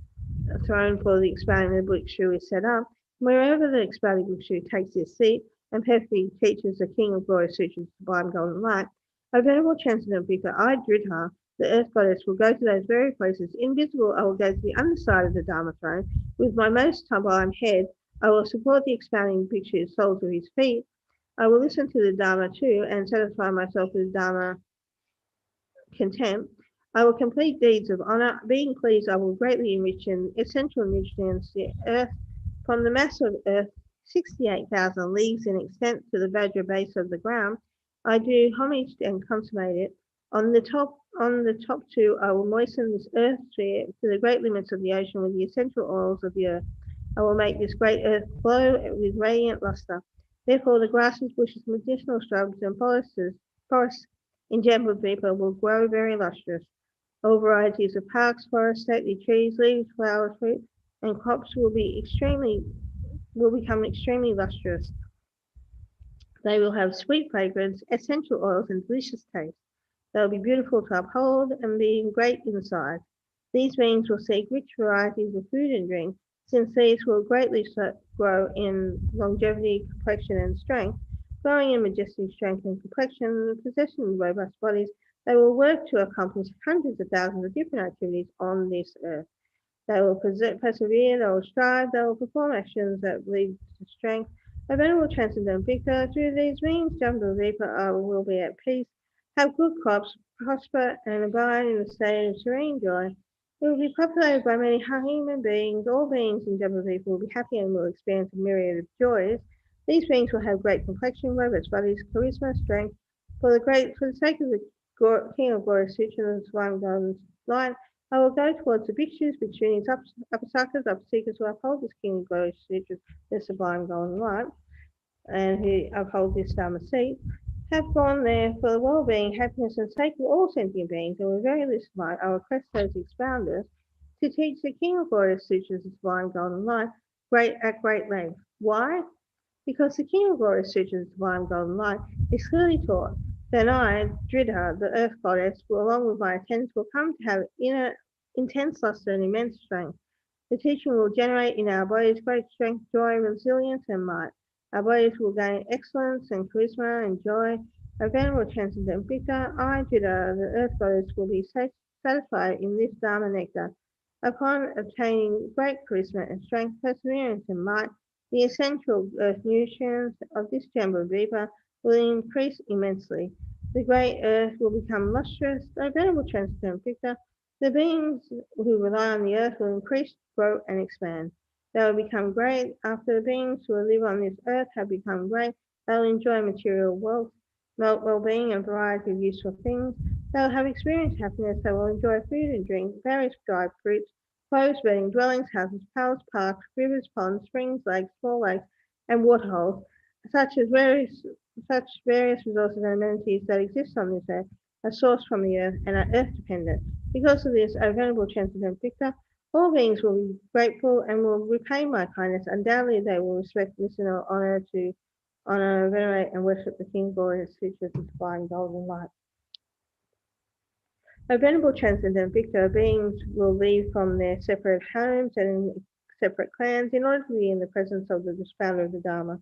throne for the expounding of the Bhikshu is set up, wherever the expounding Bhikshu takes his seat and perfectly teaches the King of Glorious Sutras, sublime golden light, O Venerable Transcendental Victor, I, Drita, the earth goddess, will go to those very places. Invisible, I will go to the underside of the Dharma throne. With my most sublime head, I will support the expounding Bhikshu's soles of his feet. I will listen to the Dharma too and satisfy myself with Dharma contempt. I will complete deeds of honor. Being pleased, I will greatly enrich in essential nutrients the earth from the mass of earth 68,000 leagues in extent to the Vajra base of the ground. I do homage and consummate it. On the top too, I will moisten this earth sphere to the great limits of the ocean with the essential oils of the earth. I will make this great earth glow with radiant luster. Therefore, the grasses, bushes, medicinal shrubs, and forests in Jambudvipa will grow very lustrous. All varieties of parks, forests, stately trees, leaves, flowers, fruit, and crops will become extremely lustrous. They will have sweet fragrance, essential oils, and delicious taste. They will be beautiful to uphold and be great in size. These beings will seek rich varieties of food and drink, since these will greatly grow in longevity, complexion, and strength. Growing in majestic strength and complexion, and the possession of robust bodies, they will work to accomplish hundreds of thousands of different activities on this earth. They will persevere, they will strive, they will perform actions that lead to strength. A venerable transcendental Victor, through these means, Jambudvipa will be at peace, have good crops, prosper, and abide in a state of serene joy. It will be populated by many human beings. All beings in Jambudvipa will be happy and will experience a myriad of joys. These beings will have great complexion, robust bodies, charisma, strength. For the sake of the King of Glorious Sutras and Sublime Golden Light, I will go towards the Bhikshus, Bhikshunis, Upasakas, Upaseekas who uphold this King of Glorious Sutras, the Sublime Golden Light, and who uphold this Dharma seat, have gone there for the well-being, happiness, and sake of all sentient beings, and with very least might, I request those expounders to teach the King of Glorious Sutras, the Sublime Golden Light, at great length. Why? Because the King of Glorious Sutras, the Sublime Golden Light, is clearly taught. Then I, Drita, the earth goddess, along with my attendants, will come to have intense luster and immense strength. The teaching will generate in our bodies great strength, joy, resilience, and might. Our bodies will gain excellence and charisma and joy. A venerable transcendental Victor, I, Drita, the earth goddess, will be satisfied in this Dharma nectar. Upon obtaining great charisma and strength, perseverance, and might, the essential earth nutrients of this Jambudvipa will increase immensely. The great earth will become lustrous. O venerable transcendental Victor, the beings who rely on the earth will increase, grow, and expand. They will become great after the beings who live on this earth have become great. They will enjoy material wealth, well-being, and variety of useful things. They will have experienced happiness. They will enjoy food and drink, various dried fruits, clothes, bedding, dwellings, houses, palaces, parks, rivers, ponds, springs, lakes, and waterholes, such as various resources and amenities that exist on this earth are sourced from the earth and are earth dependent. Because of this, O venerable transcendental Victor, all beings will be grateful and will repay my kindness. Undoubtedly, they will respect, listen, or honor, venerate, and worship the King, glorious features of divine golden light. O venerable transcendental Victor, beings will leave from their separate homes and separate clans in order to be in the presence of the founder of the Dharma.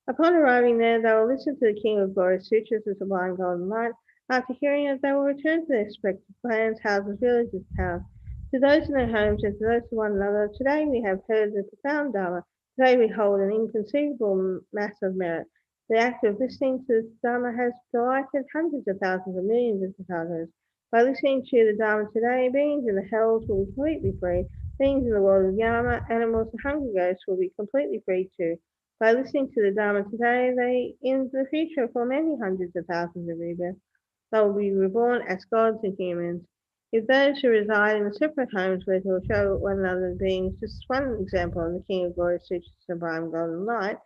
Upon arriving there, they will listen to the King of Glorious Sutras, the sublime golden light. After hearing it, they will return to their respective clans, houses, villages, towns. To those in their homes and to those to one another, today we have heard the profound Dharma. Today we hold an inconceivable mass of merit. The act of listening to the Dharma has delighted hundreds of thousands of millions of Tathagatas. By listening to the Dharma today, beings in the hells will be completely free. Beings in the world of Yama, animals, and hungry ghosts will be completely free too. By listening to the Dharma today, they, in the future, for many hundreds of thousands of rebirths, they will be reborn as gods and humans. If those who reside in the separate homes were to show one another the beings, just one example of the King of Glory, Sutra Sublime Golden Light,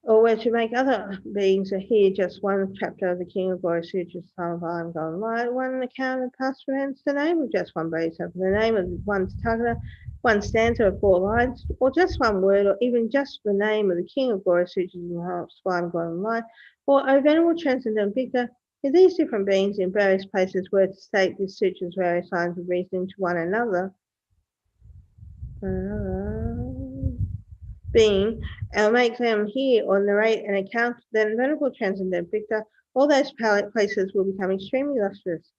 or were to make other beings hear just one chapter of the King of Glory Sutra Sublime Golden Light, one account of past events, the name of just one bodhisattva, the name of one Tathagata, one stanza of 4 lines, or just one word, or even just the name of the King of Glory Sutra Sublime Golden Light, or O venerable transcendental Victor, if these different beings in various places were to state this sutra's various lines of reasoning to one another, being, and make them hear or narrate an account, then venerable transcendental Victor, all those places will become extremely lustrous.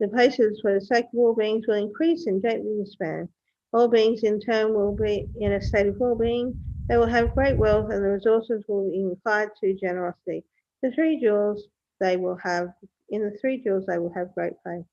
The places for the sake of all beings will increase and greatly expand. All beings in turn will be in a state of well-being. They will have great wealth and the resources will be inclined to generosity. In the 3 jewels they will have great faith.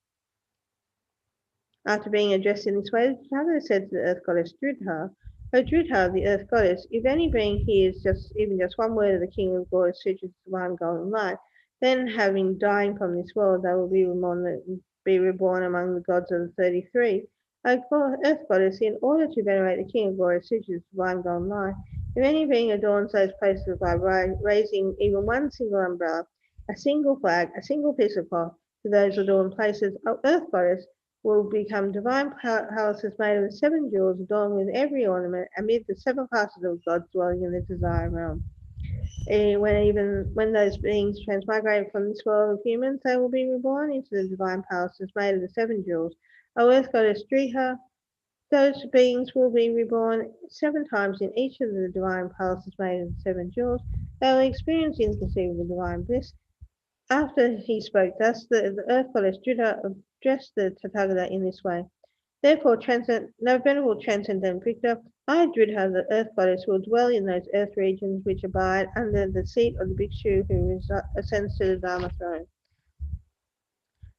After being addressed in this way, the Tathagata said to the earth goddess Dhrudha, O Dhrudha, the earth goddess, if any being hears even just one word of the King of Glory Sutra's divine golden light, then having dying from this world, they will be reborn among the gods of the 33. O earth goddess, in order to venerate the King of Glory Sutra's divine golden light, if any being adorns those places by raising even one single umbrella, a single flag, a single piece of cloth to those adorned places, O earth goddess, will become divine palaces made of the 7 jewels adorned with every ornament amid the 7 classes of gods dwelling in the desire realm. When those beings transmigrate from this world of humans, they will be reborn into the divine palaces made of the 7 jewels. O earth goddess Dhrudha, those beings will be reborn 7 times in each of the divine palaces made of the 7 jewels. They will experience inconceivable divine bliss. After he spoke thus, the earth goddess Dhrudha addressed the Tathagata in this way. Therefore, venerable transcendental Victor, I, Dhrudha, the earth goddess, will dwell in those earth regions which abide under the seat of the bhikshu who ascends to the Dharma throne.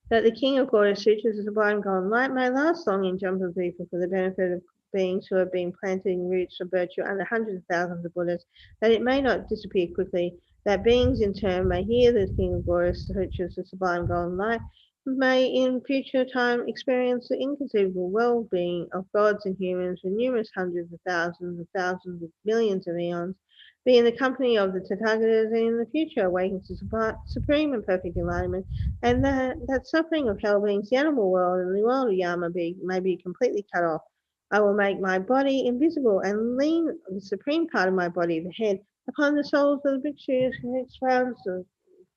That the King of Glory Sutras, the sublime golden light, may last long in Jumpa people for the benefit of beings who have been planted in roots of virtue under hundreds of thousands of Buddhas, that it may not disappear quickly, that beings in turn may hear the King of Glory Sutras, the sublime golden light, may in future time experience the inconceivable well-being of gods and humans for numerous hundreds of thousands of millions of eons, be in the company of the Tathagatas, and in the future awaken to supreme and perfect enlightenment, and that suffering of hell beings, the animal world, and the world of Yama may be completely cut off. I will make my body invisible and lean the supreme part of my body, the head, upon the souls of the bhikshus who expound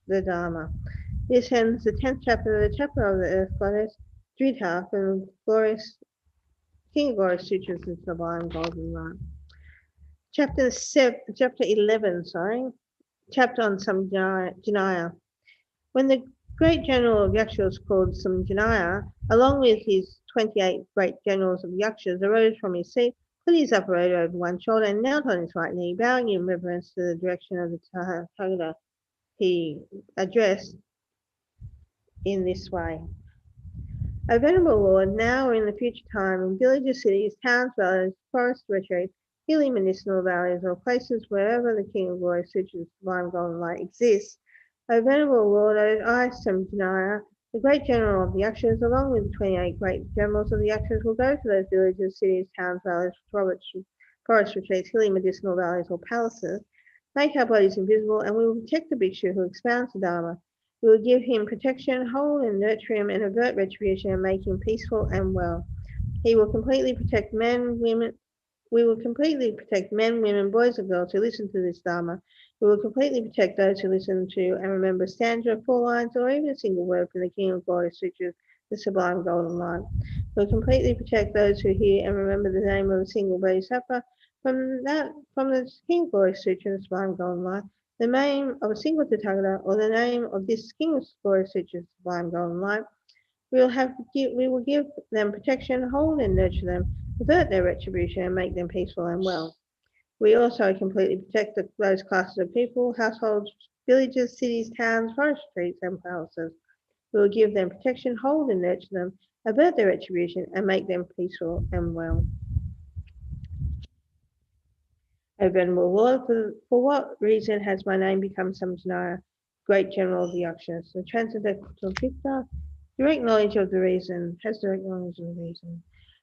the Dharma. This ends the 10th chapter of the chapter of the earth goddess Dhrudha from King of Glorious Sutras of Sublime Golden Light. Chapter 11, chapter on Samjinaya. When the great general of Yakshas called Samjinaya, along with his 28 great generals of Yakshas, arose from his seat, put his upper robe over one shoulder, and knelt on his right knee, bowing in reverence to the direction of the Tathagata. He addressed in this way. O venerable Lord, now or in the future time, in villages, cities, towns, valleys, forest retreats, hilly medicinal valleys, or places wherever the King of Glory, Sutra, sublime golden light exists, O venerable Lord, I, Samjanaya, the great general of the Yakshas, along with the 28 great generals of the Yakshas, will go to those villages, cities, towns, valleys, forest retreats, hilly medicinal valleys, or palaces, make our bodies invisible, and we will protect the bhikshu who expounds the Dharma. We will give him protection, hold and nurture him, and avert retribution, and make him peaceful and well. He will completely protect men, women. We will completely protect men, women, boys, and girls who listen to this Dharma. We will completely protect those who listen to and remember a stanza, 4 lines, or even a single word from the King of Glory Sutras, the Sublime Golden Light. We will completely protect those who hear and remember the name of a single Bodhisattva from the King of Glory Sutra, the Sublime Golden Light, the name of a single Tathagata, or the name of this King of Glory Sutra, the Sublime Golden Light. We will give them protection, hold and nurture them, avert their retribution, and make them peaceful and well. We also completely protect those classes of people, households, villages, cities, towns, forest retreats, and palaces. We will give them protection, hold and nurture them, avert their retribution, and make them peaceful and well. O venerable Lord, for what reason has my name become Samjanaya, great general of the Yakshas? The Transcendental Victor, direct knowledge of the reason, has direct knowledge of the reason.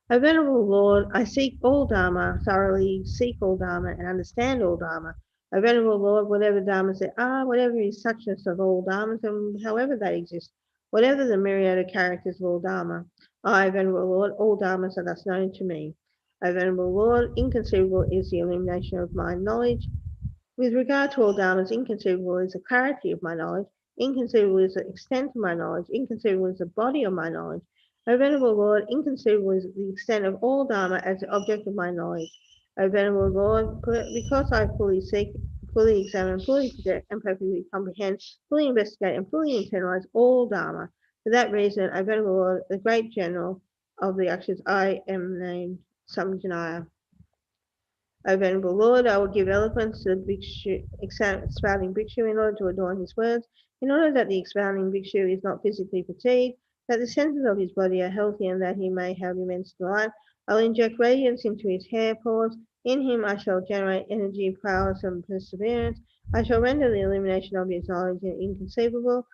O venerable Lord, I seek all Dharma, thoroughly seek all Dharma, and understand all Dharma. O venerable Lord, whatever Dharmas there are, whatever is suchness of all Dharmas, and however they exist, whatever the myriad of characters of all Dharma, I, venerable Lord, all Dharmas are thus known to me. O venerable Lord, inconceivable is the illumination of my knowledge. With regard to all Dharmas, inconceivable is the clarity of my knowledge. Inconceivable is the extent of my knowledge. Inconceivable is the body of my knowledge. O venerable Lord, inconceivable is the extent of all Dharma as the object of my knowledge. O venerable Lord, because I fully seek, fully examine, fully project, and perfectly comprehend, fully investigate, and fully internalize all Dharma. For that reason, O venerable Lord, the great general of the Yakshas, I am named Samjanaya. O venerable Lord, I will give eloquence to the bhikshu, expounding bhikshu in order to adorn his words, in order that the expounding bhikshu is not physically fatigued, that the senses of his body are healthy, and that he may have immense delight. I will inject radiance into his hair pores. In him I shall generate energy, prowess, and perseverance. I shall render the illumination of his knowledge inconceivable.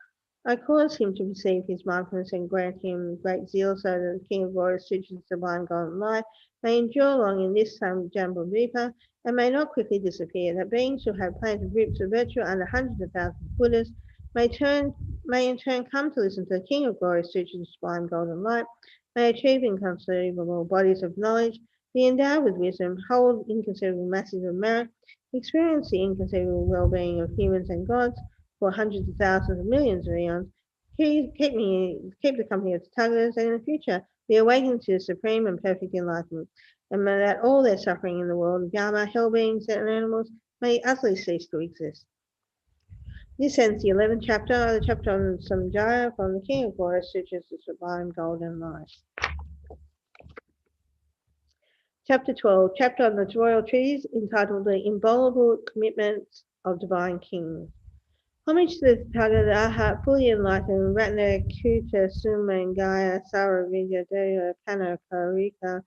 I cause him to perceive his mindfulness and grant him great zeal, so that the King of Glory, Sutra, the Sublime Golden Light, may endure long in this Jambudvipa and may not quickly disappear, that beings who have planted roots of virtue under hundreds of thousands of Buddhas may in turn come to listen to the King of Glory, Sutra, the Sublime Golden Light, may achieve inconceivable bodies of knowledge, be endowed with wisdom, hold inconceivable masses of merit, experience the inconceivable well-being of humans and gods, for hundreds of thousands of millions of eons, keep the company of the Tathagatas, and in the future be awakened to the supreme and perfect enlightenment, and may that all their suffering in the world of Yama, hell beings, and animals may utterly cease to exist. This ends the 11th chapter, the chapter on Samjaya from the King of Glory, Sutras, the Sublime Golden Light. Chapter 12, chapter on the royal treaties, entitled The Inviolable Commitments of Divine Kings. Homage to the Tathagata, fully enlightened, Ratna Kuta Sumangaya Saravijaya Daya Kana Karika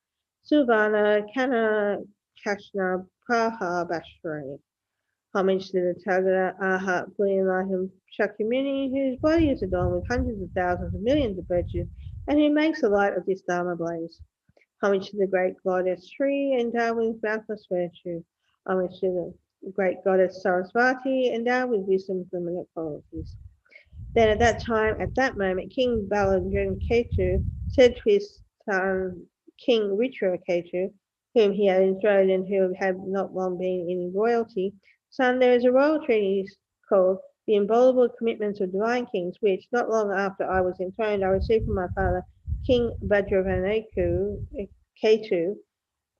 Suvana Kana Kashna Praha Bashri. Homage to the Tathagata, fully enlightened Shakyamuni, whose body is adorned with hundreds of thousands of millions of virtues, and who makes the light of this Dharma blaze. Homage to the great goddess Sri, endowed with boundless virtue. Homage to the great goddess Sarasvati, endowed with wisdom's limited qualities. Then at that time, at that moment, King Baladranketu said to his son, King Vitraketu, whom he had enthroned and who had not long been in royalty, Son, there is a royal treaty called the Inviolable Commitments of Divine Kings, which, not long after I was enthroned, I received from my father, King Bhadravaneketu.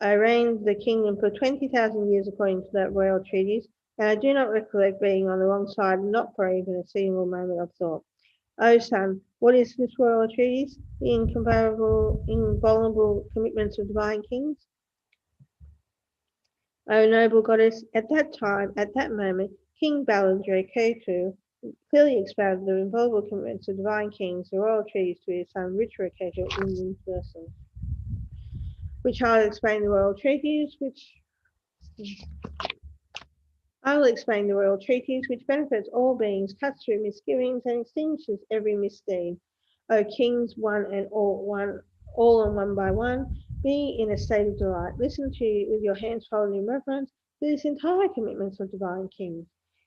I reigned the kingdom for 20,000 years according to that royal treatise, and I do not recollect being on the wrong side, not for even a single moment of thought. O son, what is this royal treatise? The inviolable commitments of divine kings? O noble goddess, at that time, at that moment, King Baladranketu clearly expounded the inviolable commitments of divine kings, the royal treaties to his son Richard Casual in person, which I will explain the royal treaties, which benefits all beings, cuts through misgivings, and extinguishes every misdeed. O kings, one and one by one, be in a state of delight. Listen to with your hands folded in reverence to this entire commitment of divine kings.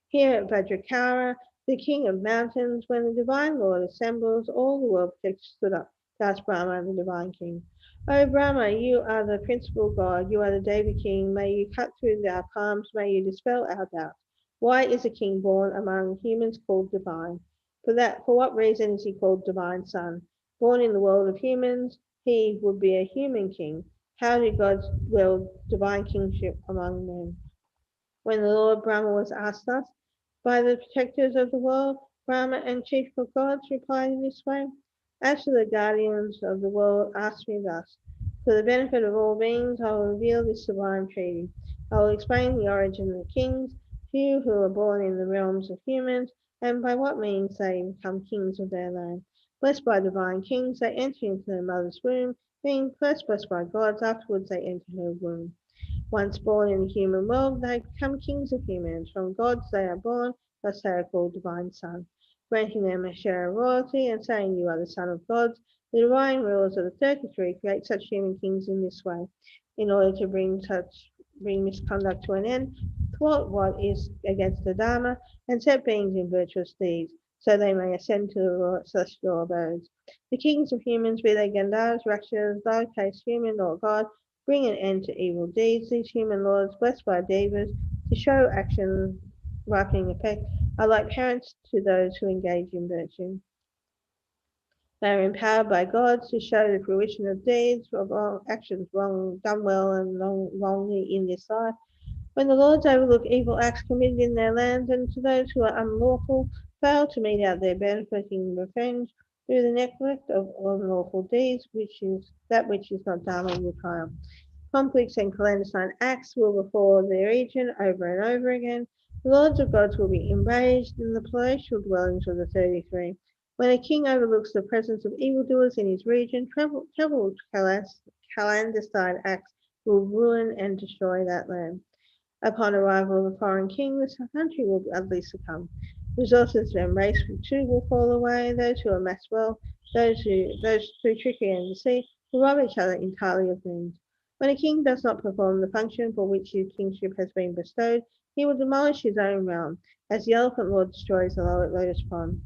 Here at Vajrakara, the king of mountains, when the divine Lord assembles, all the world stood up to ask Brahma, the divine king. O Brahma, you are the principal God, you are the Deva king, may you cut through our calms, may you dispel our doubts. Why is a king born among humans called divine? For what reason is he called divine son? Born in the world of humans, he would be a human king. How did God will divine kingship among men? When the Lord Brahma was asked thus by the protectors of the world, Brahma and chief of gods replied in this way: As for the guardians of the world, ask me thus. For the benefit of all beings, I will reveal this sublime treaty. I will explain the origin of the kings, to you who are born in the realms of humans, and by what means they become kings of their land. Blessed by divine kings, they enter into their mother's womb, being first blessed by gods, afterwards they enter her womb. Once born in the human world, they become kings of humans. From gods they are born, thus they are called divine sons. Granting them a share of royalty and saying you are the son of gods, the divine rulers of the 33 create such human kings in this way, in order to bring misconduct to an end, thwart what is against the Dharma, and set beings in virtuous deeds, so they may ascend to the celestial abodes. The kings of humans, be they Gandharvas, Rakshas, lowercase human or God, bring an end to evil deeds. These human lords, blessed by devas, to show actions ripening effect, are like parents to those who engage in virtue. They are empowered by gods to show the fruition of deeds, of actions done well and wrongly in this life. When the lords overlook evil acts committed in their lands, and to those who are unlawful fail to mete out their benefiting revenge through the neglect of unlawful deeds, which is not dharma will triumph. Conflicts and clandestine acts will befall their region over and over again. The lords of gods will be enraged in the palatial dwellings of the 33. When a king overlooks the presence of evildoers in his region, troubled clandestine acts will ruin and destroy that land. Upon arrival of a foreign king, the country will utterly succumb. Resources and race too will fall away. Those who amass wealth, those through trickery and deceit, will rob each other entirely of means. When a king does not perform the function for which his kingship has been bestowed, he will demolish his own realm, as the elephant lord destroys the lotus pond.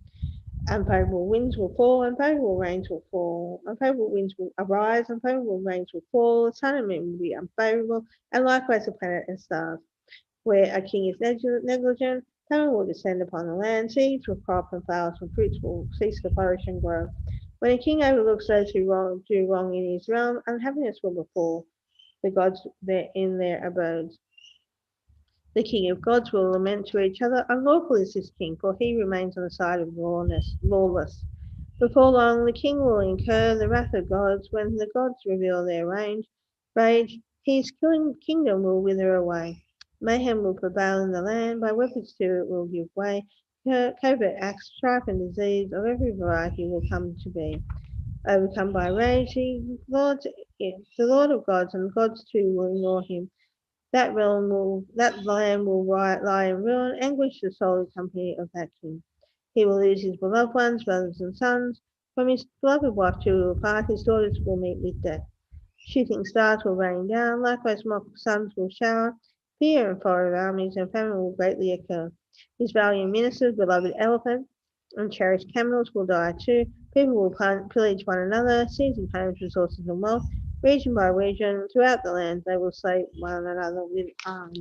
Unfavorable winds will fall, unfavorable rains will fall. Unfavorable winds will arise, unfavorable rains will fall. The sun and moon will be unfavorable, and likewise the planet and stars. Where a king is negligent, famine will descend upon the land, seeds will crop and flowers and fruits will cease to flourish and grow. When a king overlooks those who do wrong in his realm, unhappiness will befall the gods in their abodes. The king of gods will lament to each other, unlawful is this king, for he remains on the side of lawless. Before long, the king will incur the wrath of gods when the gods reveal their rage. His kingdom will wither away. Mayhem will prevail in the land, by weapons too it will give way. Covert acts, strife and disease of every variety will come to be. Overcome by rage, the Lord of gods and gods too will ignore him. That land will lie in ruin, anguish the soul and company of that king. He will lose his beloved ones, brothers and sons. From his beloved wife too will part, his daughters will meet with death. Shooting stars will rain down, likewise mock suns will shower. Fear and foreign armies and famine will greatly occur. His valiant ministers, beloved elephant, and cherished camels will die too. People will pillage one another, seizing homes, resources, and wealth. Region by region, throughout the land, they will slay one another with arms.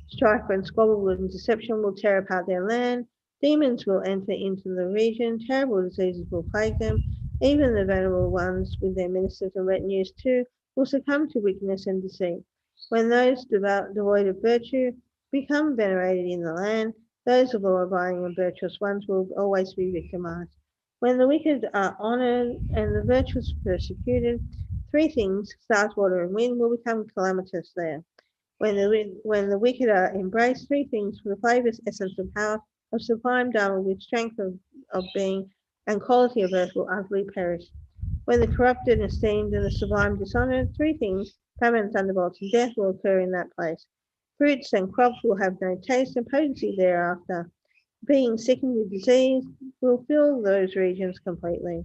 Strife and squabble and deception will tear apart their land. Demons will enter into the region. Terrible diseases will plague them. Even the venerable ones, with their ministers and retinues too, will succumb to weakness and deceit. When those devoid of virtue become venerated in the land, those of law-abiding and virtuous ones will always be victimized. When the wicked are honored and the virtuous persecuted, three things, stars, water, and wind, will become calamitous there. When the wicked are embraced, three things: for the flavors, essence, and power of sublime Dharma with strength of being and quality of earth will utterly perish. When the corrupted, esteemed, and the sublime dishonored, three things, famine, thunderbolts, and death will occur in that place. Fruits and crops will have no taste and potency thereafter. Being sickened with disease will fill those regions completely.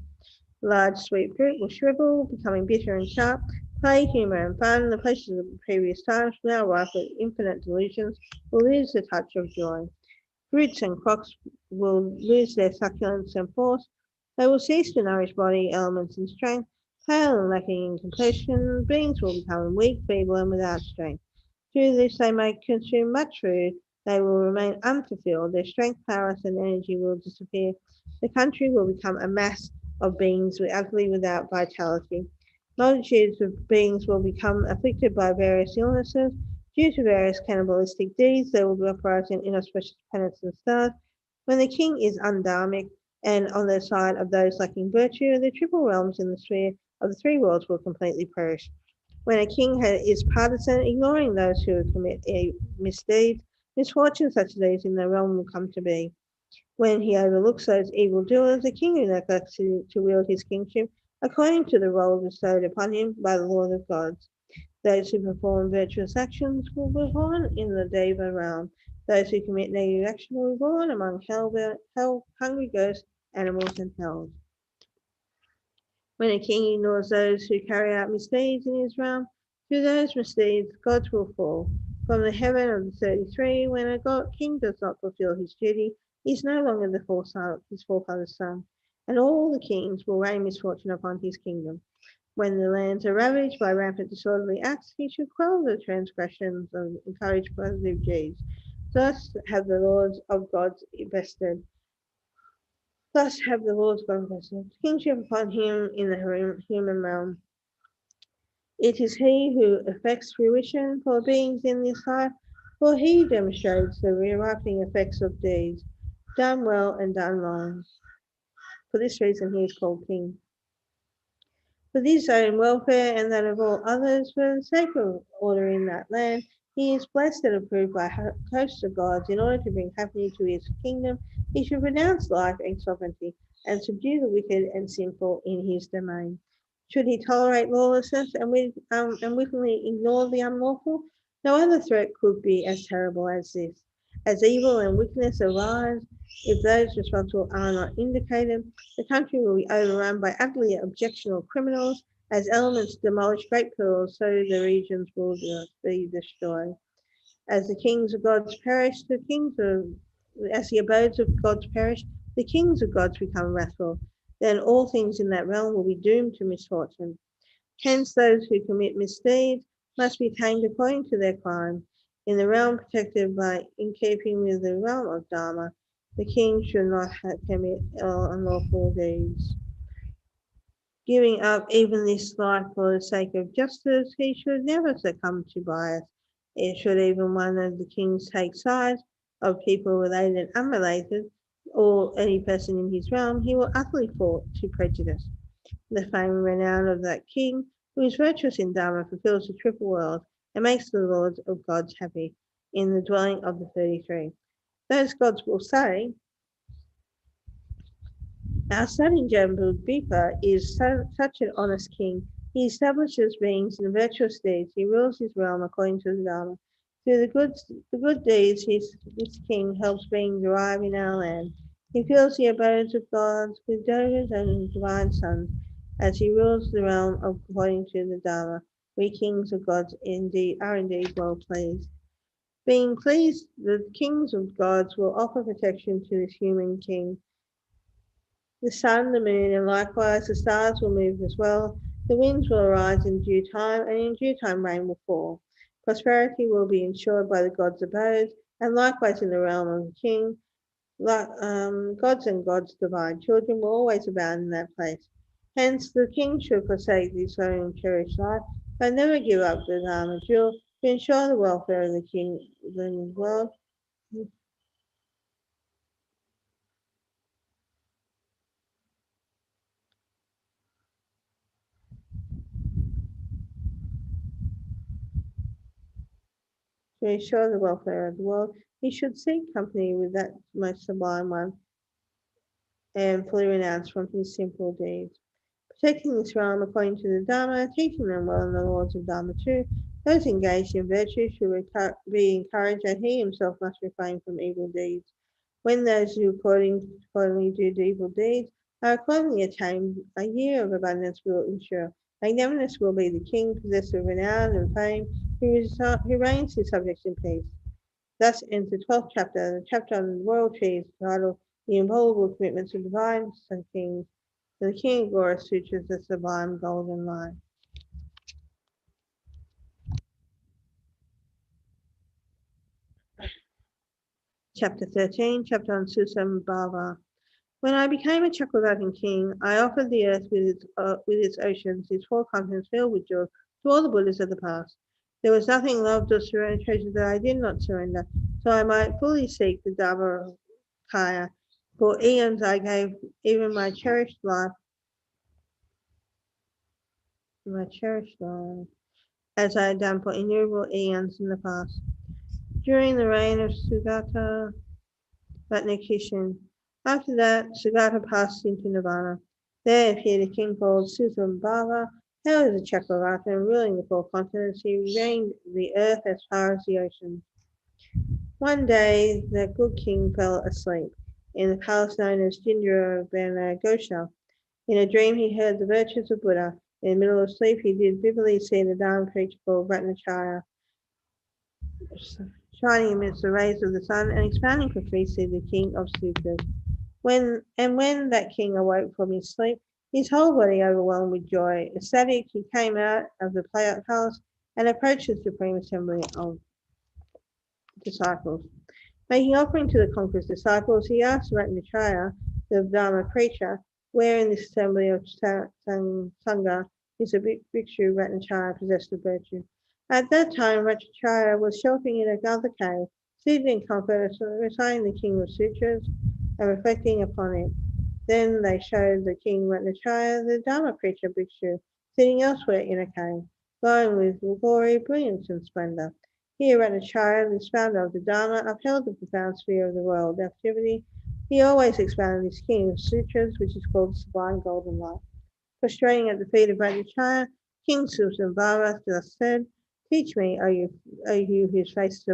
Large sweet fruit will shrivel, becoming bitter and sharp. Play, humour, and fun, the pleasures of previous times, now rife with infinite delusions, will lose the touch of joy. Fruits and crops will lose their succulence and force. They will cease to nourish body, elements, and strength. Pale and lacking in completion, beings will become weak, feeble, and without strength. Through this, they may consume much food. They will remain unfulfilled. Their strength, prowess, and energy will disappear. The country will become a mass of beings utterly without vitality. Multitudes of beings will become afflicted by various illnesses. Due to various cannibalistic deeds, they will be operating in inauspicious planets and stars. When the king is undharmic and on the side of those lacking virtue, the triple realms in the sphere of the three worlds will completely perish. When a king is partisan, ignoring those who commit misdeeds, misfortunes such as these in the realm will come to be. When he overlooks those evildoers, the king who neglects to wield his kingship according to the role bestowed upon him by the Lord of gods. Those who perform virtuous actions will be born in the Deva realm. Those who commit negative action will be born among hungry ghosts, animals, and hells. When a king ignores those who carry out misdeeds in his realm, through those misdeeds gods will fall. From the heaven of the 33, when a king does not fulfill his duty, he is no longer his forefather's son, and all the kings will rain misfortune upon his kingdom. When the lands are ravaged by rampant disorderly acts, he should quell the transgressions and encourage positive deeds. Thus have the lords of gods vested. Thus have the Lord's God vested kingship upon him in the human realm. It is he who effects fruition for beings in this life, for he demonstrates the ripening effects of deeds, done well and done wrong. For this reason he is called king. For his own welfare and that of all others, for the sake of order in that land, he is blessed and approved by hosts of gods. In order to bring happiness to his kingdom, he should renounce life and sovereignty, and subdue the wicked and sinful in his domain. Should he tolerate lawlessness and wittingly ignore the unlawful, no other threat could be as terrible as this. As evil and wickedness arise, if those responsible are not indicated, the country will be overrun by utterly objectionable criminals. As elements demolish great pillars, so the regions will be destroyed. As the kings of gods perish, as the abodes of gods perish, the kings of gods become wrathful. Then all things in that realm will be doomed to misfortune. Hence, those who commit misdeeds must be tamed according to their crime. In the realm protected in keeping with the realm of Dharma, the king should not commit unlawful deeds. Giving up even this life for the sake of justice, he should never succumb to bias. It should even one of the kings take sides of people related and unrelated, or any person in his realm, he will utterly fall to prejudice. The fame and renown of that king, who is virtuous in Dharma, fulfills the triple world, and makes the lords of gods happy in the dwelling of the 33. Those gods will say, our son in Jambudvipa is such an honest king. He establishes beings in virtuous deeds. He rules his realm according to the Dharma. Through the good deeds, this king helps beings arrive in our land. He fills the abodes of gods with devas and divine sons, as he rules the realm according to the Dharma. We kings of gods are indeed well pleased. Being pleased, the kings of gods will offer protection to this human king. The sun, the moon, and likewise the stars will move as well. The winds will arise in due time, and in due time rain will fall. Prosperity will be ensured by the gods' abodes, and likewise in the realm of the king. Gods and gods' divine children will always abound in that place. Hence, the king should forsake his own cherished life, but never give up the Dharma jewel to ensure the welfare of the king of the world. to ensure the welfare of the world, he should seek company with that most sublime one and fully renounce from his simple deeds. Protecting this realm according to the Dharma, teaching them well in the laws of Dharma too, those engaged in virtue should be encouraged that he himself must refrain from evil deeds. When those who accordingly do evil deeds are accordingly attained, a year of abundance will ensure. Magnanimous will be the king, possessor of renown and fame, who reigns his subjects in peace. Thus ends the 12th chapter, the chapter on the royal trees, titled The Inviolable Commitments of Divine Sun Kings. The King of Glory Sutras, the Sublime Golden Line. Chapter 13, chapter on Susambhava. When I became a Chakravartin king, I offered the earth with its oceans, its four continents filled with joy, to all the Buddhas of the past. There was nothing loved or treasured that I did not surrender, so I might fully seek the Dharmakaya. For eons I gave even my cherished life, as I had done for innumerable eons in the past. During the reign of Sugata Ratnakishan. After that, Sugata passed into Nirvana. There appeared a king called Susambhava, hailed as a Chakravartin and ruling the four continents. He reigned the earth as far as the ocean. One day, the good king fell asleep in the palace known as Jindra Gosha. In a dream, he heard the virtues of Buddha. In the middle of sleep, he did vividly see the Dharma preacher called Ratnachaya shining amidst the rays of the sun and expounding profusely the king of sutras. When that king awoke from his sleep, his whole body overwhelmed with joy. Ecstatic, he came out of the palace and approached the supreme assembly of disciples. Making offering to the conqueror's disciples, he asked Ratnachaya, the Dharma preacher, where in this assembly of Sangha is a bhikshu Ratnachaya possessed of virtue. At that time, Ratnachaya was sheltering in another cave, seated in comfort, reciting the King of Sutras and reflecting upon it. Then they showed the king Ratnachaya, the Dharma preacher bhikshu, sitting elsewhere in a cave, glowing with glory, brilliance, and splendor. Here Ratnachaya, the founder of the Dharma, upheld the profound sphere of the royal activity. He always expounded his King of Sutras, which is called the Sublime Golden Light. Prostrating at the feet of Ratnachaya, King Susambhava thus said, Teach me, O you whose face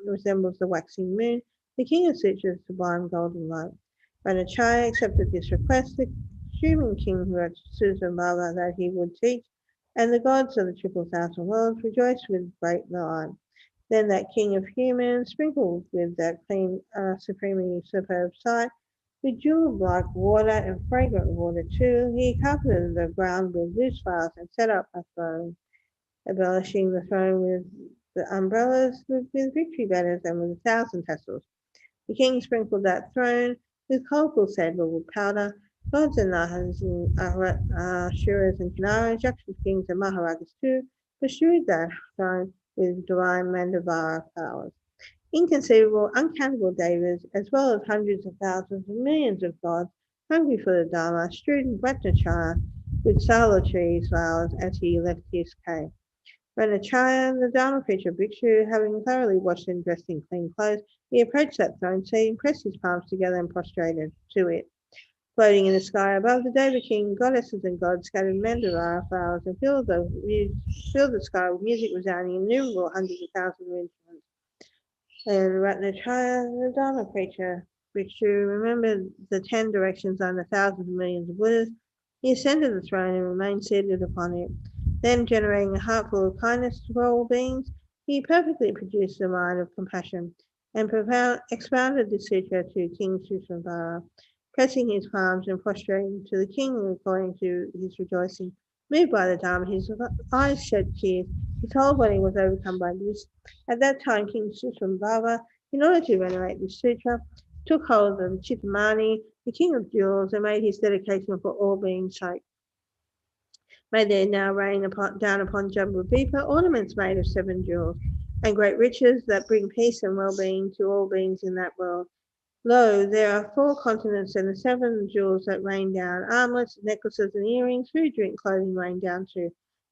resembles the waxing moon, the King of Sutras, sublime golden light. Ratnachaya accepted this request. The human king wrote Susambhava that he would teach, and the gods of the triple thousand worlds rejoiced with great delight. Then that king of humans, sprinkled with that clean, supremely superb sight, with jewel-like water and fragrant water too, he carpeted the ground with loose flowers and set up a throne, embellishing the throne with the umbrellas, with victory banners, and with 1,000 tassels. The king sprinkled that throne with colorful sandalwood powder. Gods and Nahas and Ashuras and Kinaras, Yakshas, kings, and Maharajas too, bestrewed that throne with divine Mandavara flowers. Inconceivable, uncountable devas, as well as hundreds of thousands and millions of gods, hungry for the Dharma, strewed Ratnachaya with sala trees flowers as he left his cave. Ratnachaya, the Dharma preacher bhikshu, having thoroughly washed and dressed in clean clothes, he approached that throne seat, pressed his palms together, and prostrated to it. Floating in the sky above the Deva king, goddesses and gods scattered mandala flowers and filled the sky with music resounding innumerable hundreds of thousands of instruments. And Ratnachaya, the Dharma preacher bhikshu, remembered the 10 directions on the thousands of millions of Buddhas. He ascended the throne and remained seated upon it. Then, generating a heart full of kindness for all beings, he perfectly produced a mind of compassion and expounded the sutra to King Susambhava, pressing his palms and prostrating to the king according to his rejoicing. Moved by the Dharma, his eyes shed tears. His whole body was overcome by bliss. At that time, King Susambhava, in order to venerate this sutra, took hold of Chittamani, the king of jewels, and made his dedication for all beings' sake. May there now rain down upon Jambudvipa ornaments made of 7 jewels, and great riches that bring peace and well-being to all beings in that world. Lo, there are 4 continents and the 7 jewels that rain down, armlets, necklaces, and earrings, food, drink, clothing rain down too.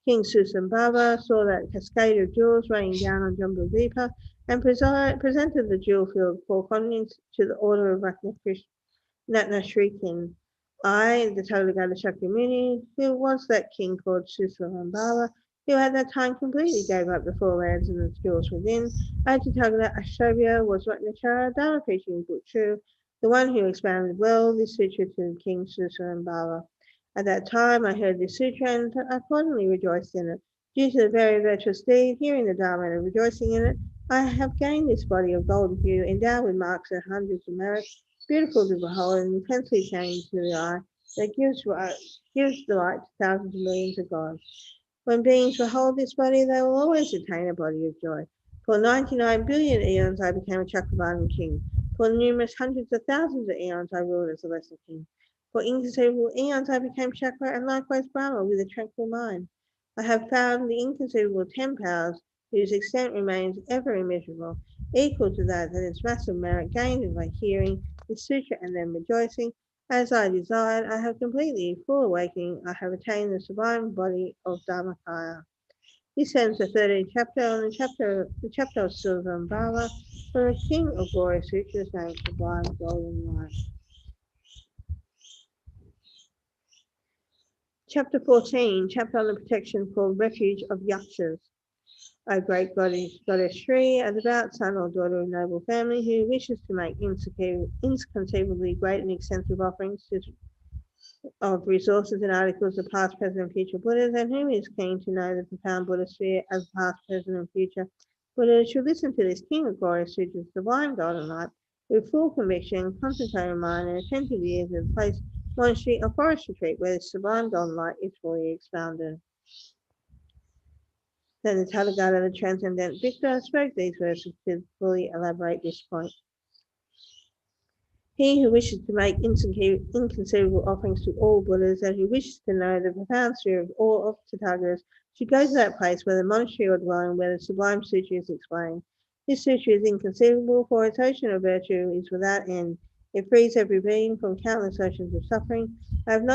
King Susambhava saw that cascade of jewels raining down on Jambudvipa and presented the jewel-filled 4 continents to the order of Ratnashrikin. I, the Tathagata Shakyamuni, who was that king called Susambhava, who at that time completely gave up the 4 lands and the jewels within, I, Tathagata Ashtavya, was Ratnachara, Dharma preaching Butchu, the one who expounded well this sutra to King Susambhava. At that time, I heard this sutra and accordingly rejoiced in it. Due to the very virtuous deed, hearing the Dharma and rejoicing in it, I have gained this body of golden hue, endowed with marks and hundreds of merits, beautiful to behold and intensely shining to the eye, that gives delight to thousands of millions of gods. When beings behold this body, they will always attain a body of joy. For 99 billion eons, I became a Chakravartin king. For numerous hundreds of thousands of eons, I ruled as a lesser king. For inconceivable eons, I became Chakra and likewise Brahma with a tranquil mind. I have found the inconceivable 10 powers whose extent remains ever immeasurable, equal to that its massive merit gained by hearing this sutra and then rejoicing. As I desired, I have completely, full awakening, I have attained the sublime body of Dharmakaya. This ends the 13th chapter on the chapter of Susambhava for the King of Glory Sutras named Sublime Golden Light. Chapter 14, chapter on the protection called Refuge of Yakshas. A great goddess Shri, a devout son or daughter of noble family who wishes to make inconceivably great and extensive offerings of resources and articles of past, present, and future Buddhas, and whom is keen to know the profound Buddha sphere as past, present, and future Buddhas should listen to this King of Glory Sutra's Sublime Golden Light with full conviction, concentrated mind, and attentive ears in the place, monastery, or forest retreat where this Sublime Golden Light is fully expounded. Then the Tathagata, the Transcendent Victor, spoke these verses to fully elaborate this point. He who wishes to make inconceivable offerings to all Buddhas and who wishes to know the profound sphere of all of Tathagatas should go to that place, whether monastery or dwelling, where the Sublime Sutra is explained. This sutra is inconceivable, for its ocean of virtue is without end. It frees every being from countless oceans of suffering. I have not